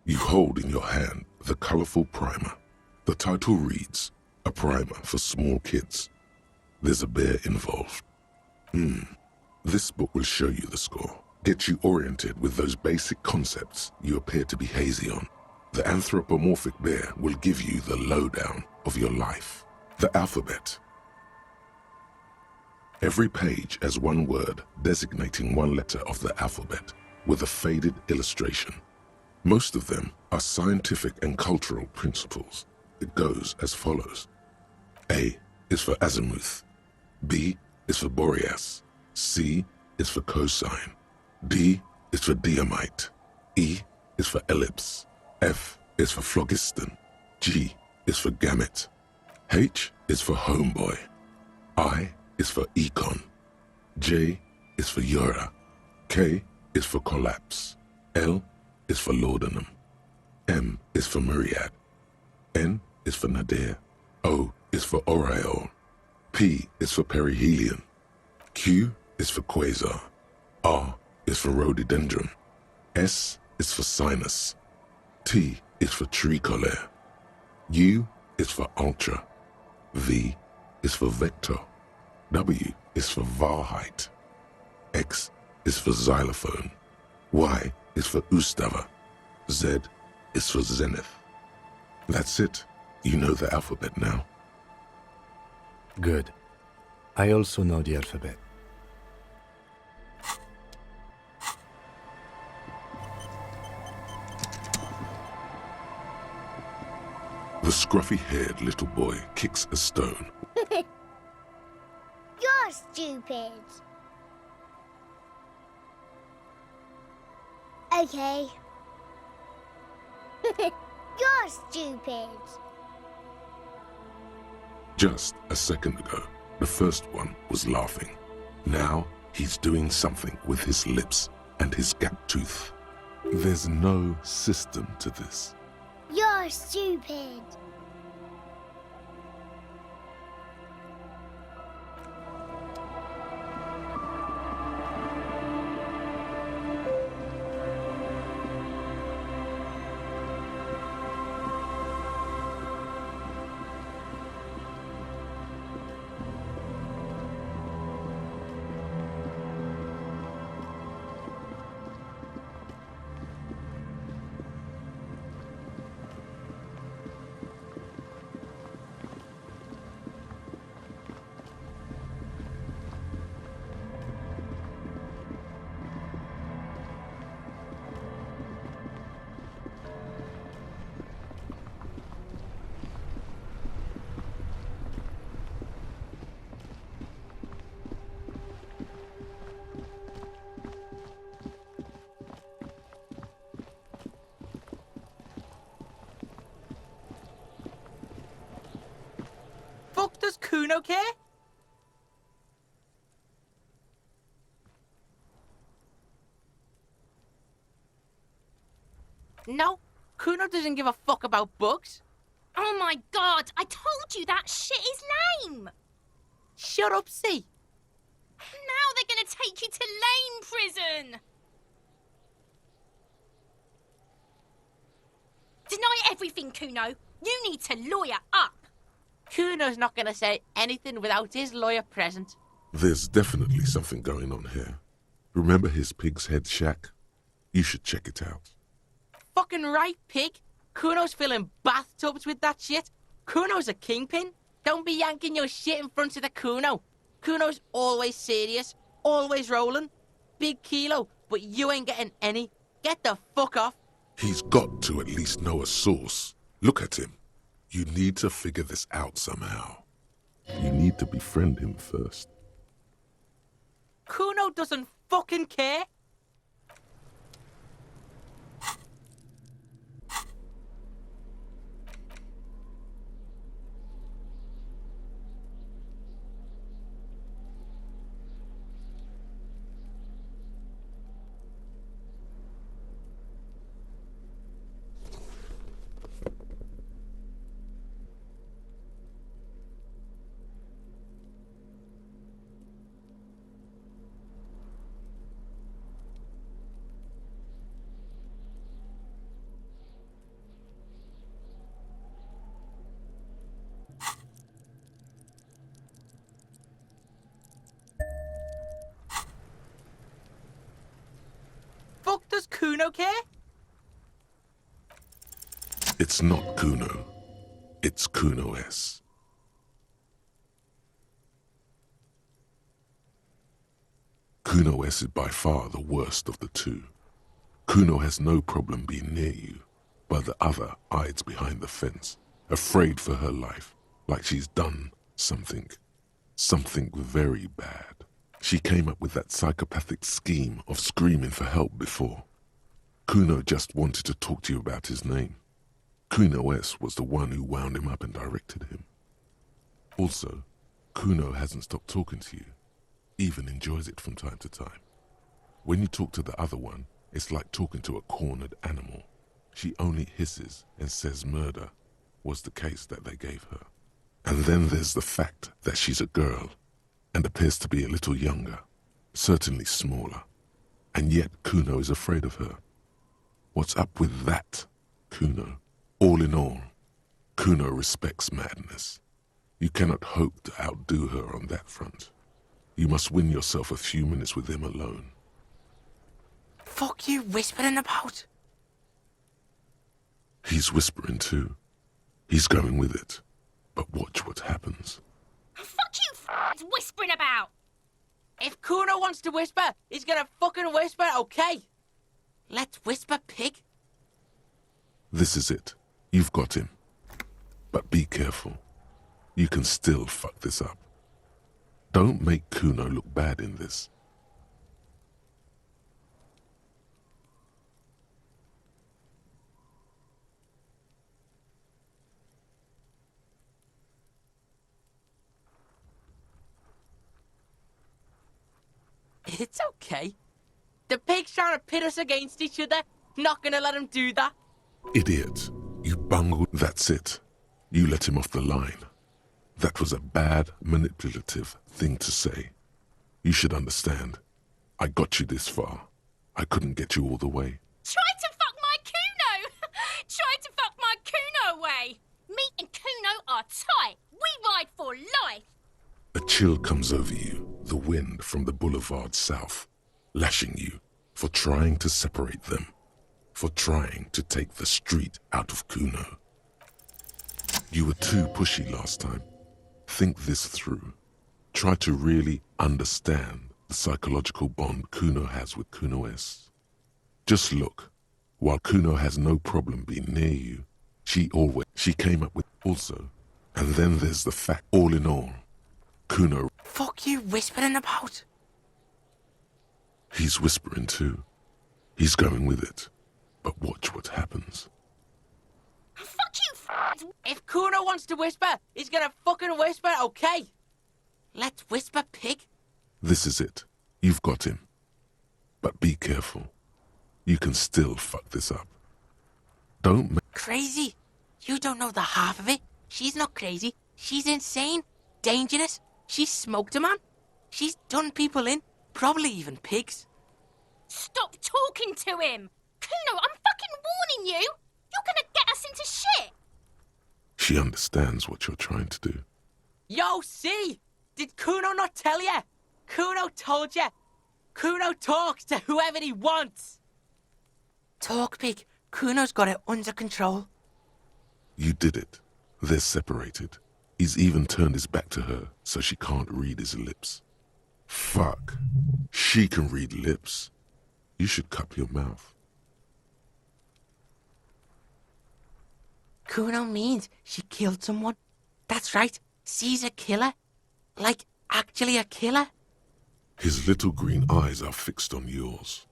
S3: you hold in your hand the colorful primer. The title reads, A Primer for Small Kids. There's a bear involved. This book will show you the score, get you oriented with those basic concepts you appear to be hazy on. The anthropomorphic bear will give you the lowdown of your life. The alphabet. Every page has one word designating one letter of the alphabet with a faded illustration. Most of them are scientific and cultural principles. It goes as follows. A is for azimuth. B is for Boreas. C is for cosine. D is for diamite. E is for ellipse. F is for phlogiston. G is for gamete. H is for homeboy. I is for econ. J is for Ura. K is for collapse. L is for laudanum. M is for myriad. N is for nadir. O is for aureole. P is for perihelion. Q is for quasar. R is for rhododendron. S is for sinus. T is for tricolor. U is for ultra. V is for vector. W is for Wahrheit. X is for xylophone. Y is for Ustava. Z is for zenith. That's it. You know the alphabet now.
S2: Good. I also know the alphabet.
S3: The scruffy-haired little boy kicks a stone.
S4: You're stupid. Okay. You're stupid.
S3: Just a second ago, the first one was laughing. Now he's doing something with his lips and his gap tooth. There's no system to this.
S4: You're stupid.
S9: Fuck does Kuno care? No, Kuno doesn't give a fuck about books.
S11: Oh my god, I told you that shit is lame!
S9: Shut up, C.
S11: Now they're gonna take you to lame prison! Deny everything, Kuno. You need to lawyer up.
S9: Kuno's not gonna say anything without his lawyer present.
S3: There's definitely something going on here. Remember his pig's head shack? You should check it out.
S9: Fucking right, pig. Kuno's filling bathtubs with that shit. Kuno's a kingpin. Don't be yanking your shit in front of the Kuno. Kuno's always serious, always rolling. Big kilo, but you ain't getting any. Get the fuck off.
S3: He's got to at least know a source. Look at him. You need to figure this out somehow. You need to befriend him first.
S9: Kuno doesn't fucking care. Fuck does Kuno care?
S3: It's not Kuno. It's Kuno S. Kuno S is by far the worst of the two. Kuno has no problem being near you, but the other hides behind the fence, afraid for her life, like she's done something very bad. She came up with that psychopathic scheme of screaming for help before. Kuno just wanted to talk to you about his name. Kuno S was the one who wound him up and directed him. Also, Kuno hasn't stopped talking to you, even enjoys it from time to time. When you talk to the other one, it's like talking to a cornered animal. She only hisses and says murder was the case that they gave her. And then there's the fact that she's a girl and appears to be a little younger, certainly smaller. And yet Kuno is afraid of her. What's up with that, Kuno? All in all, Kuno respects madness. You cannot hope to outdo her on that front. You must win yourself a few minutes with him alone.
S9: Fuck you whispering about?
S3: He's whispering too. He's going with it. But watch what happens.
S11: Fuck you whispering about!
S9: If Kuno wants to whisper, he's gonna fucking whisper, okay? Let's whisper, pig.
S3: This is it. You've got him. But be careful. You can still fuck this up. Don't make Kuno look bad in this.
S9: It's okay. The pig's trying to pit us against each other. Not gonna let him do that.
S3: Idiot. You bungled. That's it. You let him off the line. That was a bad, manipulative thing to say. You should understand. I got you this far. I couldn't get you all the way.
S11: Try to fuck my Kuno! Try to fuck my Kuno away! Me and Kuno are tight. We ride for life.
S3: A chill comes over you, the wind from the boulevard south, lashing you for trying to separate them, for trying to take the street out of Kuno. You were too pushy last time. Think this through. Try to really understand the psychological bond Kuno has with Kuno S. Just look. While Kuno has no problem being near you, she came up with also. And then there's the fact, all in all, Kuno...
S9: Fuck you whispering about?
S3: He's whispering too. He's going with it. But watch what happens.
S11: Fuck you
S9: If Kuno wants to whisper, he's gonna fucking whisper, okay? Let's whisper, pig.
S3: This is it. You've got him. But be careful. You can still fuck this up. Don't make...
S9: Crazy? You don't know the half of it. She's not crazy. She's insane. Dangerous. She's smoked a man. She's done people in. Probably even pigs.
S11: Stop talking to him! Kuno, I'm fucking warning you! You're gonna get us into shit!
S3: She understands what you're trying to do.
S9: Yo, see? Did Kuno not tell ya? Kuno told ya. Kuno talks to whoever he wants. Talk, pig. Kuno's got it under control.
S3: You did it. They're separated. He's even turned his back to her, so she can't read his lips. Fuck. She can read lips. You should cup your mouth.
S9: Kuno means she killed someone. That's right. She's a killer. Like, actually a killer.
S3: His little green eyes are fixed on yours.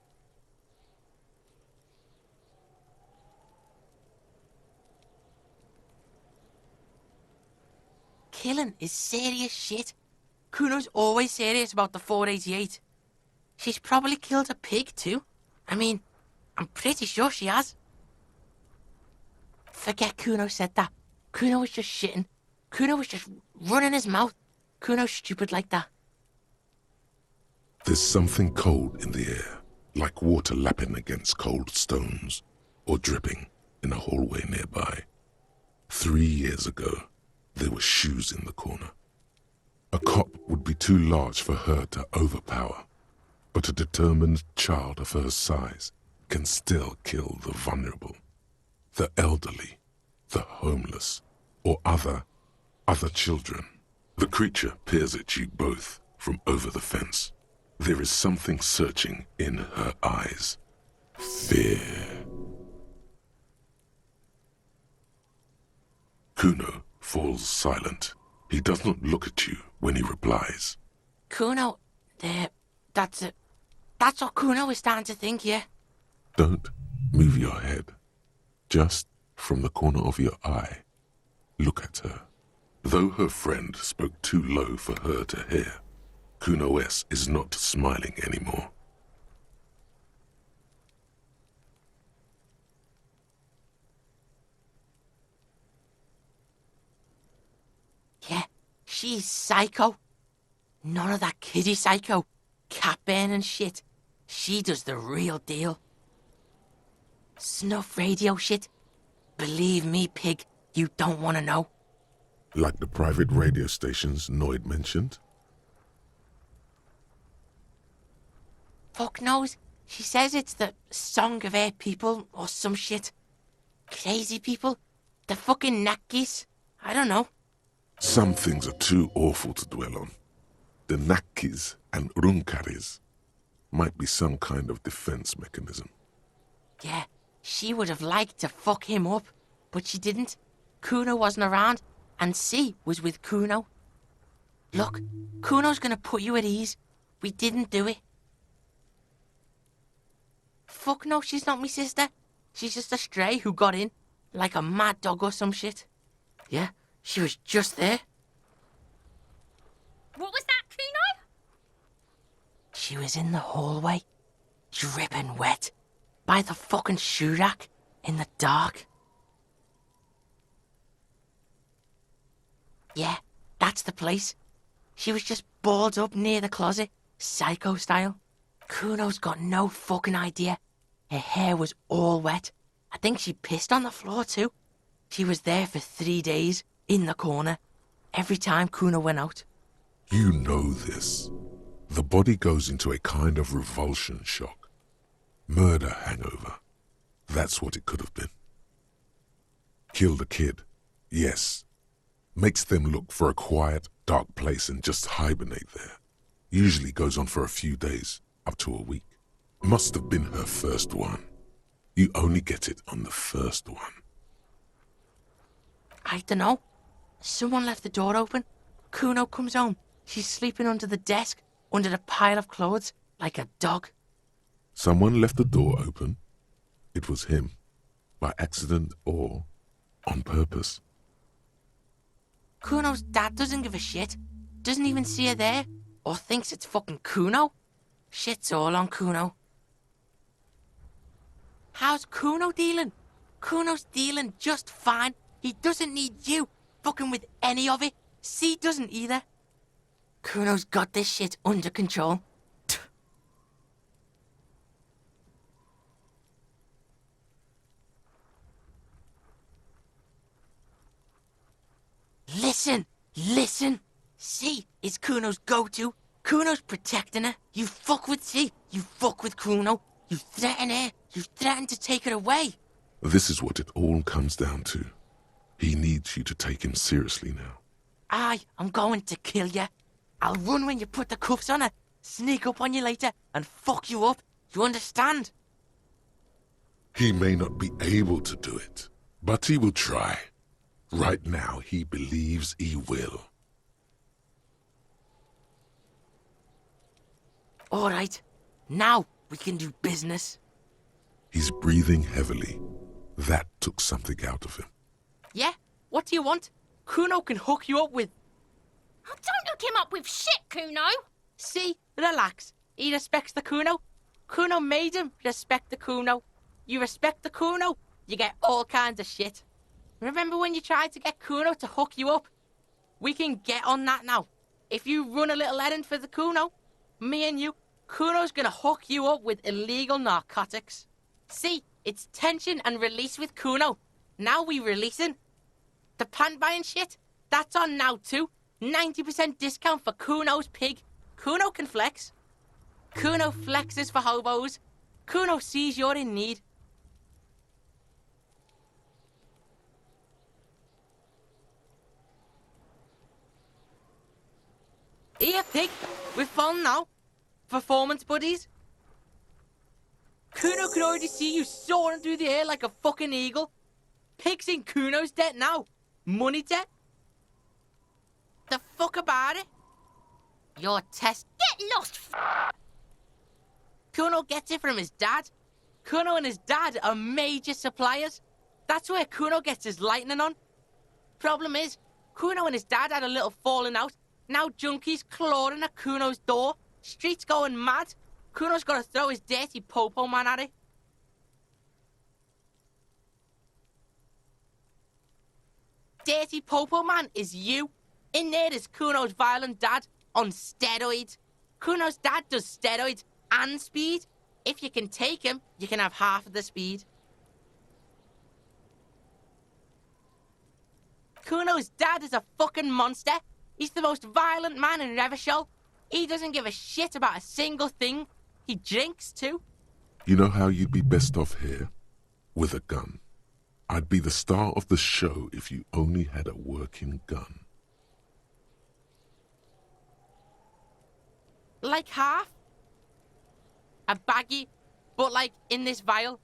S9: Killing is serious shit. Kuno's always serious about the 488. She's probably killed a pig too. I mean, I'm pretty sure she has. Forget Kuno said that. Kuno was just shitting. Kuno was just running his mouth. Kuno's stupid like that.
S3: There's something cold in the air, like water lapping against cold stones, or dripping in a hallway nearby. 3 years ago, there were shoes in the corner. A cop would be too large for her to overpower, but a determined child of her size can still kill the vulnerable, the elderly, the homeless, or other children. The creature peers at you both from over the fence. There is something searching in her eyes. Fear. Kuno falls silent. He does not look at you when he replies.
S9: Kuno, that's what Kuno is starting to think, yeah?
S3: Don't move your head. Just from the corner of your eye, look at her. Though her friend spoke too low for her to hear, Kuno S is not smiling anymore.
S9: Yeah, she's psycho. None of that kiddie psycho, cat burning shit. She does the real deal. Snuff radio shit. Believe me, pig, you don't want to know.
S3: Like the private radio stations Noid mentioned?
S9: Fuck knows. She says it's the Song of Air people or some shit. Crazy people. The fucking Nakis. I don't know.
S3: Some things are too awful to dwell on. The Nakis and Runkaris might be some kind of defense mechanism.
S9: Yeah, she would have liked to fuck him up, but she didn't. Kuno wasn't around, and C was with Kuno. Look, Kuno's gonna put you at ease. We didn't do it. Fuck no, she's not me sister. She's just a stray who got in, like a mad dog or some shit. Yeah, she was just there.
S11: What was that, Kuno?
S9: She was in the hallway, dripping wet, by the fucking shoe rack, in the dark. Yeah, that's the place. She was just balled up near the closet, psycho style. Kuno's got no fucking idea. Her hair was all wet. I think she pissed on the floor too. She was there for 3 days, in the corner, every time Kuno went out.
S3: You know this. The body goes into a kind of revulsion shock. Murder hangover. That's what it could have been. Kill the kid. Yes. Makes them look for a quiet, dark place and just hibernate there. Usually goes on for a few days, up to a week. Must have been her first one. You only get it on the first one.
S9: I dunno. Someone left the door open. Kuno comes home. She's sleeping under the desk, under the pile of clothes, like a dog.
S3: Someone left the door open. It was him. By accident or... On purpose.
S9: Kuno's dad doesn't give a shit. Doesn't even see her there. Or thinks it's fucking Kuno. Shit's all on Kuno. How's Kuno dealing? Kuno's dealing just fine. He doesn't need you fucking with any of it. C doesn't either. Kuno's got this shit under control. Listen. C is Kuno's go-to. Kuno's protecting her. You fuck with C, you fuck with Kuno. You threaten her. You threaten to take her away.
S3: This is what it all comes down to. He needs you to take him seriously now.
S9: I'm going to kill you. I'll run when you put the cuffs on her, sneak up on you later, and fuck you up. You understand?
S3: He may not be able to do it, but he will try. Right now, he believes he will.
S9: All right. Now we can do business.
S3: He's breathing heavily. That took something out of him.
S9: Yeah? What do you want? Kuno can hook you up with...
S11: Oh, don't hook him up with shit, Kuno.
S9: See? Relax. He respects the Kuno. Kuno made him respect the Kuno. You respect the Kuno, you get all kinds of shit. Remember when you tried to get Kuno to hook you up? We can get on that now. If you run a little errand for the Kuno, me and you, Kuno's gonna hook you up with illegal narcotics. See, it's tension and release with Kuno. Now we releasing. The pan buying shit, that's on now too. 90% discount for Kuno's pig. Kuno can flex. Kuno flexes for hobos. Kuno sees you're in need. Here, pig. We're full now. Performance buddies. Kuno can already see you soaring through the air like a fucking eagle. Pig's in Kuno's debt now. Money debt. The fuck about it? Your test.
S11: Get lost,
S9: Kuno gets it from his dad. Kuno and his dad are major suppliers. That's where Kuno gets his lightning on. Problem is, Kuno and his dad had a little falling out. Now junkies clawing at Kuno's door. Streets going mad. Kuno's got to throw his dirty popo man at it. Dirty popo man is you. In there is Kuno's violent dad on steroids. Kuno's dad does steroids and speed. If you can take him, you can have half of the speed. Kuno's dad is a fucking monster. He's the most violent man in Revachol. He doesn't give a shit about a single thing. He drinks too.
S3: You know how you'd be best off here? With a gun. I'd be the star of the show if you only had a working gun.
S9: Like half. A baggie, but like in this vial.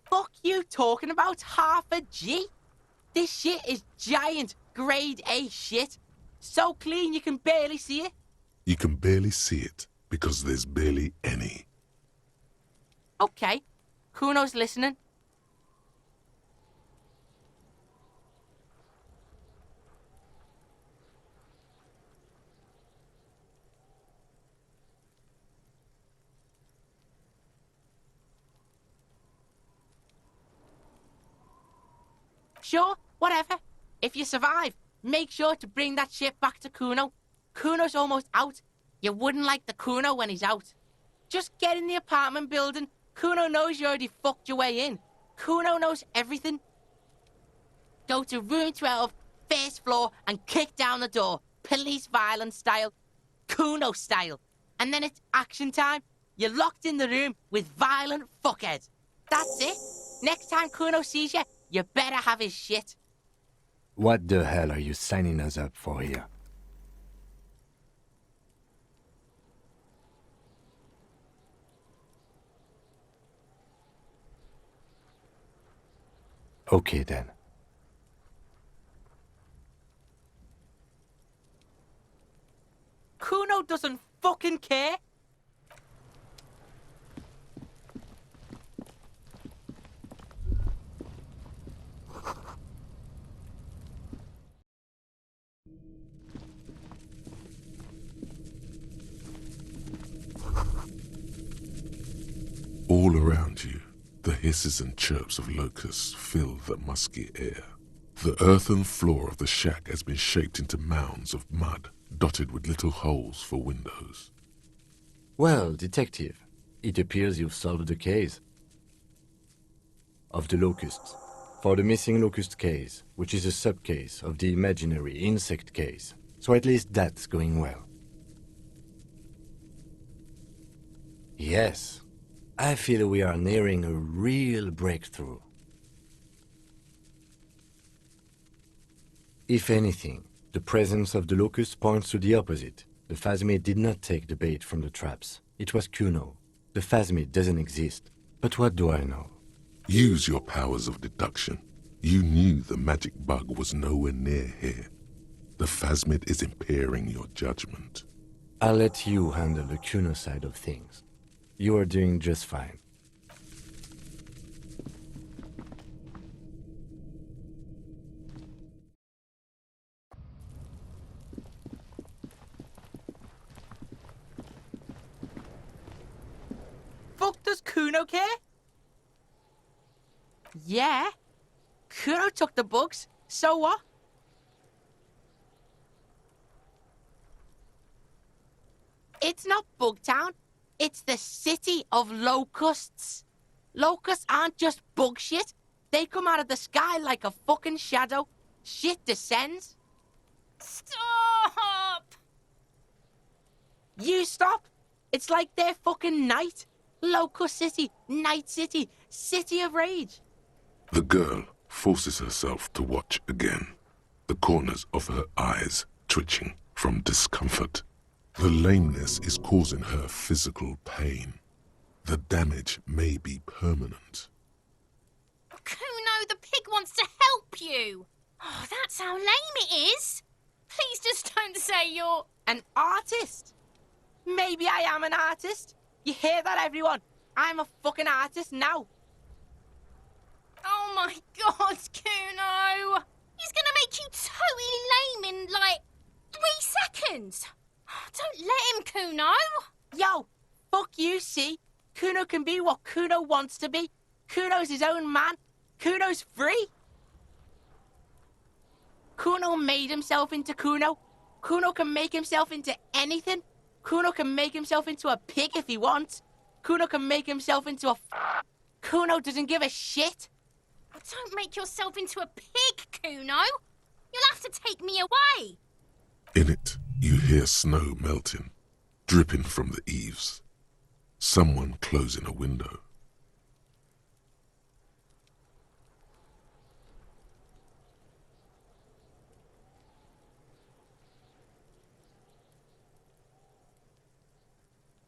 S9: Fuck you talking about half a G? This shit is giant, grade A shit. So clean you can barely see it.
S3: You can barely see it because there's barely any.
S9: Okay, Kuno's listening. Sure, whatever. If you survive, make sure to bring that shit back to Kuno. Kuno's almost out. You wouldn't like the Kuno when he's out. Just get in the apartment building. Kuno knows you already fucked your way in. Kuno knows everything. Go to room 12, first floor, and kick down the door. Police violence style. Kuno style. And then it's action time. You're locked in the room with violent fuckheads. That's it. Next time Kuno sees you, you better have his shit.
S2: What the hell are you signing us up for here? Okay then.
S9: Kuno doesn't fucking care.
S3: All around you, the hisses and chirps of locusts fill the musky air. The earthen floor of the shack has been shaped into mounds of mud, dotted with little holes for windows.
S2: Well, detective, it appears you've solved the case of the locusts. For the missing locust case, which is a sub-case of the imaginary insect case. So at least that's going well. Yes, I feel we are nearing a real breakthrough. If anything, the presence of the locust points to the opposite. The phasmid did not take the bait from the traps. It was Kuno. The phasmid doesn't exist. But what do I know?
S3: Use your powers of deduction. You knew the magic bug was nowhere near here. The phasmid is impairing your judgment.
S2: I'll let you handle the Kuno side of things. You are doing just fine.
S9: Fuck does Kuno care? Yeah. Kuno took the bugs, so what? It's not Bugtown, it's the city of locusts. Locusts aren't just bug shit. They come out of the sky like a fucking shadow. Shit descends.
S11: Stop!
S9: You stop. It's like they're fucking night. Locust City, Night City, City of Rage.
S3: The girl forces herself to watch again, the corners of her eyes twitching from discomfort. The lameness is causing her physical pain. The damage may be permanent.
S11: Kuno, the pig wants to help you. Oh, that's how lame it is. Please just don't say you're...
S9: An artist? Maybe I am an artist. You hear that, everyone? I'm a fucking artist now.
S11: Oh my God, Kuno! He's gonna make you totally lame in, like, 3 seconds. Don't let him, Kuno.
S9: Yo, fuck you, see? Kuno can be what Kuno wants to be. Kuno's his own man. Kuno's free. Kuno made himself into Kuno. Kuno can make himself into anything. Kuno can make himself into a pig if he wants. Kuno can make himself into a... Kuno doesn't give a shit.
S11: Don't make yourself into a pig, Kuno. You'll have to take me away.
S3: In it, you hear snow melting, dripping from the eaves. Someone closing a window.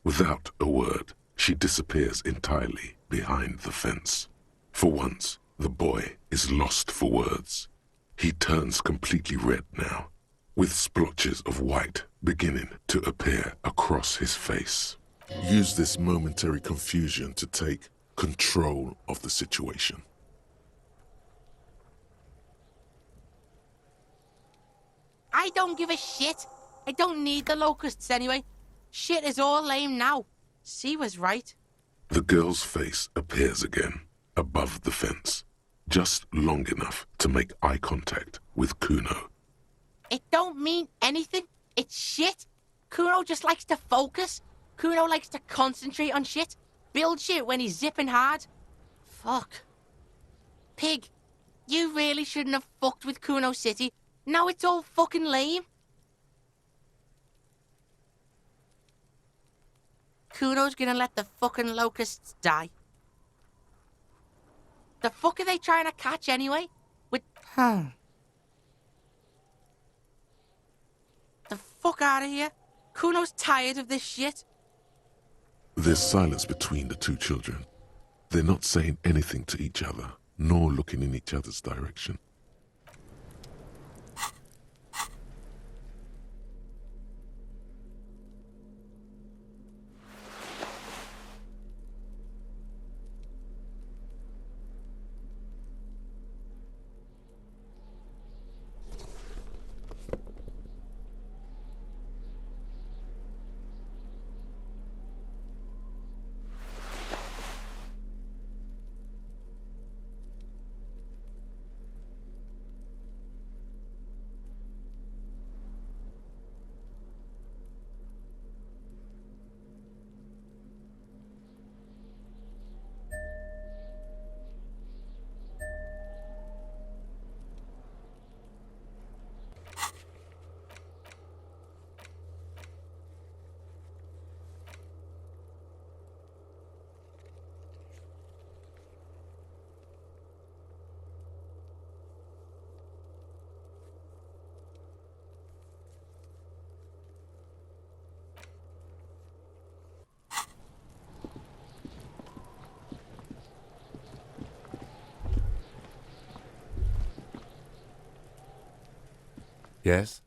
S3: Without a word, she disappears entirely behind the fence. For once, the boy is lost for words. He turns completely red now, with splotches of white beginning to appear across his face. Use this momentary confusion to take control of the situation.
S9: I don't give a shit. I don't need the locusts anyway. Shit is all lame now. C was right.
S3: The girl's face appears again, above the fence, just long enough to make eye contact with Kuno.
S9: It don't mean anything. It's shit. Kuno just likes to focus. Kuno likes to concentrate on shit. Build shit when he's zipping hard. Fuck. Pig, you really shouldn't have fucked with Kuno City. Now it's all fucking lame. Kuno's gonna let the fucking locusts die. The fuck are they trying to catch anyway? With... The fuck out of here. Kuno's tired of this shit.
S3: There's silence between the two children. They're not saying anything to each other, nor looking in each other's direction.
S2: Yes?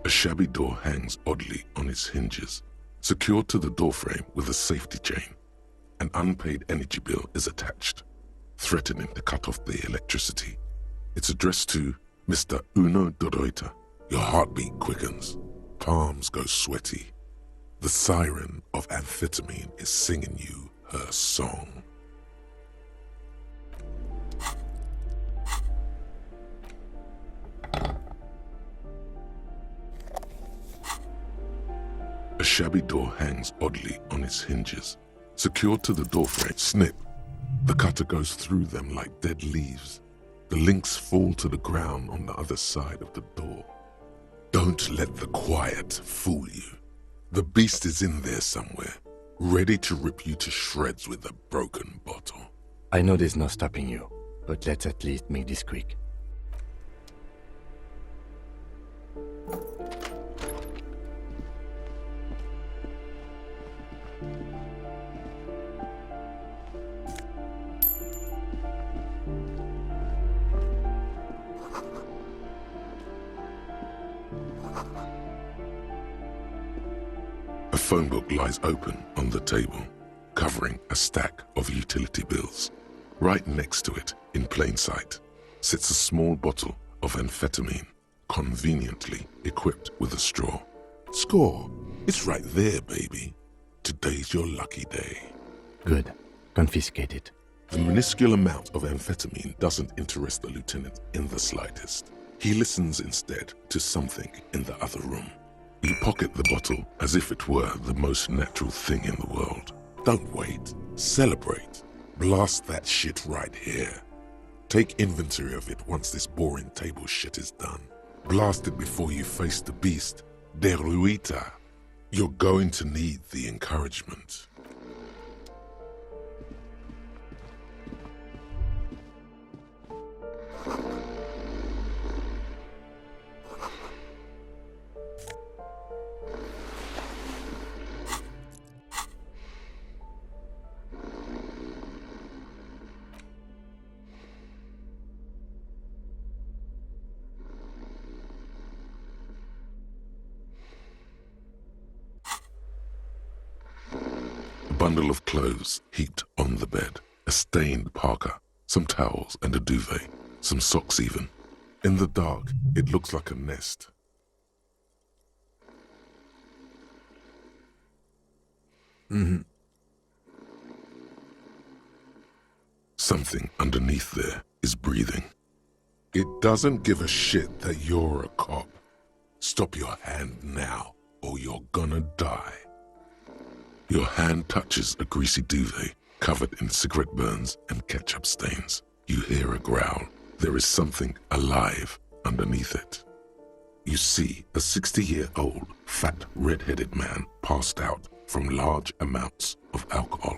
S3: A shabby door hangs oddly on its hinges, secured to the doorframe with a safety chain. An unpaid energy bill is attached, threatening to cut off the electricity. It's addressed to Mr. Uno Doroita. Your heartbeat quickens, palms go sweaty. The siren of amphetamine is singing you her song. A shabby door hangs oddly on its hinges, secured to the doorframe. Snip. The cutter goes through them like dead leaves. The links fall to the ground on the other side of the door. Don't let the quiet fool you. The beast is in there somewhere, ready to rip you to shreds with a broken bottle.
S2: I know there's no stopping you, but let's at least make this quick.
S3: A phone book lies open on the table, covering a stack of utility bills. Right next to it, in plain sight, sits a small bottle of amphetamine, conveniently equipped with a straw. Score! It's right there, baby. Today's your lucky day.
S2: Good. Confiscate it.
S3: The minuscule amount of amphetamine doesn't interest the lieutenant in the slightest. He listens instead to something in the other room. You pocket the bottle as if it were the most natural thing in the world. Don't wait. Celebrate. Blast that shit right here. Take inventory of it once this boring table shit is done. Blast it before you face the beast, Deruita. You're going to need the encouragement. Bundle of clothes heaped on the bed, a stained parka, some towels and a duvet, some socks even. In the dark, it looks like a nest. Something underneath there is breathing. It doesn't give a shit that you're a cop. Stop your hand now, or you're gonna die. Your hand touches a greasy duvet covered in cigarette burns and ketchup stains. You hear a growl. There is something alive underneath it. You see a 60-year-old, fat, red-headed man passed out from large amounts of alcohol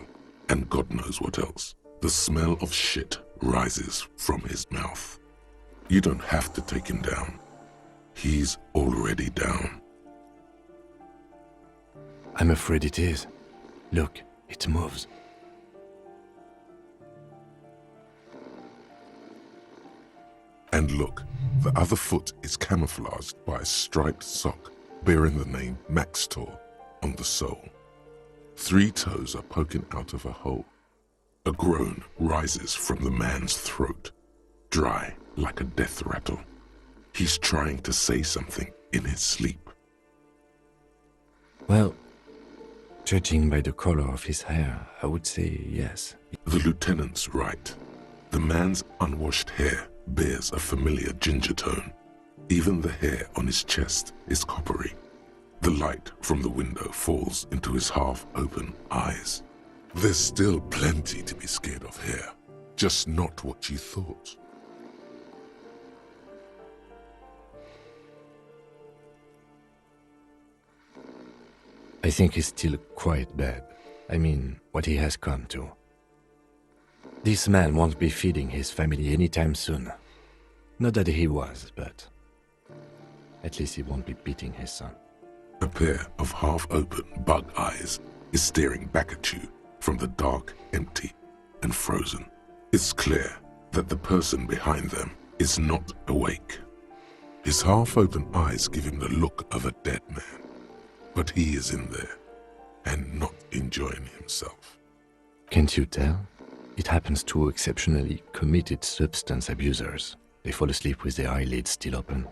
S3: and God knows what else. The smell of shit rises from his mouth. You don't have to take him down. He's already down.
S2: I'm afraid it is. Look, it moves.
S3: And look, the other foot is camouflaged by a striped sock bearing the name Max Tor on the sole. 3 toes are poking out of a hole. A groan rises from the man's throat, dry like a death rattle. He's trying to say something in his sleep.
S2: Well, judging by the color of his hair, I would say yes.
S3: The lieutenant's right. The man's unwashed hair bears a familiar ginger tone. Even the hair on his chest is coppery. The light from the window falls into his half-open eyes. There's still plenty to be scared of here, just not what you thought.
S2: I think he's still quite bad. I mean, what he has come to. This man won't be feeding his family anytime soon. Not that he was, but at least he won't be beating his son.
S3: A pair of half-open bug eyes is staring back at you from the dark, empty, and frozen. It's clear that the person behind them is not awake. His half-open eyes give him the look of a dead man, but he is in there and not enjoying himself.
S2: Can't you tell? It happens to exceptionally committed substance abusers. They fall asleep with their eyelids still open.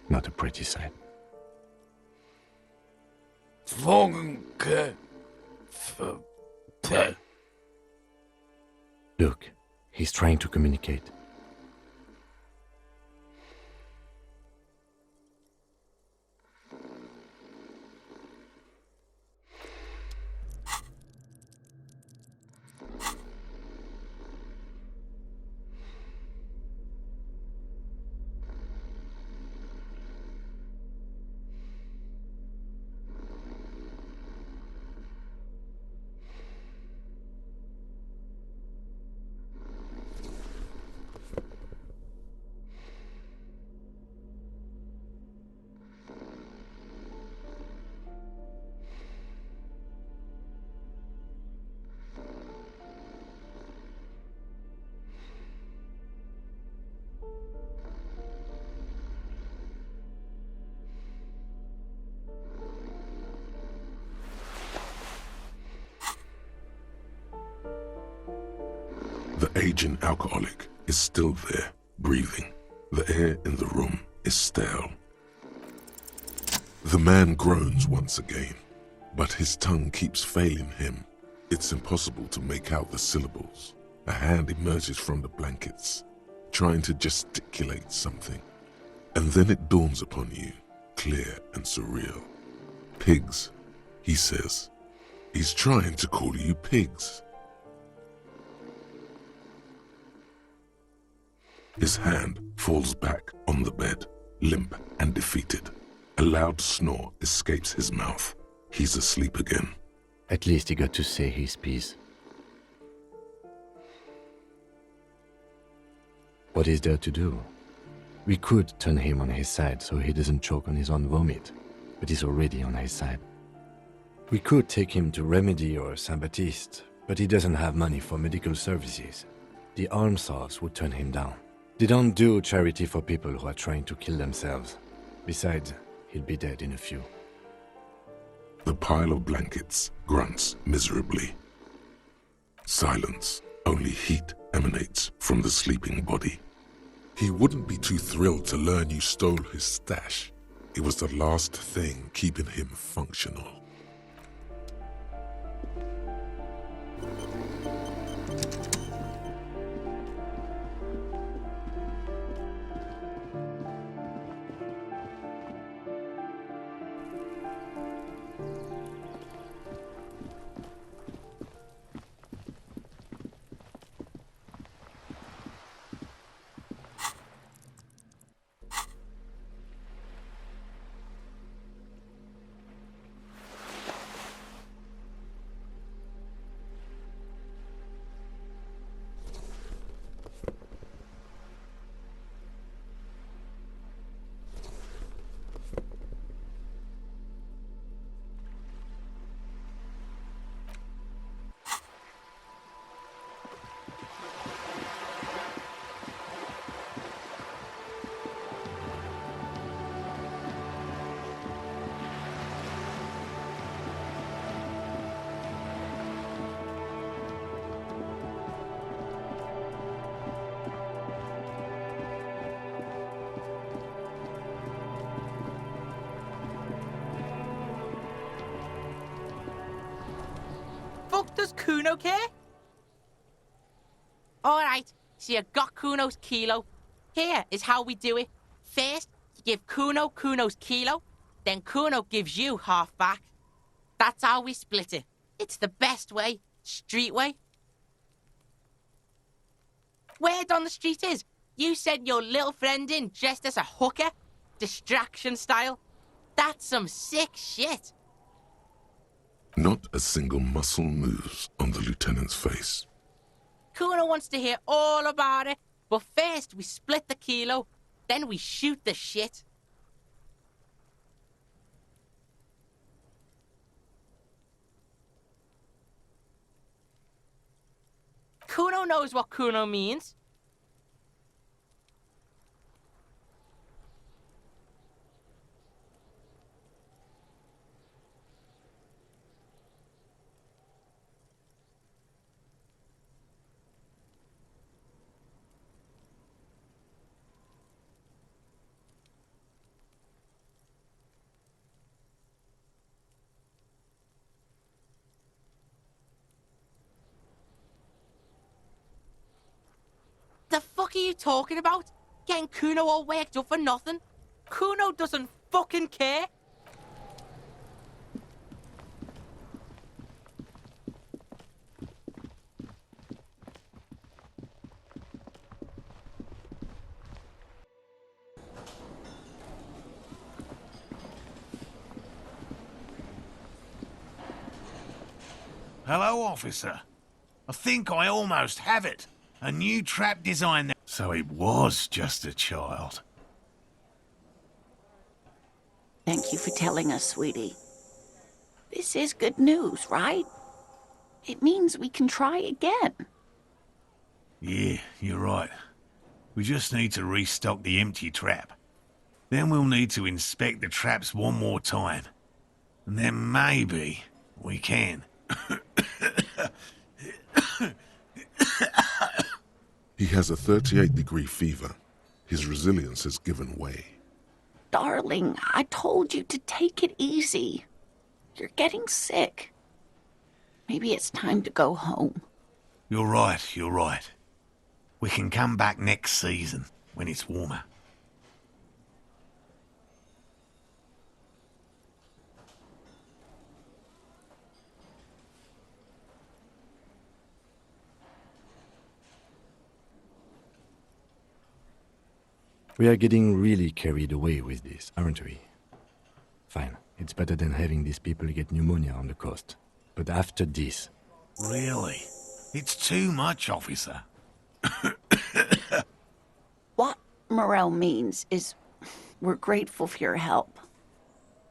S2: Not a pretty sight. Look, he's trying to communicate.
S3: The aging alcoholic is still there, breathing. The air in the room is stale. The man groans once again, but his tongue keeps failing him. It's impossible to make out the syllables. A hand emerges from the blankets, trying to gesticulate something. And then it dawns upon you, clear and surreal. Pigs, he says. He's trying to call you pigs. His hand falls back on the bed, limp and defeated. A loud snore escapes his mouth. He's asleep again.
S2: At least he got to say his piece. What is there to do? We could turn him on his side so he doesn't choke on his own vomit, but he's already on his side. We could take him to Remedy or Saint-Baptiste, but he doesn't have money for medical services. The almshouse would turn him down. They don't do charity for people who are trying to kill themselves. Besides, he'll be dead in a few.
S3: The pile of blankets grunts miserably. Silence. Only heat emanates from the sleeping body. He wouldn't be too thrilled to learn you stole his stash. It was the last thing keeping him functional.
S9: Does Kuno care? Alright, so you got Kuno's kilo. Here is how we do it. First, you give Kuno Kuno's kilo. then Kuno gives you half back. That's how we split it. It's the best way. Street way. Word on the street is, you sent your little friend in dressed as a hooker, distraction style. That's some sick shit.
S3: Not a single muscle moves on the lieutenant's face.
S9: Kuno wants to hear all about it, but first we split the kilo, then we shoot the shit. Kuno knows what Kuno means. The fuck are you talking about? Getting Kuno all worked up for nothing? Kuno doesn't fucking care.
S14: Hello, officer. I think I almost have it. A new trap design. So it was just a child.
S15: Thank you for telling us, sweetie. This is good news, right? It means we can try again.
S14: Yeah, you're right. We just need to restock the empty trap. Then we'll need to inspect the traps one more time. And then maybe we can.
S3: He has a 38-degree fever. His resilience has given way.
S15: Darling, I told you to take it easy. You're getting sick. Maybe it's time to go home.
S14: You're right, you're right. We can come back next season, when it's warmer.
S2: We are getting really carried away with this, aren't we? Fine, it's better than having these people get pneumonia on the coast. But after this...
S14: Really? It's too much, officer.
S15: What Morel means is we're grateful for your help.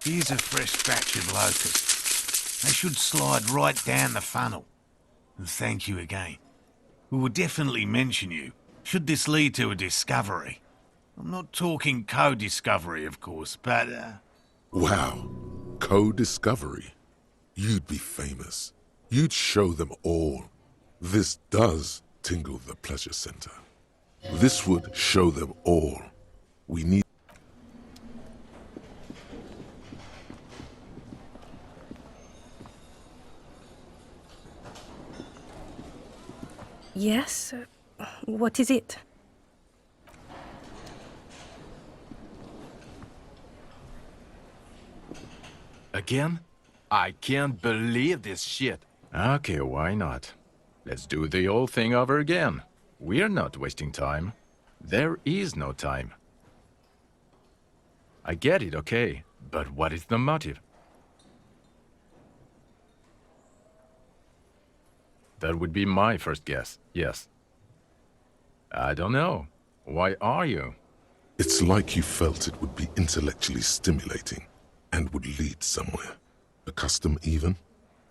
S14: Here's a fresh batch of locusts. They should slide right down the funnel. And thank you again. We will definitely mention you, should this lead to a discovery. I'm not talking co-discovery, of course, but,
S3: Wow. Co-discovery. You'd be famous. You'd show them all. This does tingle the pleasure center. This would show them all. We need...
S23: Yes? What is it?
S24: Again? I can't believe this shit. Okay, why not? Let's do the whole thing over again. We're not wasting time. There is no time. I get it, okay. But what is the motive? That would be my first guess, yes. I don't know. Why are you?
S3: It's like you felt it would be intellectually stimulating and would lead somewhere. A custom even?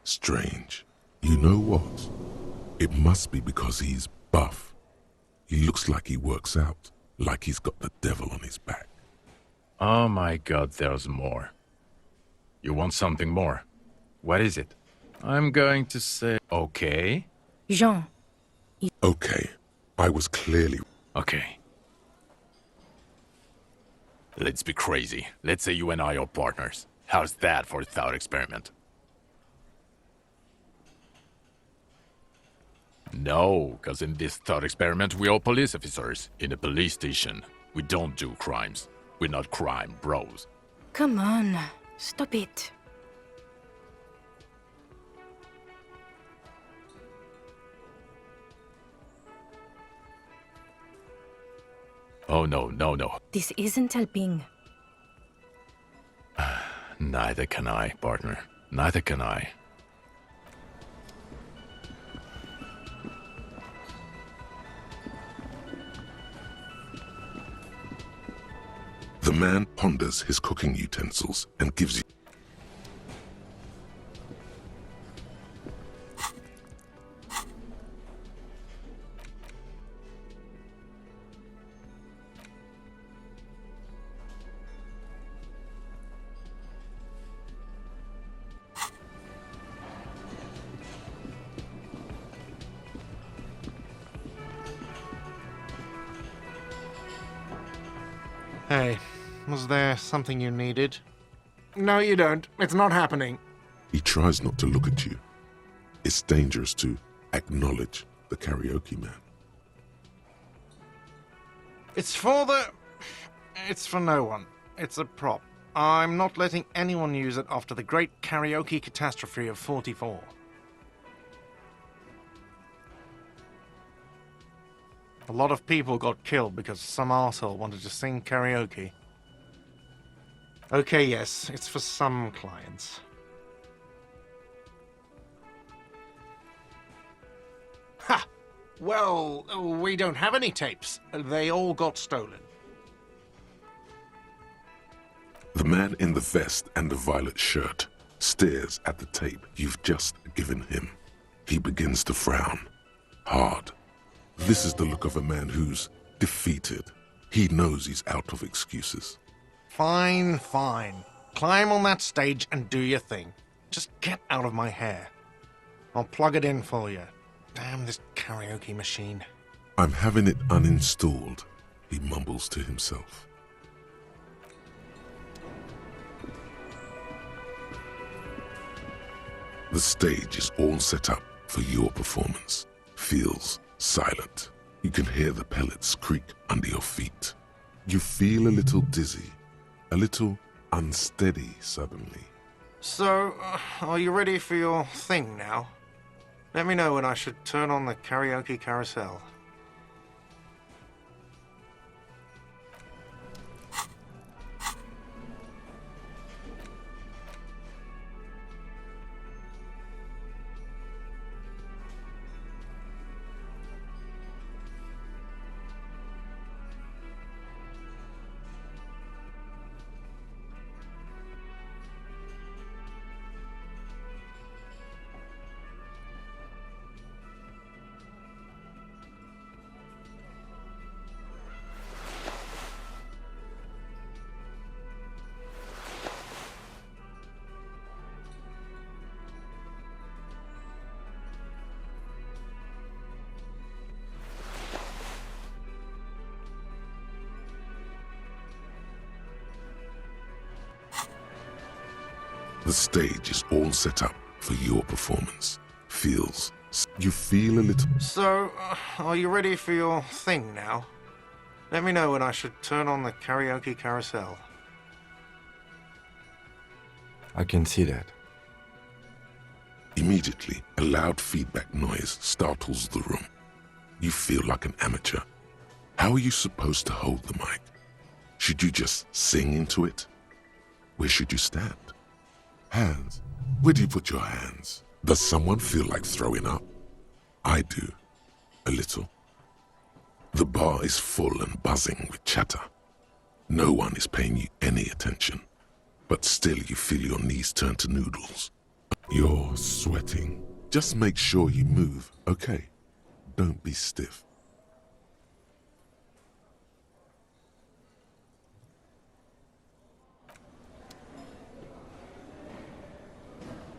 S3: Strange. You know what? It must be because he's buff. He looks like he works out, like he's got the devil on his back.
S24: Oh my god, there's more. You want something more? What is it? I'm going to say... Okay?
S23: Jean.
S3: Okay. I was clearly...
S24: Okay. Let's be crazy. Let's say you and I are partners. How's that for a thought experiment? No, because in this thought experiment we are police officers in a police station. We don't do crimes. We're not crime bros.
S23: Come on, stop it.
S24: Oh, no, no, no.
S23: This isn't helping.
S24: Neither can I, partner. Neither can I.
S3: The man ponders his cooking utensils and gives you...
S8: Hey, was there something you needed? No, you don't. It's not happening.
S3: He tries not to look at you. It's dangerous to acknowledge the karaoke man.
S8: It's for the... It's for no one. It's a prop. I'm not letting anyone use it after the great karaoke catastrophe of '44. A lot of people got killed because some arsehole wanted to sing karaoke. Okay, yes, it's for some clients. Ha! Well, we don't have any tapes. They all got stolen.
S3: The man in the vest and the violet shirt stares at the tape you've just given him. He begins to frown, hard. This is the look of a man who's defeated. He knows he's out of excuses.
S8: Fine, fine. Climb on that stage and do your thing. Just get out of my hair. I'll plug it in for you. Damn this karaoke machine.
S3: I'm having it uninstalled, he mumbles to himself. The stage is all set up for your performance. Feels silent. You can hear the pellets creak under your feet. You feel a little dizzy, a little unsteady suddenly.
S8: So, are you ready for your thing now? Let me know when I should turn on the karaoke carousel.
S3: The stage is all set up for your performance. You feel a little...
S8: So, are you ready for your thing now? Let me know when I should turn on the karaoke carousel.
S2: I can see that.
S3: Immediately, a loud feedback noise startles the room. You feel like an amateur. How are you supposed to hold the mic? Should you just sing into it? Where should you stand? Hands. Where do you put your hands? Does someone feel like throwing up? I do. A little. The bar is full and buzzing with chatter. No one is paying you any attention. But still you feel your knees turn to noodles. You're sweating. Just make sure you move, okay? Don't be stiff.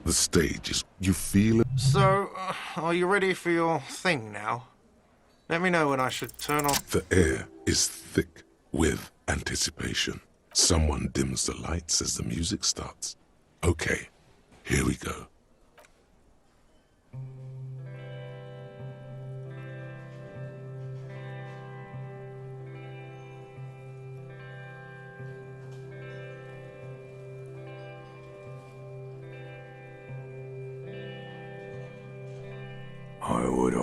S3: The stage is... You feel it?
S8: So, are you ready for your thing now? Let me know when I should turn on...
S3: The air is thick with anticipation. Someone dims the lights as the music starts. Okay, here we go.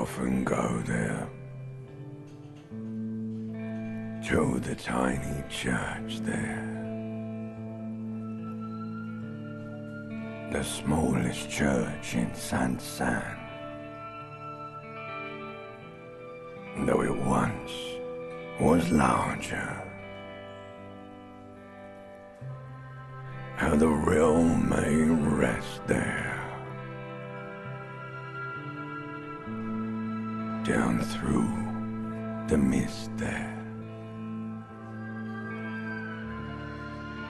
S10: often go there. To the tiny church there. The smallest church in Saint-Saëns. Though it once was larger. How the realm may rest there. Down through the mist there.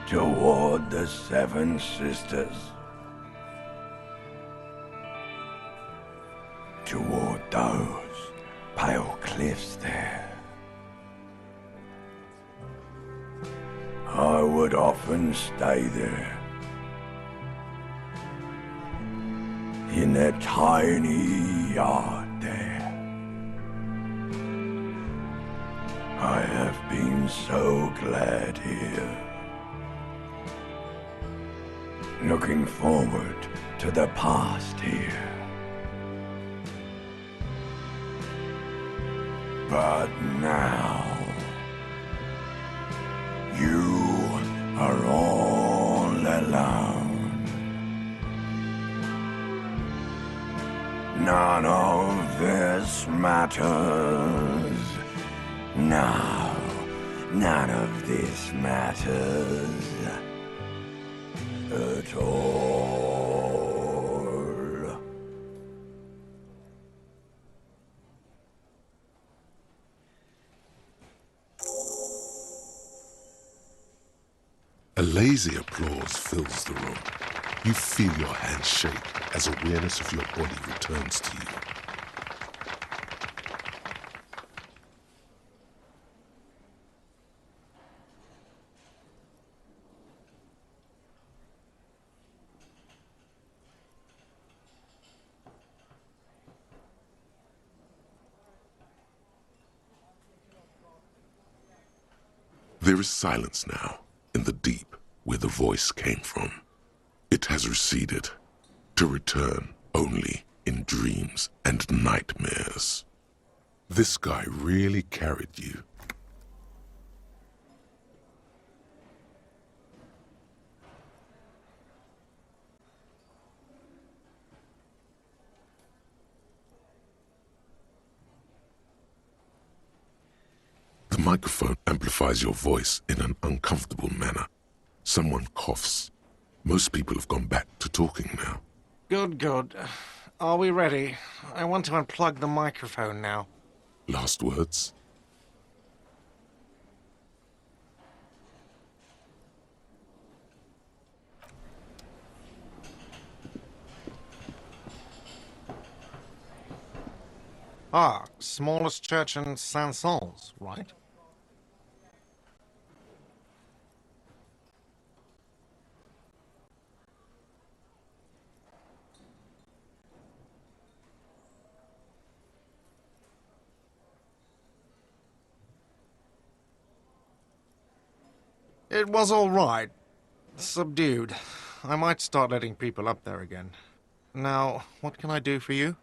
S10: Toward the Seven Sisters. Toward those pale cliffs there. I would often stay there. In that tiny yard there. I have been so glad here. Looking forward to the past here. But now, you are all alone. None of this matters. No, none of this matters at all.
S3: A lazy applause fills the room. You feel your hands shake as awareness of your body returns to you. There is silence now, in the deep where the voice came from. It has receded, to return only in dreams and nightmares. This guy really carried you. The microphone amplifies your voice in an uncomfortable manner. Someone coughs. Most people have gone back to talking now.
S8: Good, good. Are we ready? I want to unplug the microphone now.
S3: Last words?
S8: Ah, smallest church in Saint-Saëns, right? It was all right. Subdued. I might start letting people up there again. Now, what can I do for you?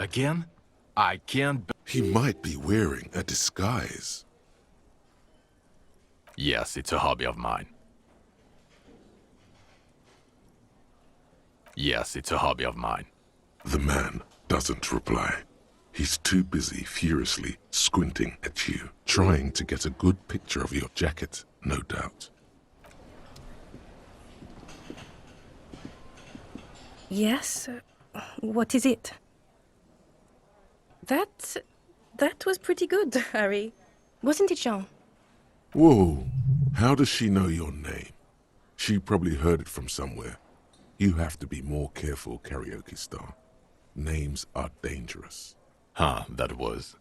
S24: Again? I can't...
S3: He might be wearing a disguise.
S24: Yes, it's a hobby of mine. Yes, it's a hobby of mine.
S3: The man doesn't reply. He's too busy furiously squinting at you, trying to get a good picture of your jacket, no doubt.
S23: Yes? What is it? That was pretty good, Harry. Wasn't it, Jean?
S3: Whoa, how does she know your name? She probably heard it from somewhere. You have to be more careful, karaoke star. Names are dangerous.
S24: Huh, that was...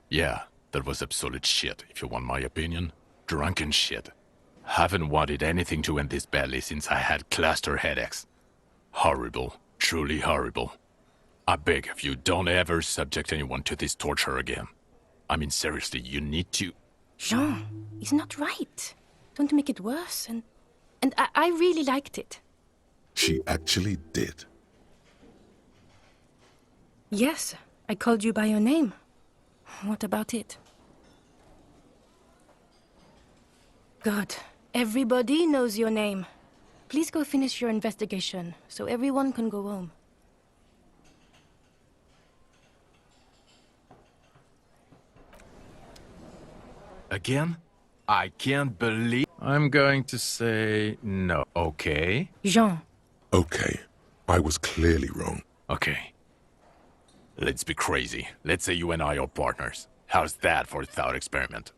S24: Yeah, that was absolute shit, if you want my opinion. Drunken shit. Haven't wanted anything to end this badly since I had cluster headaches. Horrible. Truly horrible. I beg of you, don't ever subject anyone to this torture again. I mean, seriously, you need to...
S23: Jean, it's not right. Don't make it worse, and I really liked it.
S3: She actually did.
S23: Yes, I called you by your name. What about it? God, everybody knows your name. Please go finish your investigation so everyone can go home.
S24: Again? I can't believe... I'm going to say no. Okay?
S23: Jean.
S3: Okay, I was clearly wrong.
S24: Okay. Let's be crazy. Let's say you and I are partners. How's that for a thought experiment?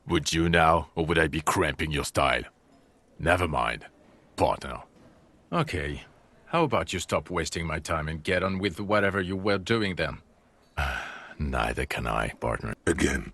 S24: Would you now, or would I be cramping your style? Never mind. Partner. Okay. How about you stop wasting my time and get on with whatever you were doing then? Neither can I, partner.
S3: Again.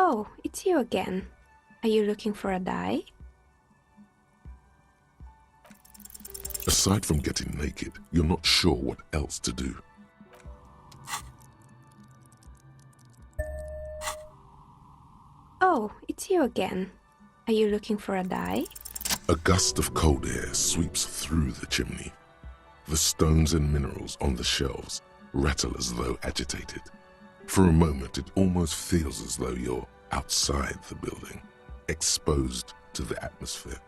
S17: Oh, it's you again. Are you looking for a dye?
S3: Aside from getting naked, you're not sure what else to do.
S17: Oh, it's you again. Are you looking for a dye?
S3: A gust of cold air sweeps through the chimney. The stones and minerals on the shelves rattle as though agitated. For a moment, it almost feels as though you're outside the building, exposed to the atmosphere.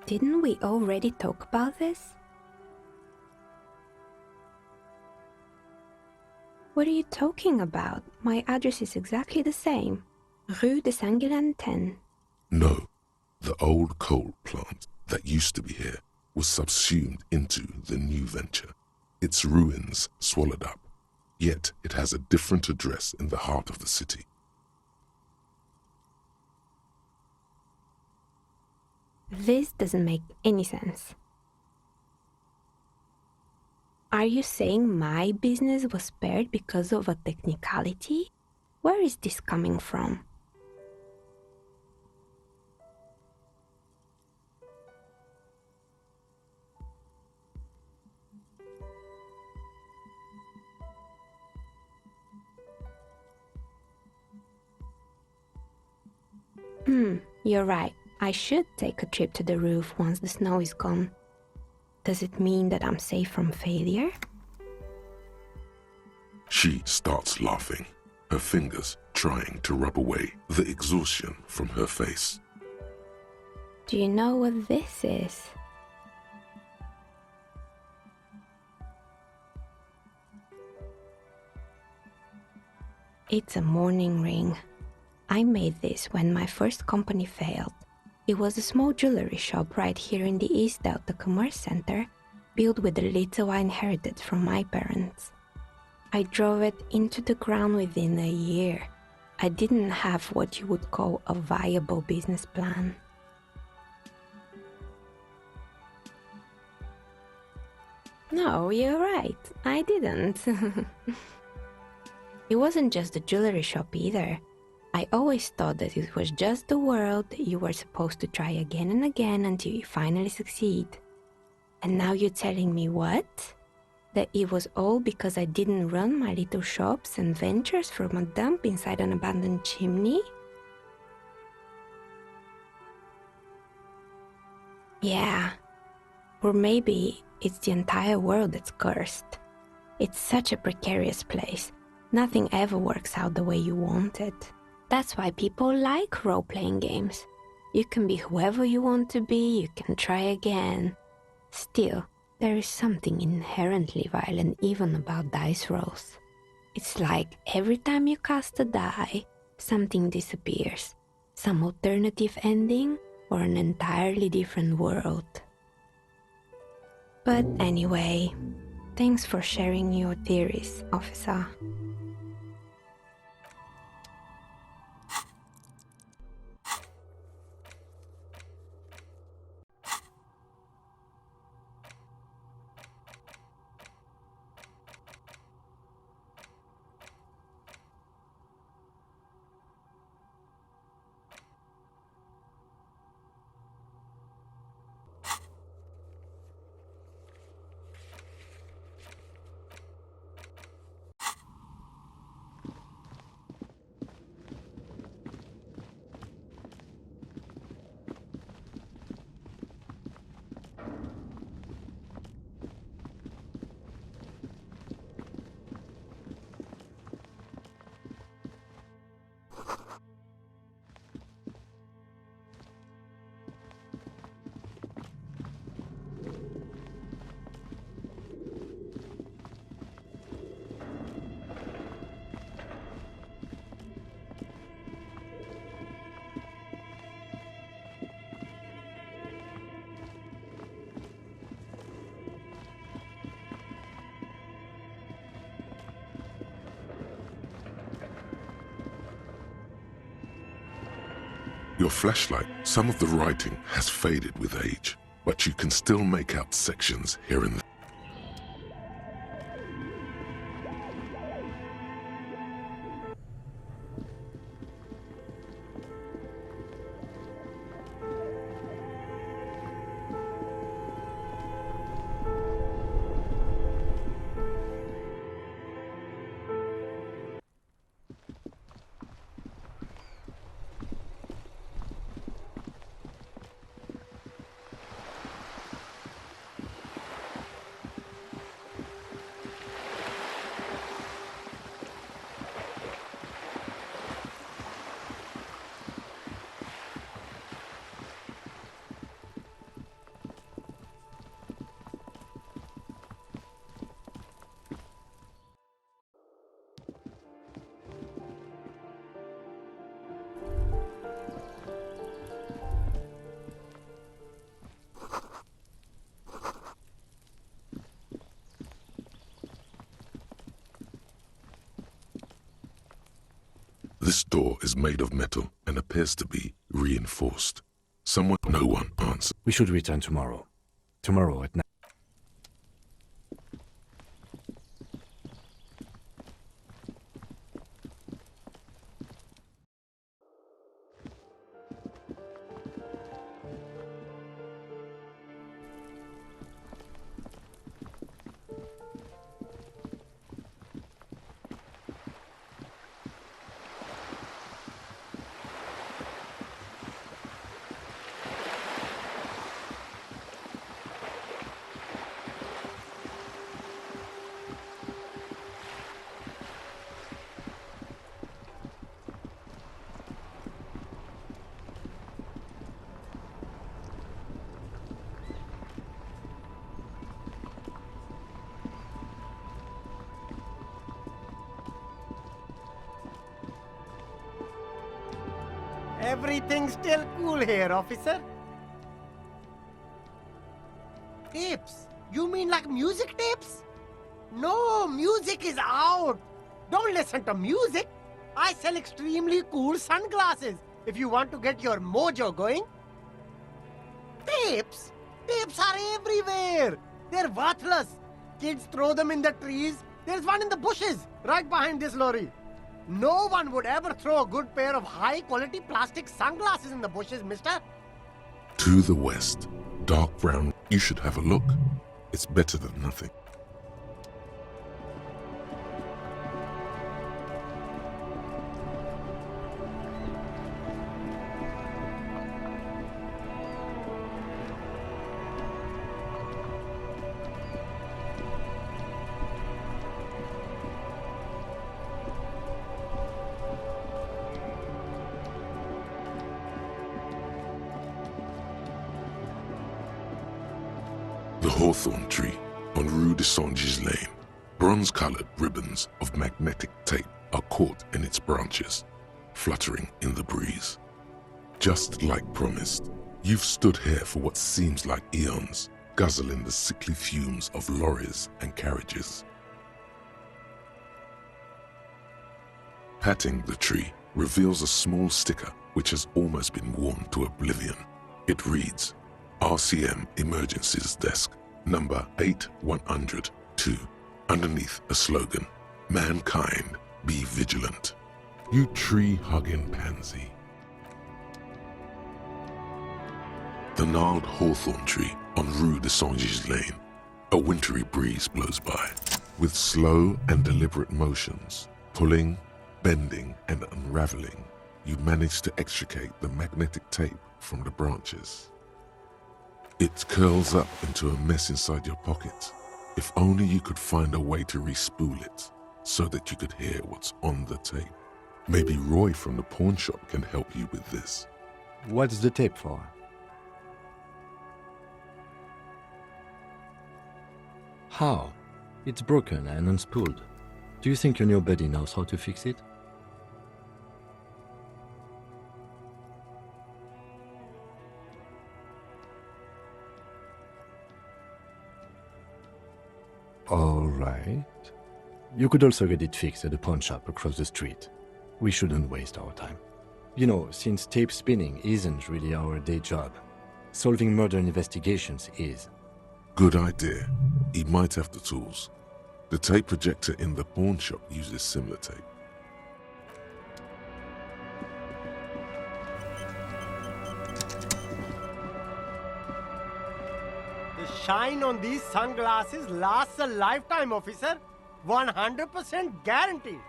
S17: Didn't we already talk about this? What are you talking about? My address is exactly the same. Rue de Saint-Guilain 10.
S3: No, the old coal plant that used to be here was subsumed into the new venture. Its ruins swallowed up, yet it has a different address in the heart of the city.
S17: This doesn't make any sense. Are you saying my business was spared because of a technicality? Where is this coming from? You're right. I should take a trip to the roof once the snow is gone. Does it mean that I'm safe from failure?
S3: She starts laughing, her fingers trying to rub away the exhaustion from her face.
S17: Do you know what this is? It's a mourning ring. I made this when my first company failed. It was a small jewelry shop right here in the East Delta Commerce Center, built with the little I inherited from my parents. I drove it into the ground within a year. I didn't have what you would call a viable business plan. No, you're right. I didn't. It wasn't just the jewelry shop either. I always thought that it was just the world, you were supposed to try again and again until you finally succeed. And now you're telling me what? That it was all because I didn't run my little shops and ventures from a dump inside an abandoned chimney? Yeah. Or maybe it's the entire world that's cursed. It's such a precarious place. Nothing ever works out the way you want it. That's why people like role-playing games. You can be whoever you want to be, you can try again. Still, there is something inherently violent even about dice rolls. It's like every time you cast a die, something disappears. Some alternative ending or an entirely different world. But anyway, thanks for sharing your theories, officer.
S3: Your flashlight, some of the writing has faded with age, but you can still make out sections here and there. This door is made of metal and appears to be reinforced. No one answers.
S2: We should return tomorrow. Tomorrow at night.
S6: Everything's still cool here, officer. Tapes? You mean like music tapes? No, music is out. Don't listen to music. I sell extremely cool sunglasses if you want to get your mojo going. Tapes? Tapes are everywhere. They're worthless. Kids throw them in the trees. There's one in the bushes, right behind this lorry. No one would ever throw a good pair of high-quality plastic sunglasses in the bushes, mister.
S3: To the west, dark brown. You should have a look. It's better than nothing. The hawthorn tree on Rue de Saint-Gilles Lane. Bronze-colored ribbons of magnetic tape are caught in its branches, fluttering in the breeze. Just like promised, you've stood here for what seems like eons, guzzling the sickly fumes of lorries and carriages. Patting the tree reveals a small sticker which has almost been worn to oblivion. It reads, RCM Emergencies Desk, number 8102, underneath a slogan, Mankind, be vigilant. You tree-hugging pansy. The gnarled hawthorn tree on Rue de Saint-Gilles Lane. A wintry breeze blows by, with slow and deliberate motions, pulling, bending, and unraveling. You manage to extricate the magnetic tape from the branches. It curls up into a mess inside your pocket. If only you could find a way to re-spool it, so that you could hear what's on the tape. Maybe Roy from the pawn shop can help you with this.
S2: What's the tape for? How? It's broken and unspooled. Do you think your new buddy knows how to fix it? All right. You could also get it fixed at the pawn shop across the street. We shouldn't waste our time. You know, since tape spinning isn't really our day job, solving murder investigations is.
S3: Good idea. He might have the tools. The tape projector in the pawn shop uses similar tape.
S6: The shine on these sunglasses lasts a lifetime, officer. 100% guaranteed.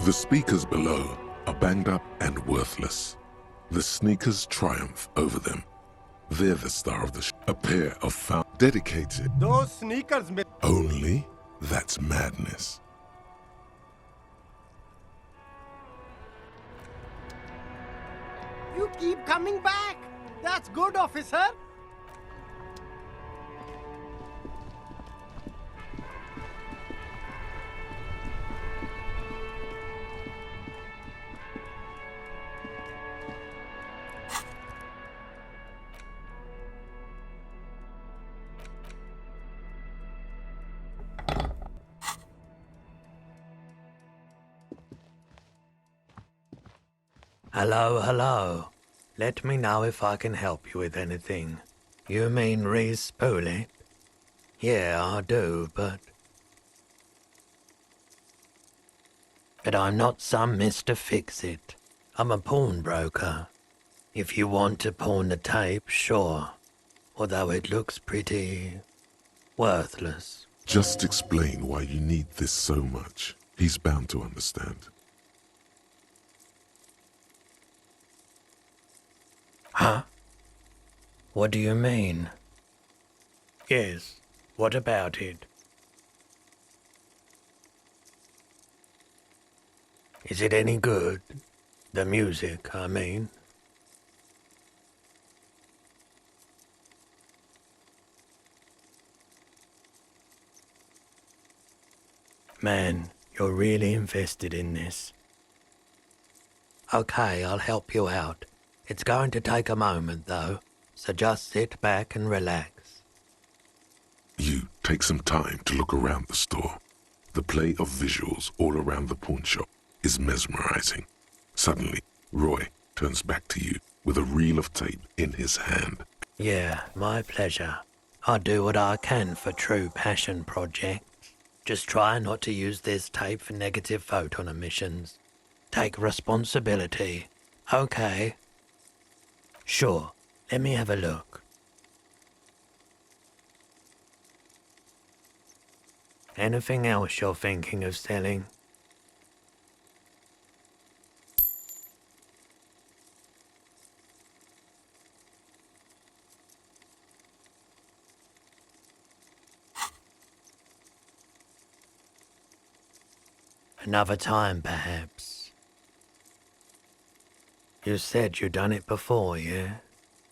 S3: The speakers below are banged up and worthless. The sneakers triumph over them. They're the star of the show. A pair of found dedicated.
S6: Those sneakers.
S3: Only? That's madness.
S6: You keep coming back. That's good, officer.
S18: Hello, hello. Let me know if I can help you with anything. You mean re-spool it? Yeah, I do, but I'm not some Mr. Fix-It. I'm a pawnbroker. If you want to pawn the tape, sure. Although it looks pretty worthless.
S3: Just explain why you need this so much. He's bound to understand.
S18: Huh? What do you mean? Yes, what about it? Is it any good? The music, I mean. Man, you're really invested in this. Okay, I'll help you out. It's going to take a moment, though, so just sit back and relax.
S3: You take some time to look around the store. The play of visuals all around the pawn shop is mesmerizing. Suddenly, Roy turns back to you with a reel of tape in his hand.
S18: Yeah, my pleasure. I do what I can for true passion projects. Just try not to use this tape for negative photon emissions. Take responsibility. Okay. Sure, let me have a look. Anything else you're thinking of selling? Another time, perhaps. You said you'd done it before, yeah?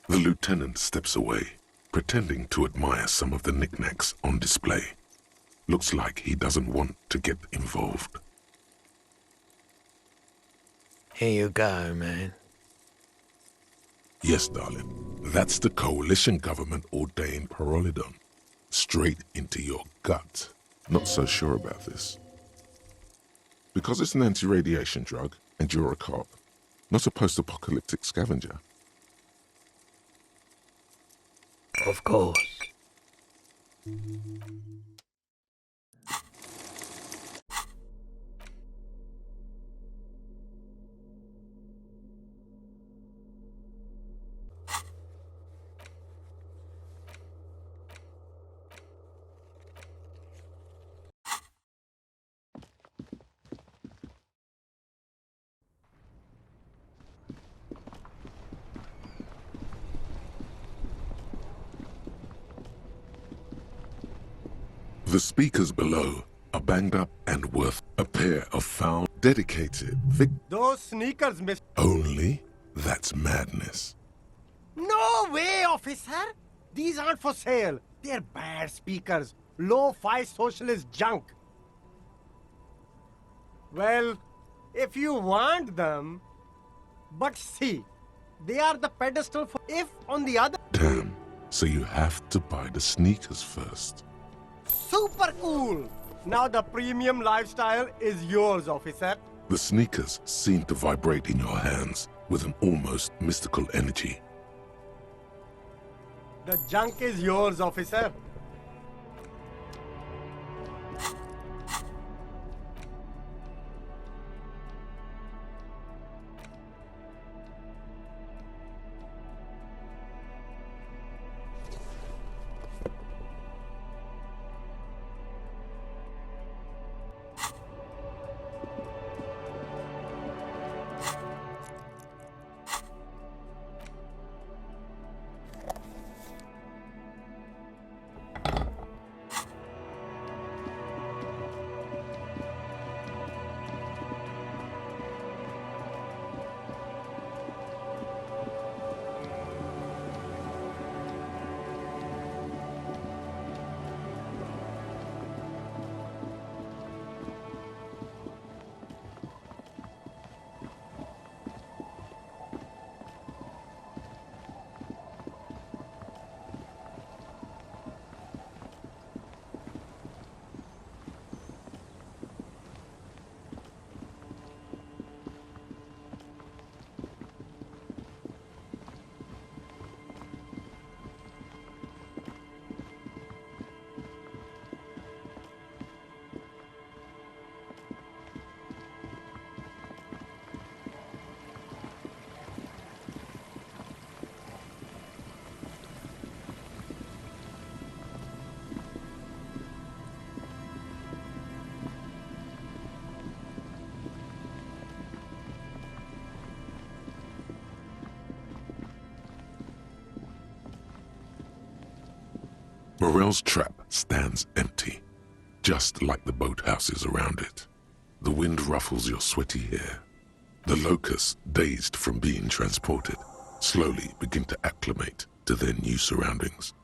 S3: The lieutenant steps away, pretending to admire some of the knickknacks on display. Looks like he doesn't want to get involved.
S18: Here you go, man.
S3: Yes, darling. That's the coalition government ordained Parolidon. Straight into your gut. Not so sure about this. Because it's an anti-radiation drug, and you're a cop, not a post-apocalyptic scavenger.
S18: Of course.
S3: The speakers below are banged up and worth a pair of found, dedicated
S6: Those sneakers, miss.
S3: Only? That's madness.
S6: No way, officer! These aren't for sale. They're bad speakers. Low-fi socialist junk. Well, if you want them... But see, they are the pedestal for... If, on the other...
S3: Damn, so you have to buy the sneakers first.
S6: Super cool! Now the premium lifestyle is yours, officer.
S3: The sneakers seem to vibrate in your hands with an almost mystical energy.
S6: The junk is yours, officer.
S3: Morel's trap stands empty, just like the boathouses around it. The wind ruffles your sweaty hair. The locusts, dazed from being transported, slowly begin to acclimate to their new surroundings.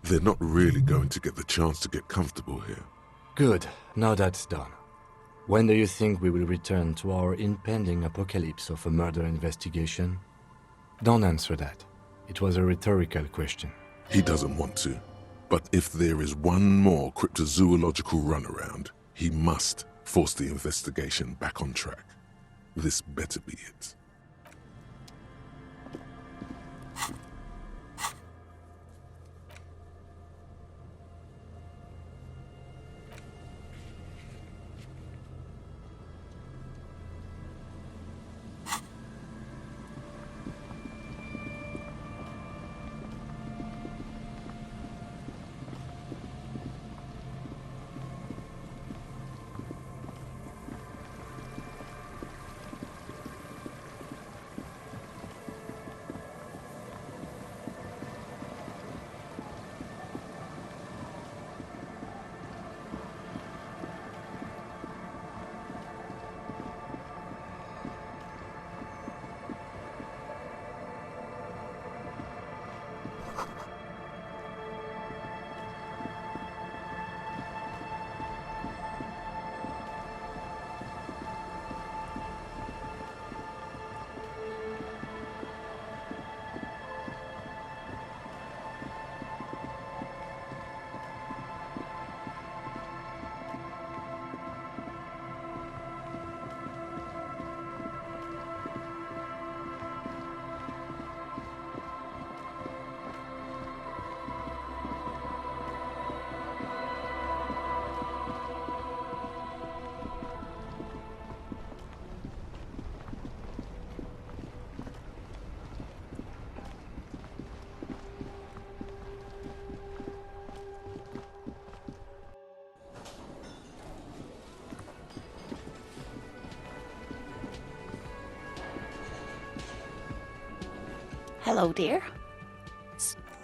S3: They're not really going to get the chance to get comfortable here.
S2: Good, now that's done. When do you think we will return to our impending apocalypse of a murder investigation? Don't answer that. It was a rhetorical question.
S3: He doesn't want to. But if there is one more cryptozoological runaround, he must force the investigation back on track. This better be it.
S15: Hello, dear.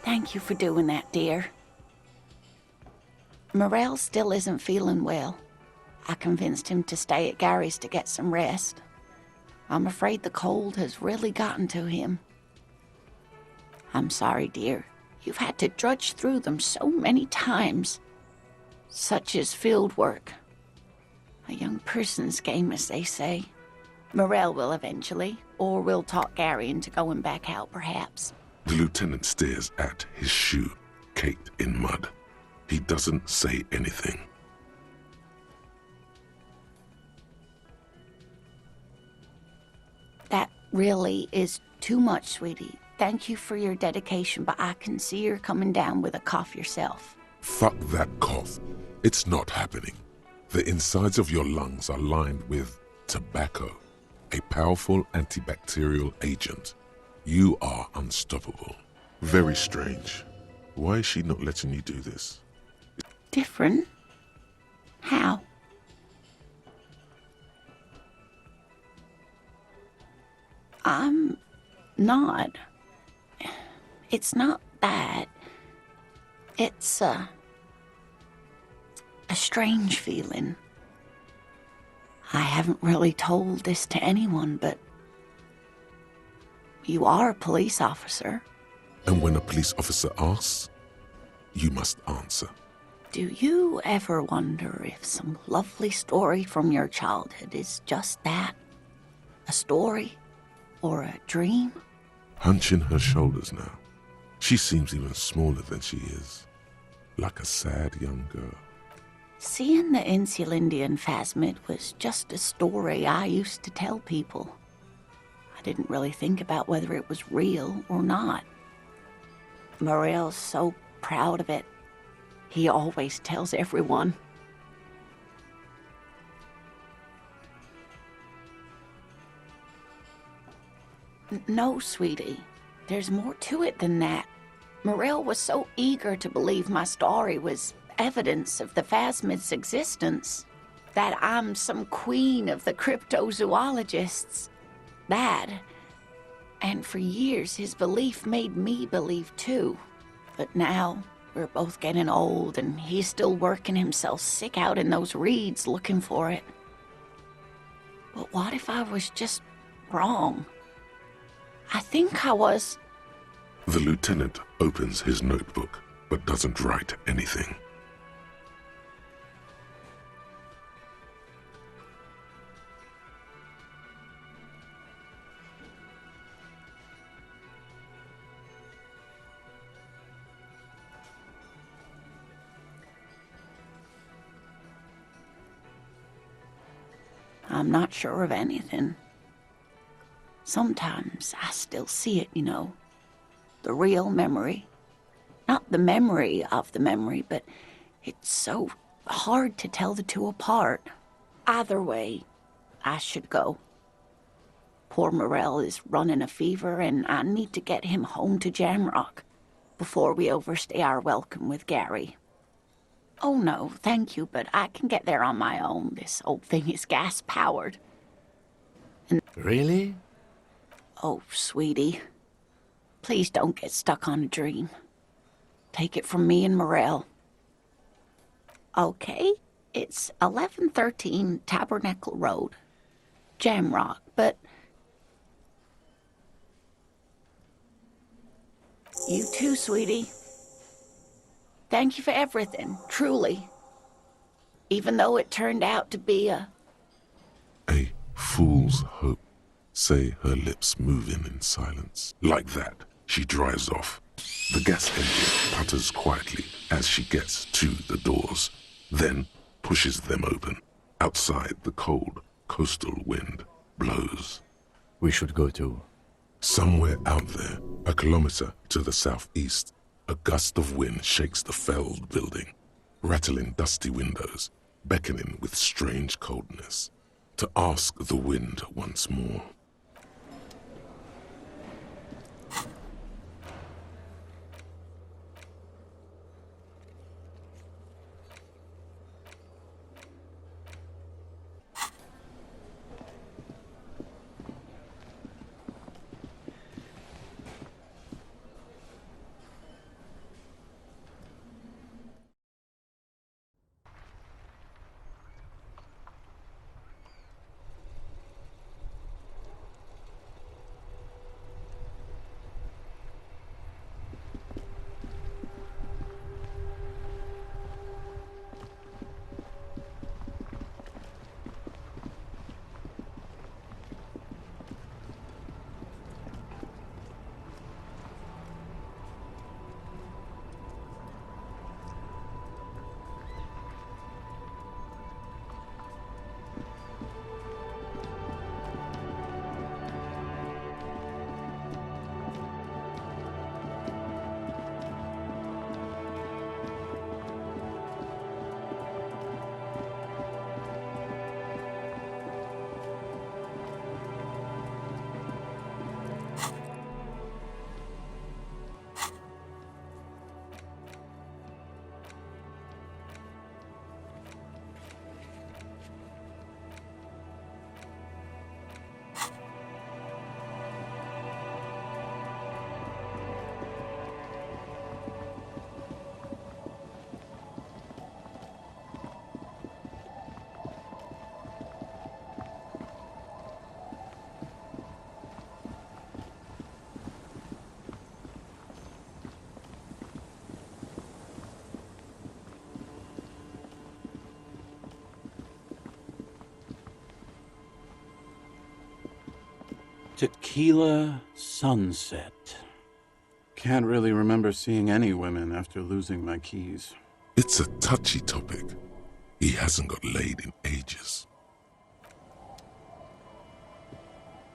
S15: Thank you for doing that, dear. Morel still isn't feeling well. I convinced him to stay at Gary's to get some rest. I'm afraid the cold has really gotten to him. I'm sorry, dear. You've had to drudge through them so many times. Such is field work. A young person's game, as they say. Morel will eventually, or we'll talk Gary into going back out, perhaps.
S3: The lieutenant stares at his shoe, caked in mud. He doesn't say anything.
S15: That really is too much, sweetie. Thank you for your dedication, but I can see you're coming down with a cough yourself.
S3: Fuck that cough. It's not happening. The insides of your lungs are lined with tobacco, a powerful antibacterial agent. You are unstoppable. Very strange. Why is she not letting you do this?
S15: Different? How? I'm not. It's not that. It's a strange feeling. I haven't really told this to anyone, but you are a police officer.
S3: And when a police officer asks, you must answer.
S15: Do you ever wonder if some lovely story from your childhood is just that? A story? Or a dream?
S3: Hunching her shoulders now. She seems even smaller than she is. Like a sad young girl.
S15: Seeing the Insulindian phasmid was just a story I used to tell people. I didn't really think about whether it was real or not. Morel's so proud of it. He always tells everyone. No, sweetie. There's more to it than that. Morel was so eager to believe my story was evidence of the phasmid's existence, that I'm some queen of the cryptozoologists. That. And for years, his belief made me believe too. But now, we're both getting old, and he's still working himself sick out in those reeds looking for it. But what if I was just wrong? I think I was.
S3: The lieutenant opens his notebook, but doesn't write anything.
S15: I'm not sure of anything. Sometimes I still see it, you know. The real memory. Not the memory of the memory, but it's so hard to tell the two apart. Either way, I should go. Poor Morel is running a fever, and I need to get him home to Jamrock before we overstay our welcome with Gary. Oh no, thank you, but I can get there on my own. This old thing is gas-powered.
S2: Really?
S15: Oh, sweetie. Please don't get stuck on a dream. Take it from me and Morel. Okay, it's 1113 Tabernacle Road, Jamrock, but... You too, sweetie. Thank you for everything, truly. Even though it turned out to be a
S3: fool's hope. Say her lips moving in silence. Like that, she drives off. The gas engine putters quietly as she gets to the doors, then pushes them open. Outside, the cold, coastal wind blows.
S2: We should go to...
S3: Somewhere out there, a kilometer to the southeast, a gust of wind shakes the felled building, rattling dusty windows, beckoning with strange coldness. To ask the wind once more.
S1: Tequila sunset. Can't really remember seeing any women after losing my keys.
S3: It's a touchy topic. He hasn't got laid in ages.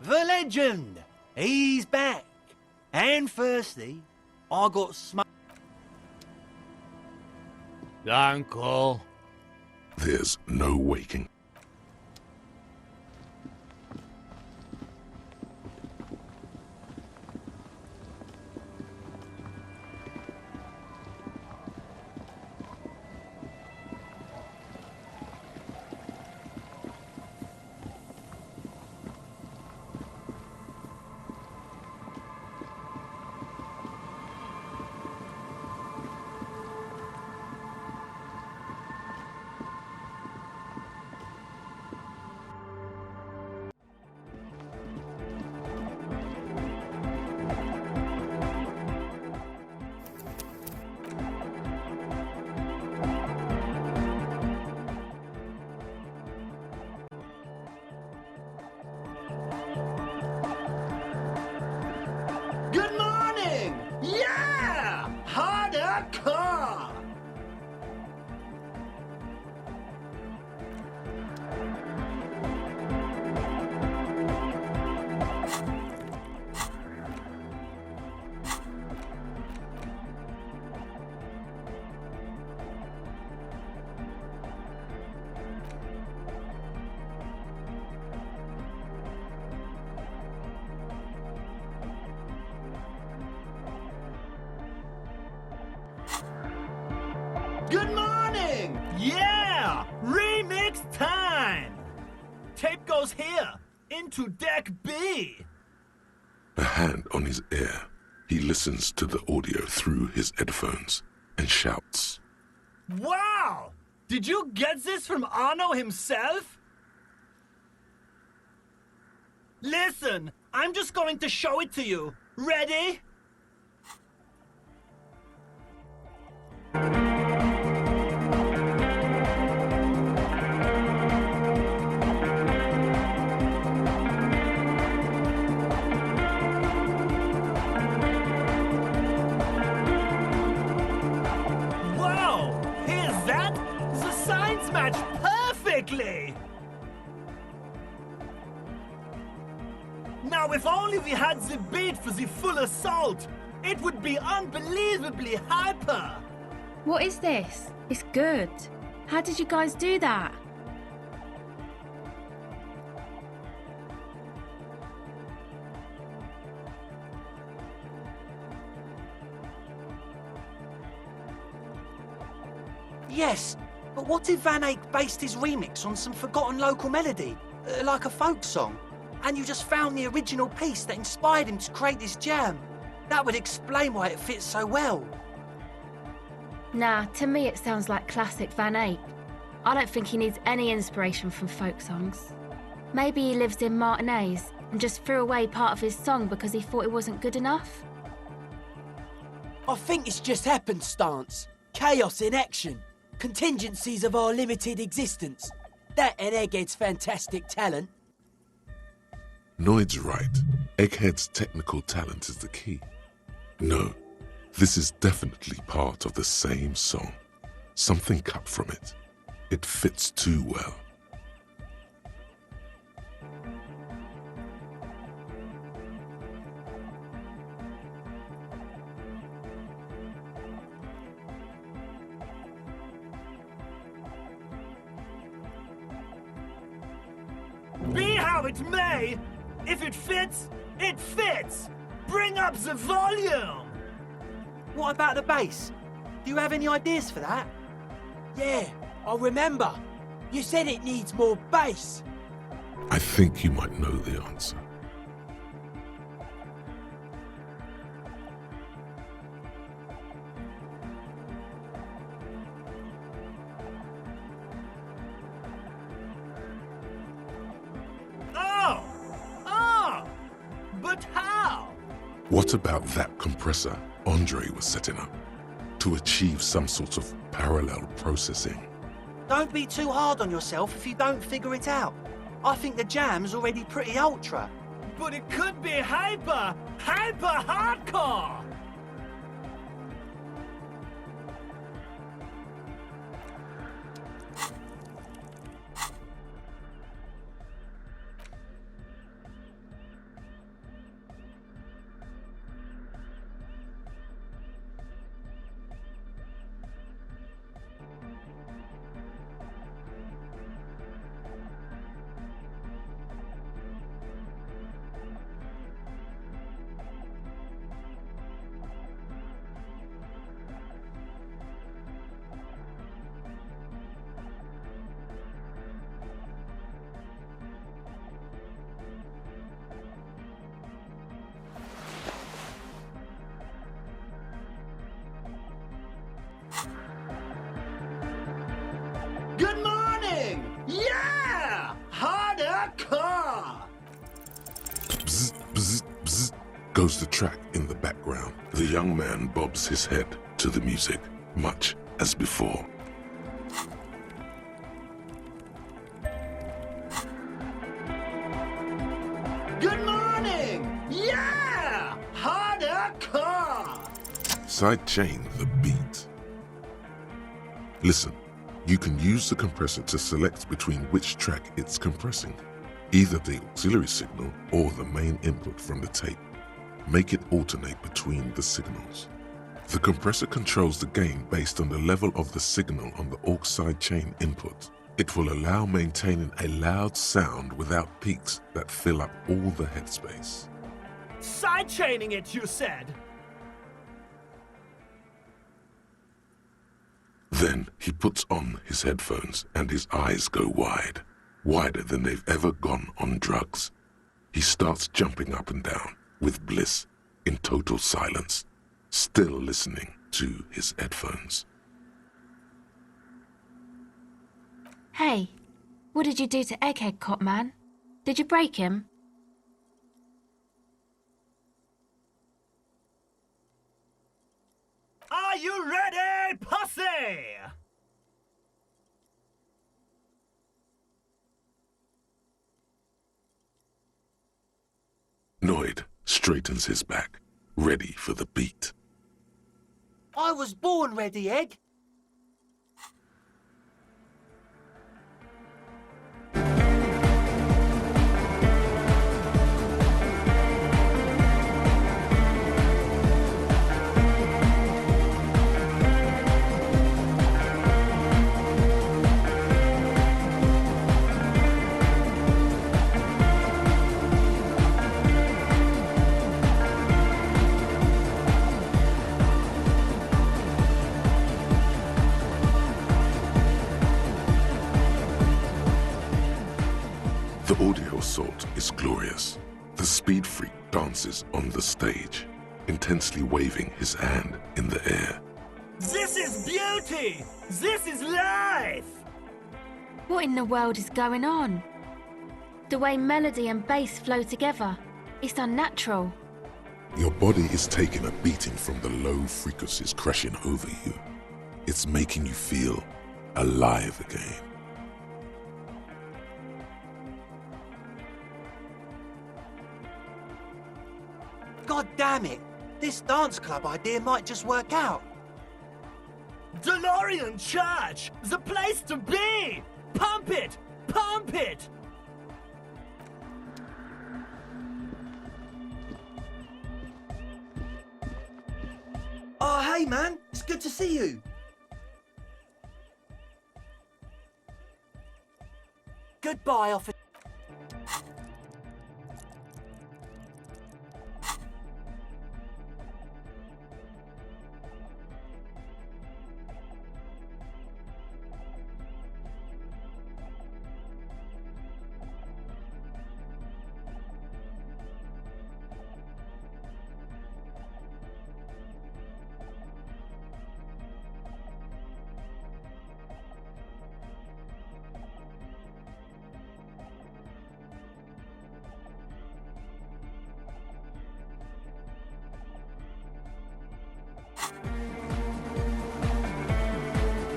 S5: The legend! He's back! And firstly, I got smoke. Uncle.
S3: There's no waking.
S5: Good morning! Yeah! Hardie! into Deck B.
S3: A hand on his ear, he listens to the audio through his headphones and shouts.
S5: Wow! Did you get this from Arno himself? Listen, I'm just going to show it to you. Ready? Wow! Here's that? The signs match perfectly! Now, if only we had the beat for the full assault, it would be unbelievably hyper!
S12: What is this? It's good. How did you guys do that?
S7: Yes, but what if Van Eyck based his remix on some forgotten local melody, like a folk song, and you just found the original piece that inspired him to create this jam? That would explain why it fits so well.
S12: Nah, to me it sounds like classic Van Eyck. I don't think he needs any inspiration from folk songs. Maybe he lives in Martinez and just threw away part of his song because he thought it wasn't good enough.
S22: I think it's just happenstance. Chaos in action. Contingencies of our limited existence. That and Egghead's fantastic talent.
S3: Noid's right. Egghead's technical talent is the key. No, this is definitely part of the same song. Something cut from it. It fits too well.
S5: Be how it may, if it fits, it fits! Bring up the volume!
S7: What about the bass? Do you have any ideas for that?
S22: Yeah, I remember. You said it needs more bass.
S3: I think you might know the answer.
S5: But how?
S3: What about that compressor Andre was setting up to achieve some sort of parallel processing?
S7: Don't be too hard on yourself if you don't figure it out. I think the jam's already pretty ultra.
S5: But it could be hyper hardcore! Good morning! Yeah! Hardcore!
S3: Bzz, bzz, bzz, goes the track in the background. The young man bobs his head to the music, much as before.
S5: Good morning! Yeah! Hardcore!
S3: Sidechain the beat. Listen, you can use the compressor to select between which track it's compressing, either the auxiliary signal or the main input from the tape. Make it alternate between the signals. The compressor controls the gain based on the level of the signal on the aux sidechain input. It will allow maintaining a loud sound without peaks that fill up all the headspace.
S5: Sidechaining it, you said?
S3: Then he puts on his headphones and his eyes go wide, wider than they've ever gone on drugs. He starts jumping up and down with bliss in total silence, still listening to his headphones.
S12: Hey, what did you do to Egghead Cop, man? Did you break him?
S5: Are you ready, posse?
S3: Noid straightens his back, ready for the beat.
S7: I was born ready, Egg.
S3: The audio assault is glorious. The speed freak dances on the stage, intensely waving his hand in the air.
S5: This is beauty! This is life!
S12: What in the world is going on? The way melody and bass flow together, it's unnatural.
S3: Your body is taking a beating from the low frequencies crashing over you. It's making you feel alive again.
S7: God damn it! This dance club idea might just work out.
S5: DeLorean Church! The place to be! Pump it! Pump it!
S7: Oh, hey man, it's good to see you. Goodbye, officer.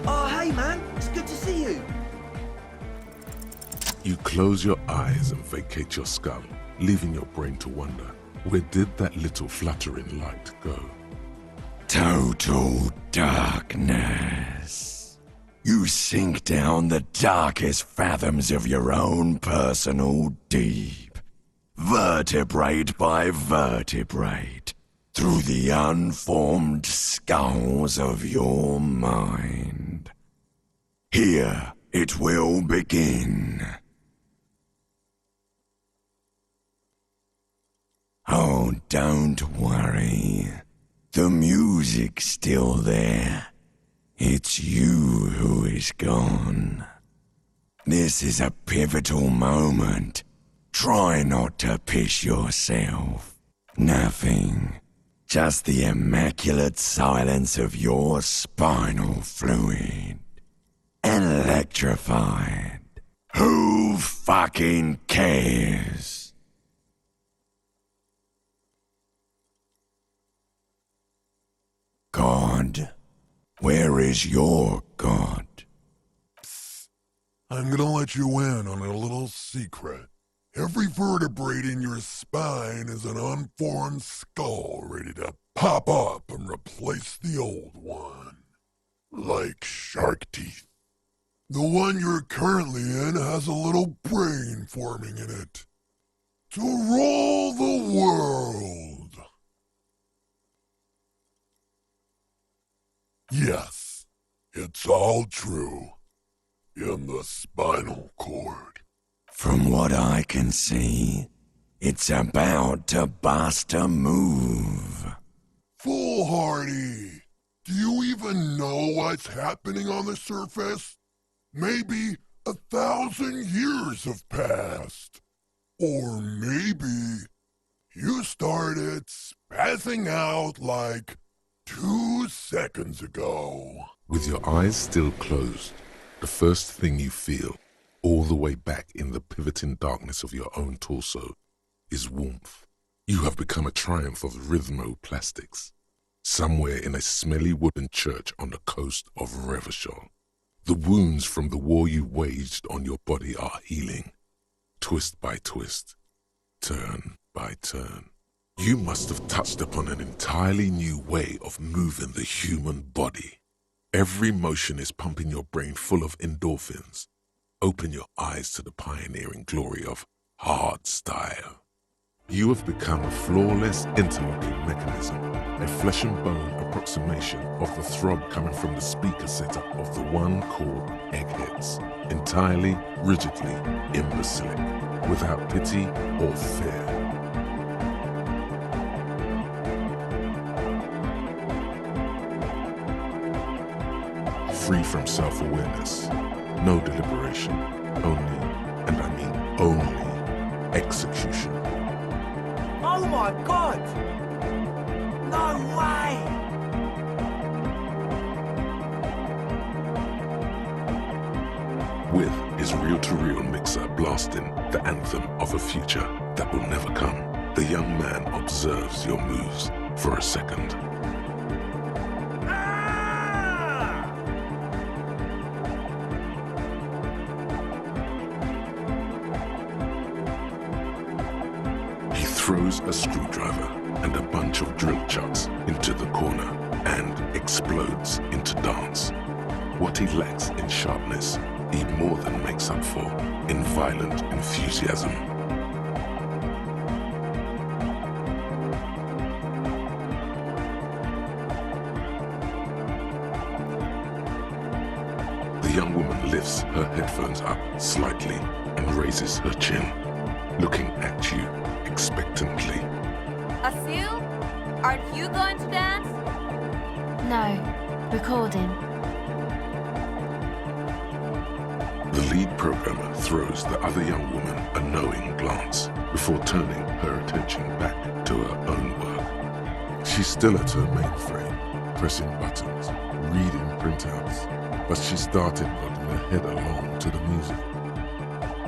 S7: Oh, hey man, it's good to see you.
S3: You close your eyes and vacate your skull, leaving your brain to wonder, where did that little fluttering light go?
S10: Total darkness. You sink down the darkest fathoms of your own personal deep, vertebrate by vertebrate, through the unformed skulls of your mind. Here it will begin. Oh, don't worry. The music's still there. It's you who is gone. This is a pivotal moment. Try not to piss yourself. Nothing. Just the immaculate silence of your spinal fluid. Electrified. Who fucking cares? God? Where is your God?
S16: I'm gonna let you in on a little secret. Every vertebrae in your spine is an unformed skull ready to pop up and replace the old one. Like shark teeth. The one you're currently in has a little brain forming in it. To rule the world. Yes, it's all true. In the spinal cord.
S10: From what I can see, it's about to bust a move.
S16: Fool Hardie! Do you even know what's happening on the surface? Maybe 1,000 years have passed. Or maybe you started spazzing out like 2 seconds ago.
S3: With your eyes still closed, the first thing you feel, all the way back in the pivoting darkness of your own torso, is warmth. You have become a triumph of rhythmoplastics, somewhere in a smelly wooden church on the coast of Revachol. The wounds from the war you waged on your body are healing, twist by twist, turn by turn. You must have touched upon an entirely new way of moving the human body. Every motion is pumping your brain full of endorphins. Open your eyes to the pioneering glory of hard style. You have become a flawless interlocking mechanism, a flesh and bone approximation of the throb coming from the speaker setup of the one called Eggheads, entirely, rigidly imbecilic, without pity or fear. Free from self-awareness, no deliberation, only, and I mean only, execution.
S7: Oh my god! No way!
S3: With his reel-to-reel mixer blasting the anthem of a future that will never come, the young man observes your moves for a second. Throws a screwdriver and a bunch of drill chucks into the corner and explodes into dance. What he lacks in sharpness, he more than makes up for in violent enthusiasm. The young woman lifts her headphones up slightly and raises her chin, looking at you expectantly.
S13: Asil, aren't you going to dance?
S12: No, recording.
S3: The lead programmer throws the other young woman a knowing glance before turning her attention back to her own work. She's still at her mainframe, pressing buttons, reading printouts, but she started nodding her head along to the music.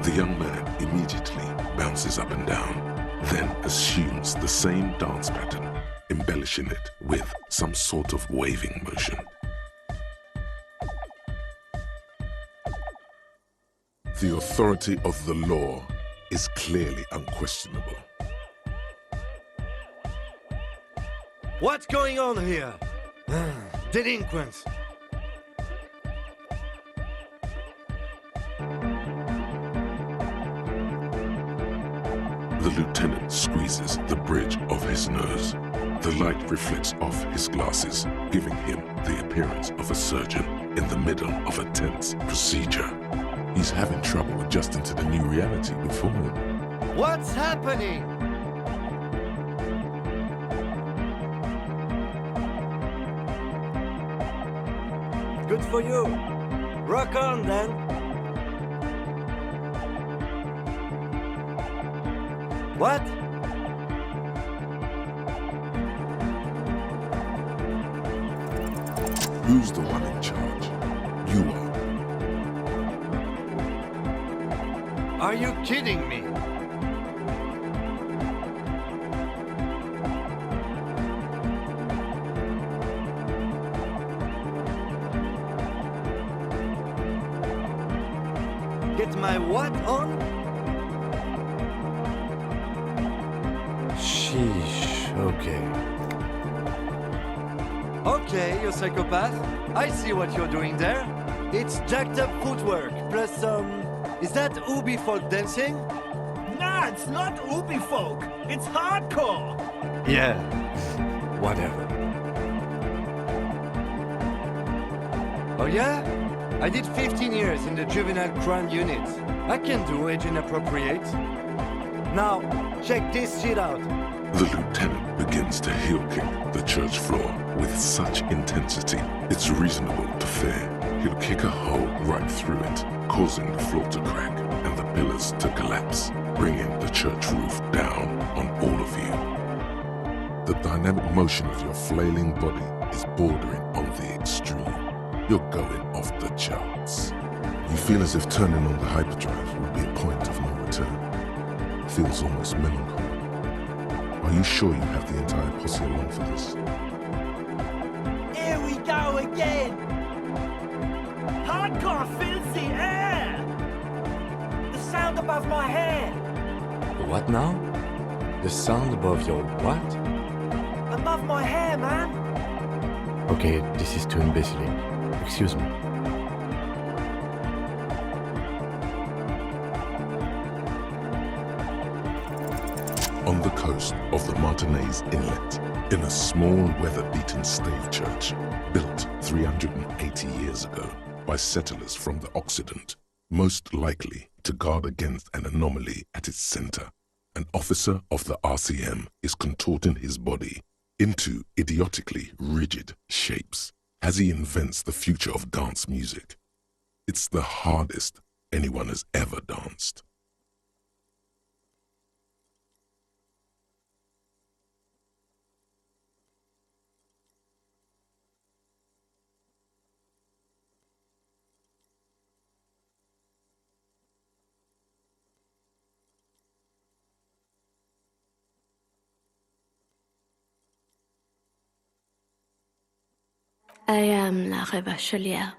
S3: The young man immediately bounces up and down, then assumes the same dance pattern, embellishing it with some sort of waving motion. The authority of the law is clearly unquestionable.
S19: What's going on here? Delinquents.
S3: The lieutenant squeezes the bridge of his nose. The light reflects off his glasses, giving him the appearance of a surgeon in the middle of a tense procedure. He's having trouble adjusting to the new reality before him.
S19: What's happening? Good for you. Rock on, then. What?
S3: Who's the one in charge? You are.
S19: Are you kidding me? Get my what on?
S2: Sheesh, okay.
S19: Okay, you psychopath. I see what you're doing there. It's jacked up footwork, plus is that Ubi folk dancing?
S5: Nah, it's not Ubi folk. It's hardcore.
S2: Yeah, whatever.
S19: Oh yeah? I did 15 years in the juvenile crime unit. I can do age inappropriate. Now, check this shit out.
S3: The lieutenant begins to heel kick the church floor with such intensity, it's reasonable to fear he'll kick a hole right through it, causing the floor to crack and the pillars to collapse. bringing the church roof down on all of you. The dynamic motion of your flailing body is bordering on the extreme. You're going off the charts. You feel as if turning on the hyperdrive would be a point of no return. It feels almost melancholy. Are you sure you have the entire posse along for this?
S5: Here we go again! Hardcore filthy air!
S7: The sound above my hair!
S2: What now? The sound above your what?
S7: Above my hair, man!
S2: Okay, this is too imbecile. Excuse me.
S3: On the coast of the Martinez Inlet, in a small weather-beaten stave church built 380 years ago by settlers from the Occident, most likely to guard against an anomaly at its center, an officer of the RCM is contorting his body into idiotically rigid shapes as he invents the future of dance music. It's the hardest anyone has ever danced.
S17: I am La Rebachelière.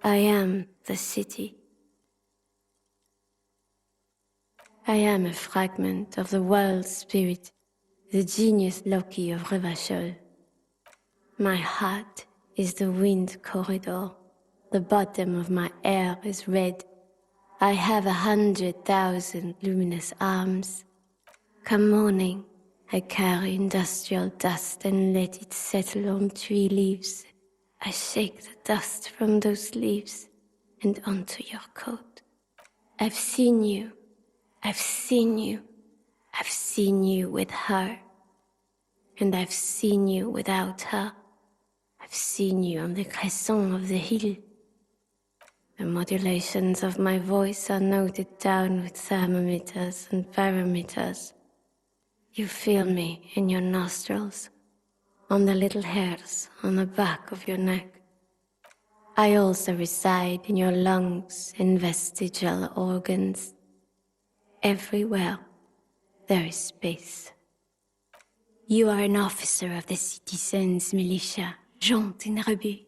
S17: I am the city. I am a fragment of the world spirit, the genius Loki of Revachol. My heart is the wind corridor. The bottom of my air is red. I have 100,000 luminous arms. Come morning, I carry industrial dust and let it settle on tree leaves. I shake the dust from those leaves and onto your coat. I've seen you. I've seen you. I've seen you with her. And I've seen you without her. I've seen you on the crescent of the hill. The modulations of my voice are noted down with thermometers and barometers. You feel me in your nostrils, on the little hairs on the back of your neck. I also reside in your lungs and vestigial organs. Everywhere there is space. You are an officer of the citizens' militia, jaunt in rebut.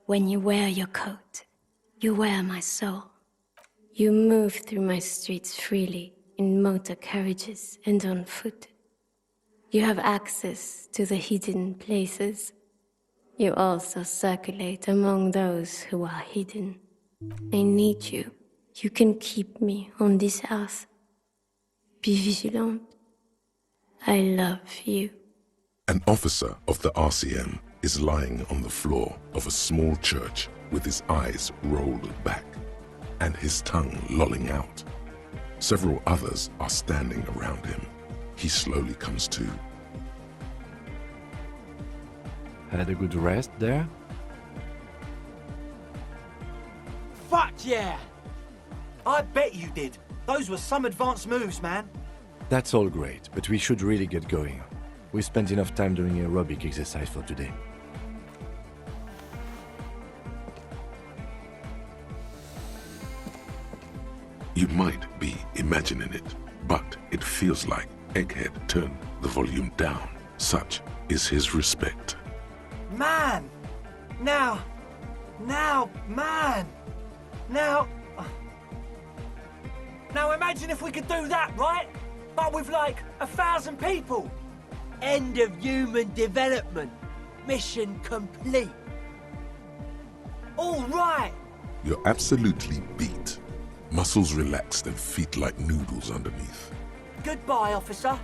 S17: When you wear your coat, you wear my soul. You move through my streets freely, in motor carriages and on foot. You have access to the hidden places. You also circulate among those who are hidden. I need you. You can keep me on this earth. Be vigilant. I love you.
S3: An officer of the RCM is lying on the floor of a small church with his eyes rolled back and his tongue lolling out. Several others are standing around him. He slowly comes to.
S2: Had a good rest there?
S5: Fuck yeah!
S7: I bet you did. Those were some advanced moves, man.
S2: That's all great, but we should really get going. We spent enough time doing aerobic exercise for today.
S3: You might be imagining it, but it feels like Egghead turned the volume down. Such is his respect.
S7: Man! Now, man! Now imagine if we could do that, right? But with like 1,000 people.
S22: End of human development. Mission complete.
S7: All right.
S3: You're absolutely beat. Muscles relaxed and feet like noodles underneath.
S7: Goodbye, officer.